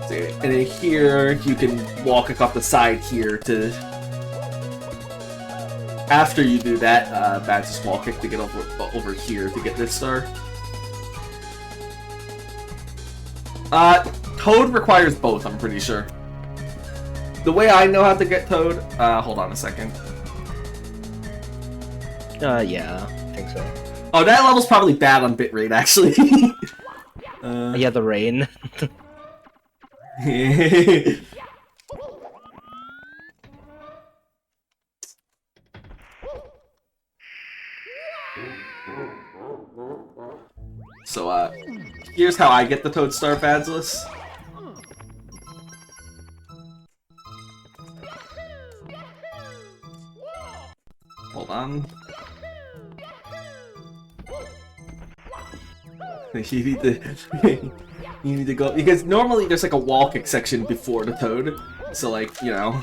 And then here, you can walk across the side here to... After you do that, badge a small kick to get over here to get this star. Toad requires both, I'm pretty sure. The way I know how to get Toad... hold on a second. Yeah, I think so. Oh, that level's probably bad on bitrate, actually. Yeah, the rain. So, here's how I get the Toadstar Badgeless. Hold on. You need to... you need to go... Because normally there's like a wall kick section before the Toad. So like, you know...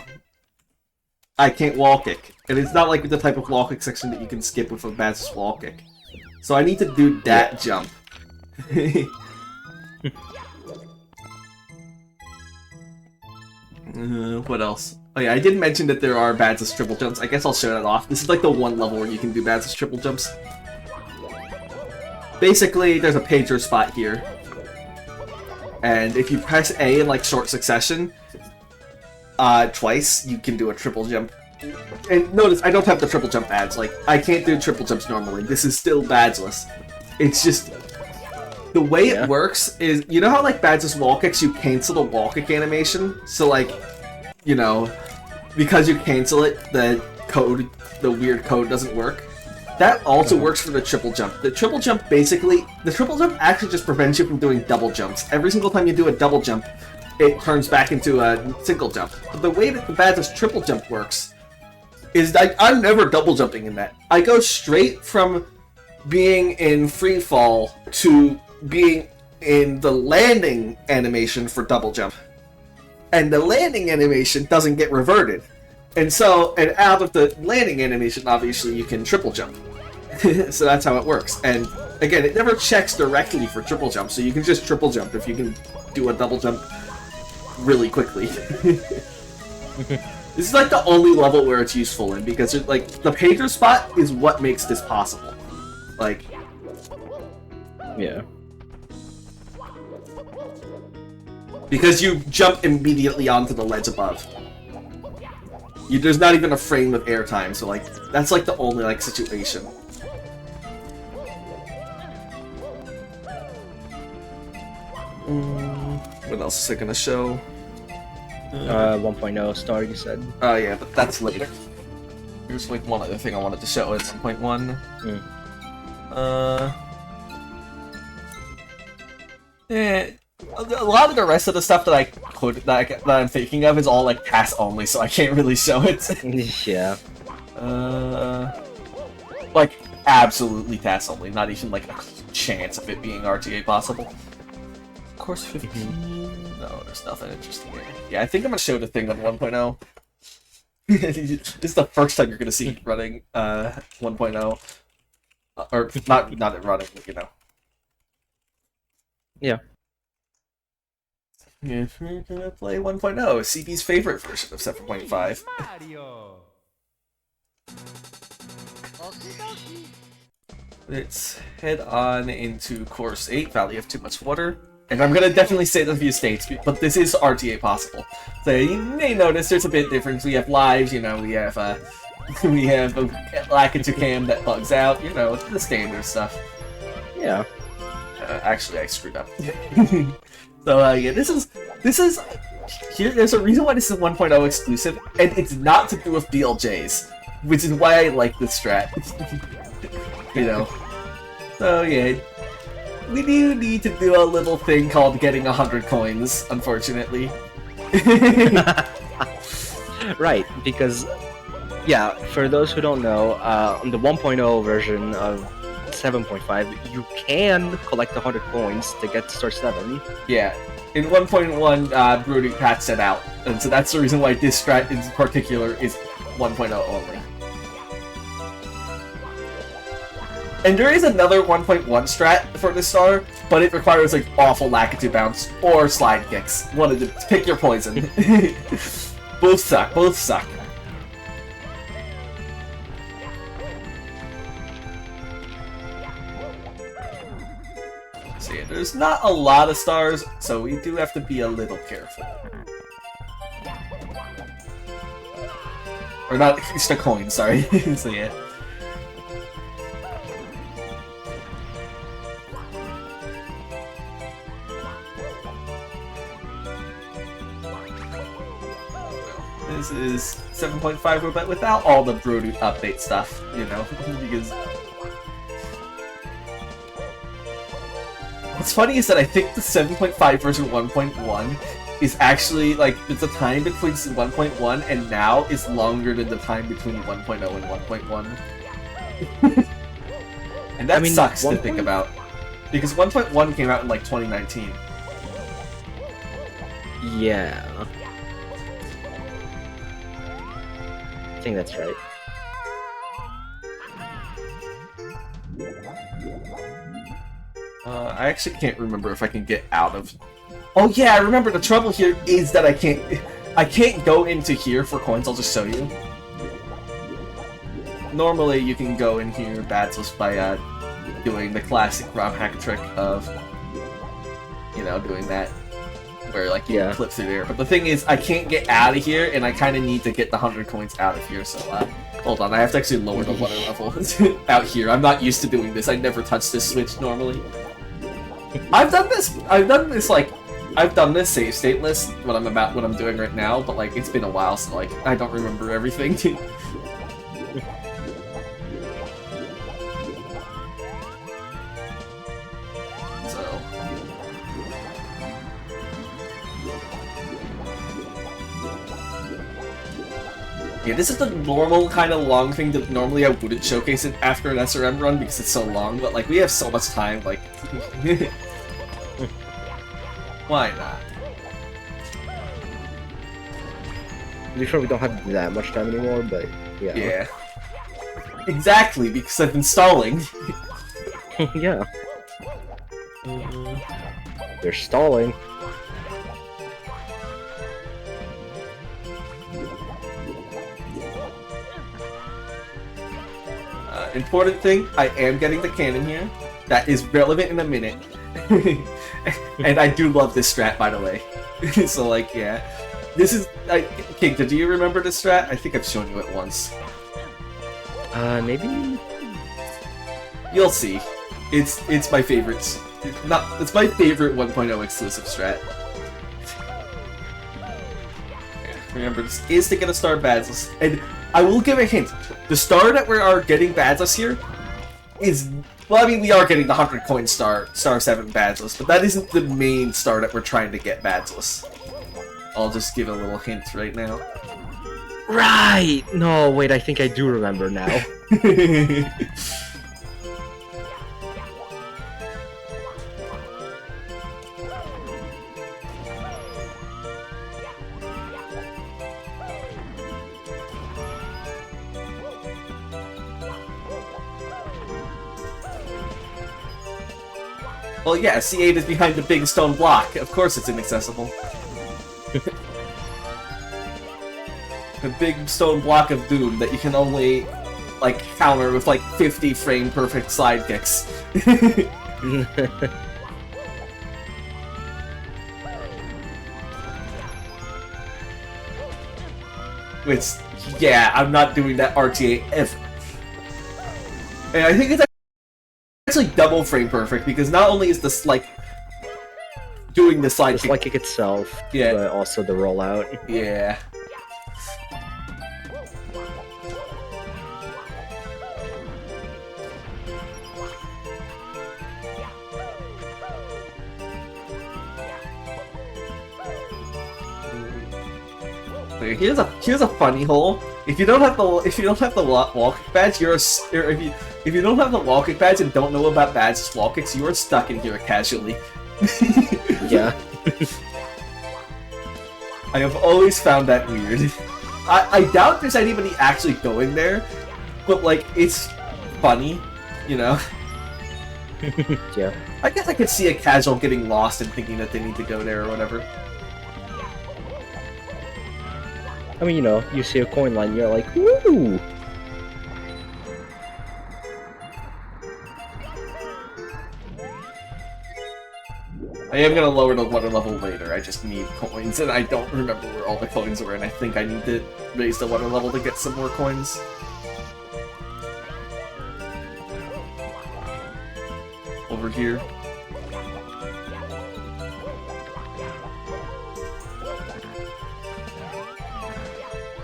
I can't wall kick. And it's not like the type of wall kick section that you can skip with a Badgeless wall kick. So I need to do that jump. What else? Oh yeah, I did mention that there are Badgeless triple jumps. I guess I'll show that off. This is like the one level where you can do Badgeless triple jumps. Basically, there's a pager spot here. And if you press A in like short succession, twice, you can do a triple jump. And notice, I don't have the triple jump badge. Like, I can't do triple jumps normally. This is still badgeless. It's just... The way it works is, you know how like Badgeless wall kicks, you cancel the wall kick animation? So like, you know, because you cancel it, the weird code doesn't work. That also works for the triple jump. The triple jump actually just prevents you from doing double jumps. Every single time you do a double jump, it turns back into a single jump. But the way that the Badgeless triple jump works is that I'm never double jumping in that. I go straight from being in free fall to being in the landing animation for double jump. And the landing animation doesn't get reverted. And out of the landing animation, obviously, you can triple jump. So that's how it works. And again, it never checks directly for triple jump, so you can just triple jump if you can do a double jump really quickly. This is like the only level where it's useful in, because like the pager spot is what makes this possible. Like, yeah. Because you jump immediately onto the ledge above. There's not even a frame of airtime, so like that's like the only like situation. What else is it gonna show? 1.0 star, you said. Oh yeah, but that's later. Here's like one other thing I wanted to show. It's 1.1. A lot of the rest of the stuff that I'm thinking of is all like pass only, so I can't really show it. Yeah. Like absolutely pass only, not even like a chance of it being RTA possible. Course 15. No, there's nothing interesting here. Yeah, I think I'm gonna show the thing on 1.0. This is the first time you're gonna see it running 1.0, or not it running, but you know. Yeah. If we're gonna play 1.0, CB's favorite version of 7.5. Let's head on into Course 8, Valley of Too Much Water. And I'm gonna definitely say the few states, but this is RTA possible. So you may notice there's a bit difference. We have lives, you know, we have a Lakitu cam that bugs out, you know, the standard stuff. Yeah. Actually, I screwed up. So yeah, this is here. There's a reason why this is 1.0 exclusive, and it's not to do with DLJs, which is why I like this strat. You know. So yeah, we do need to do a little thing called getting 100 coins, unfortunately. Right, because yeah, for those who don't know, on the 1.0 version of 7.5, you can collect 100 coins to get to Star 7. Yeah, in 1.1, Broody patched it out, and so that's the reason why this strat in particular is 1.0 only. And there is another 1.1 strat for this star, but it requires like awful Lakitu bounce or slide kicks. One of them. Pick your poison. Both suck. Both suck. So yeah, there's not a lot of stars, so we do have to be a little careful. Or not, it's a coin, sorry. So yeah. This is 7.5, but without all the Broody update stuff, you know, because... what's funny is that I think the 7.5 version 1.1 is actually, like, the time between 1.1 and now is longer than the time between 1.0 and 1.1. And that sucks to think about. Because 1.1 came out in, like, 2019. Yeah. I think that's right. I actually can't remember if I can get out of... Oh yeah, I remember the trouble here is that I can't go into here for coins. I'll just show you. Normally you can go in here, Badgeless, by doing the classic ROM hack trick of, you know, doing that. Where, like, you flip through there. But the thing is, I can't get out of here, and I kind of need to get the 100 coins out of here, so, hold on, I have to actually lower the water level out here. I'm not used to doing this. I never touch this switch normally. I've done this, like, I've done this save stateless, what I'm doing right now, but, like, it's been a while, so, like, I don't remember everything. Yeah, this is the normal kind of long thing that normally I wouldn't showcase it after an SRM run because it's so long, but like we have so much time, like why not? I'm sure we don't have that much time anymore, but yeah. Yeah. Exactly, because I've been stalling. Yeah. You're stalling. Important thing, I am getting the cannon here. That is relevant in a minute. And I do love this strat, by the way. So, like, yeah. This is... King, do you remember this strat? I think I've shown you it once. Maybe? You'll see. It's my favorite. It's my favorite 1.0 exclusive strat. Remember, this is to get a star Badgeless. And I will give a hint. The star that we are getting Badgeless here is... Well, I mean, we are getting the 100 coin star 7 Badgeless, but that isn't the main star that we're trying to get Badgeless. I'll just give a little hint right now. Right! No, wait, I think I do remember now. Well, yeah, C8 is behind the big stone block. Of course it's inaccessible. The big stone block of doom that you can only, like, counter with, like, 50 frame perfect slide kicks. Which, yeah, I'm not doing that RTA ever. And I think it's actually double frame perfect, because not only is this, like, doing the slide kick... Like kick itself, yeah, but also the rollout. Yeah. Here's a funny hole. If you don't have the wall kick badge, if you don't have the wall kick badge and don't know about badges wall kicks, you are stuck in here casually. Yeah. I have always found that weird. I doubt there's anybody actually going there, but like it's funny, you know. Yeah. I guess I could see a casual getting lost and thinking that they need to go there or whatever. I mean, you know, you see a coin line, you're like, woo! I am gonna lower the water level later, I just need coins, and I don't remember where all the coins were, and I think I need to raise the water level to get some more coins. Over here.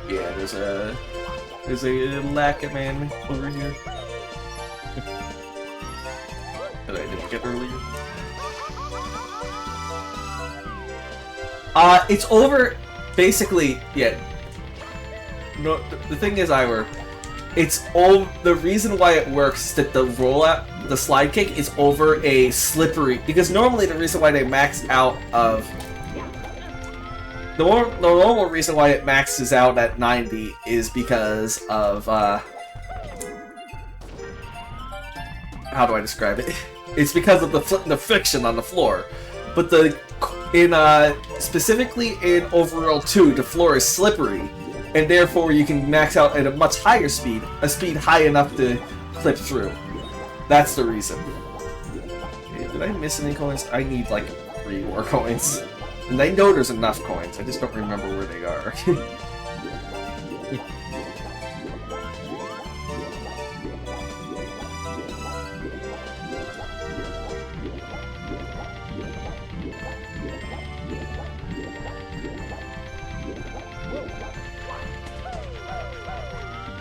Yeah, there's a lacquer man over here that I didn't get earlier. It's over, basically, yeah. No, the thing is, it's all, the reason why it works is that the rollout, the slide kick is over a slippery, because normally the reason why they max out of, the normal reason why it maxes out at 90 is because of, how do I describe it? It's because of the friction on the floor. But specifically in Overworld 2, the floor is slippery, and therefore you can max out at a much higher speed, a speed high enough to clip through. That's the reason. Okay, did I miss any coins? I need like 3 more coins. And I know there's enough coins, I just don't remember where they are.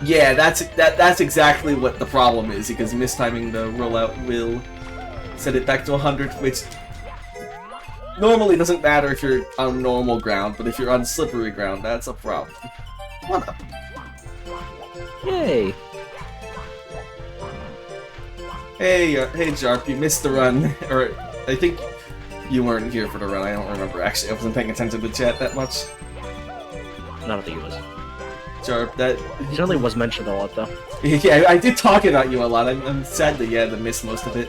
Yeah, that's exactly what the problem is, because mistiming the rollout will set it back to 100, which normally doesn't matter if you're on normal ground, but if you're on slippery ground, that's a problem. What up? Yay! Hey Jarp, you missed the run, or I think you weren't here for the run, I don't remember actually, I wasn't paying attention to the chat that much. I don't think he was. Jarp, that... He certainly was mentioned a lot, though. Yeah, I did talk about you a lot. I'm sad that you had to miss most of it.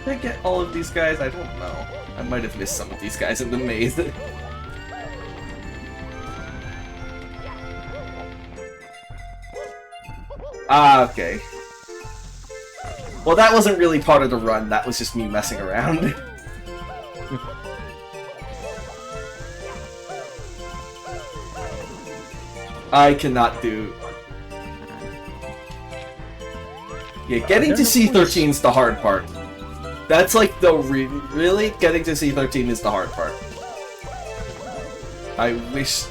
Did I get all of these guys? I don't know. I might have missed some of these guys in the maze. Ah, okay. Well, that wasn't really part of the run, that was just me messing around. I cannot do... Yeah, getting to C13's the hard part. That's like the really getting to C13 is the hard part. I wish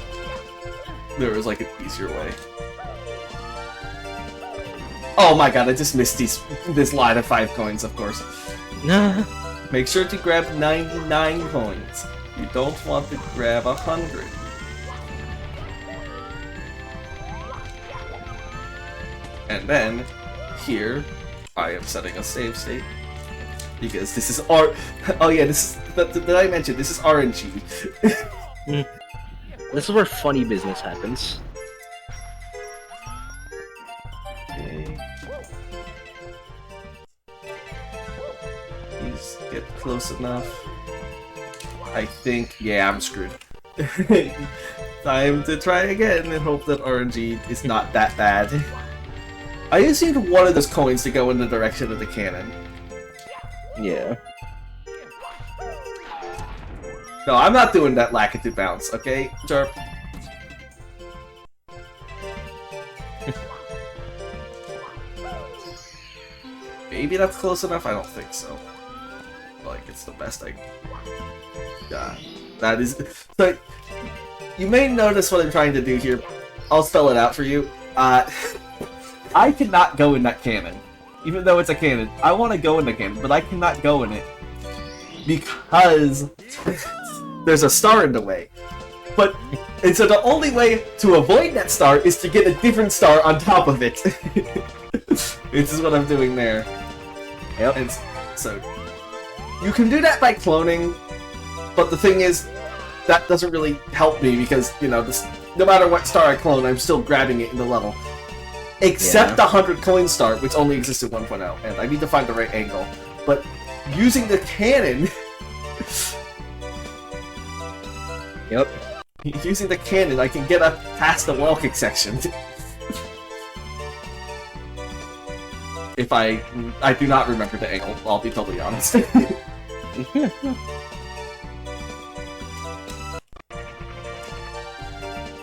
there was like an easier way. Oh my god, I just missed this line of 5 coins, of course. Nah. Make sure to grab 99 coins. You don't want to grab 100. And then, here, I am setting a save state. Because this is oh yeah, this is, did I mention, this is RNG. This is where funny business happens. Okay. Please get close enough. I think, yeah, I'm screwed. Time to try again and hope that RNG is not that bad. I just need one of those coins to go in the direction of the cannon. Yeah. No, I'm not doing that Lakitu bounce, okay, Jarp? Maybe that's close enough? I don't think so. Like, it's the best I... Yeah, that is... So, you may notice what I'm trying to do here. I'll spell it out for you. I cannot go in that cannon. Even though it's a cannon. I want to go in the cannon, but I cannot go in it. Because there's a star in the way. But, and so the only way to avoid that star is to get a different star on top of it. This is what I'm doing there. Yep. And so, you can do that by cloning, but the thing is, that doesn't really help me because, you know, no matter what star I clone, I'm still grabbing it in the level. Except the 100 coin star, which only exists at 1.0, and I need to find the right angle. But using the cannon... Yep. Using the cannon, I can get up past the wall kick section. If I do not remember the angle, I'll be totally honest. I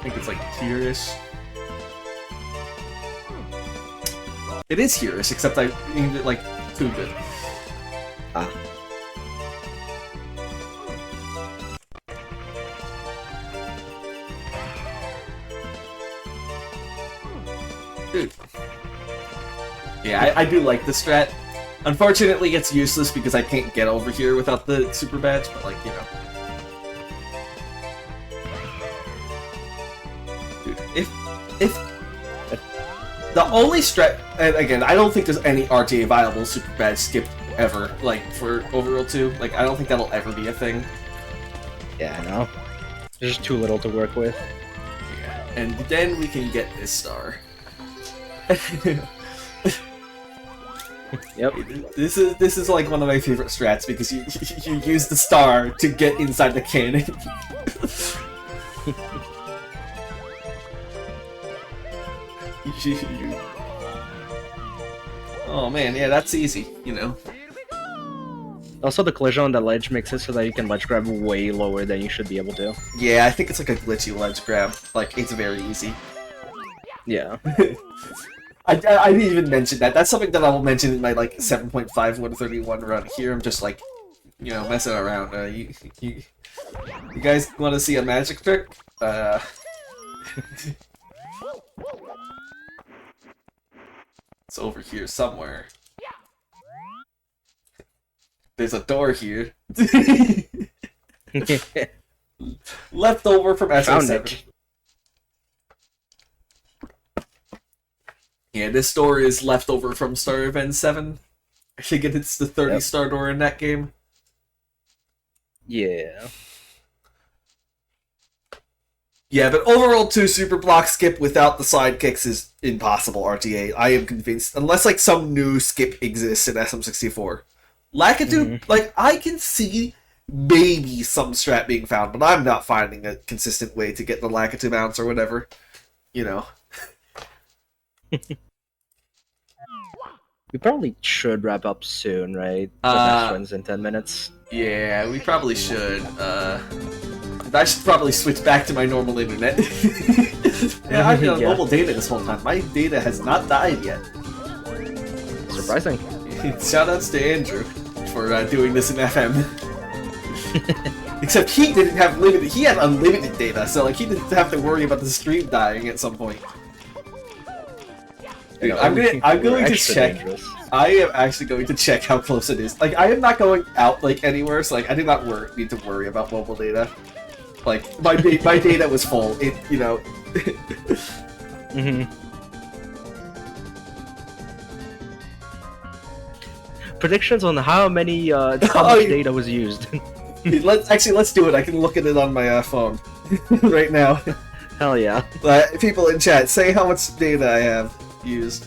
think it's like here-ish. It is here-ish, except I aimed it like too good. Ah. Dude. Yeah, I do like the strat. Unfortunately, it's useless because I can't get over here without the super badge, but like, you know. Dude, if the only strat, and again, I don't think there's any RTA viable super badge skip ever, like, for Overworld 2. Like, I don't think that'll ever be a thing. Yeah, I know. There's just too little to work with. Yeah. And then we can get this star. Yep. This is like one of my favorite strats because you use the star to get inside the cannon. Oh man, yeah, that's easy, you know. Also, the collision on that ledge makes it so that you can ledge grab way lower than you should be able to. Yeah, I think it's like a glitchy ledge grab. Like, it's very easy. Yeah. I didn't even mention that. That's something that I will mention in my, like, 7.5 131 run. Here I'm just, like, you know, messing around. You guys want to see a magic trick? It's over here somewhere. There's a door here. Left over from SSRM. Yeah, this door is left over from Star Event 7. I think it's the 30-star door in that game. Yeah. Yeah, but Overworld 2 Super Block skip without the sidekicks is impossible, RTA. I am convinced. Unless, like, some new skip exists in SM64. Lakitu, like, I can see maybe some strat being found, but I'm not finding a consistent way to get the Lakitu mounts or whatever. You know. We probably should wrap up soon, right? The next one's in 10 minutes. Yeah, we probably should. I should probably switch back to my normal internet. Yeah, I've been on mobile data this whole time. My data has not died yet. Surprising. Shoutouts to Andrew for doing this in FM. Except he didn't have limited. He had unlimited data, so like he didn't have to worry about the stream dying at some point. Dude, I'm going to check. Dangerous. I am actually going to check how close it is. Like, I am not going out like anywhere, so like I do not need to worry about mobile data. Like my data was full. It, you know. Predictions on how much data was used. Let's do it. I can look at it on my phone right now. Hell yeah. People in chat, say how much data I have used.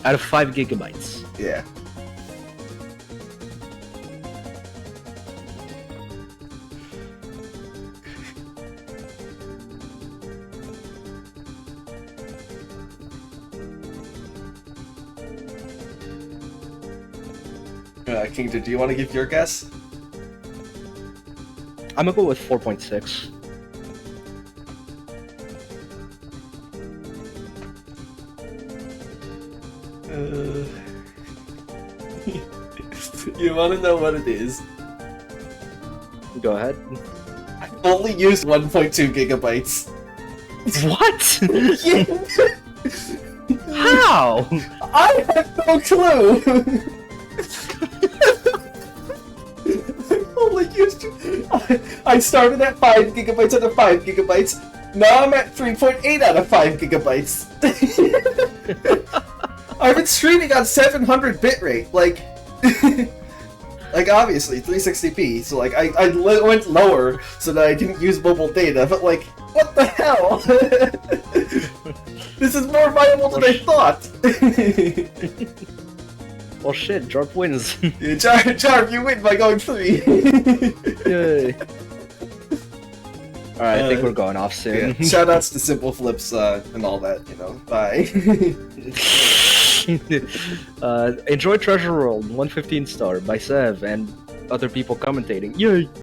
Out of 5 gigabytes. Yeah. Kingdom, do you want to give your guess? I'm gonna go with 4.6. You want to know what it is? Go ahead. I only used 1.2 gigabytes. What? Yeah. How? I have no clue! I started at 5 gigabytes out of 5 gigabytes. Now I'm at 3.8 out of 5 gigabytes. I've been streaming on 700 bitrate, like, like obviously 360p. So like I went lower so that I didn't use mobile data. But like, what the hell? This is more viable than I thought. Well, shit, Jarp wins. Yeah, Jarp, you win by going 3. Yay. Alright, I think we're going off soon. Yeah. Shoutouts to Simple Flips and all that, you know. Bye. Enjoy Treasure World, 115 star by Sev and other people commentating. Yay!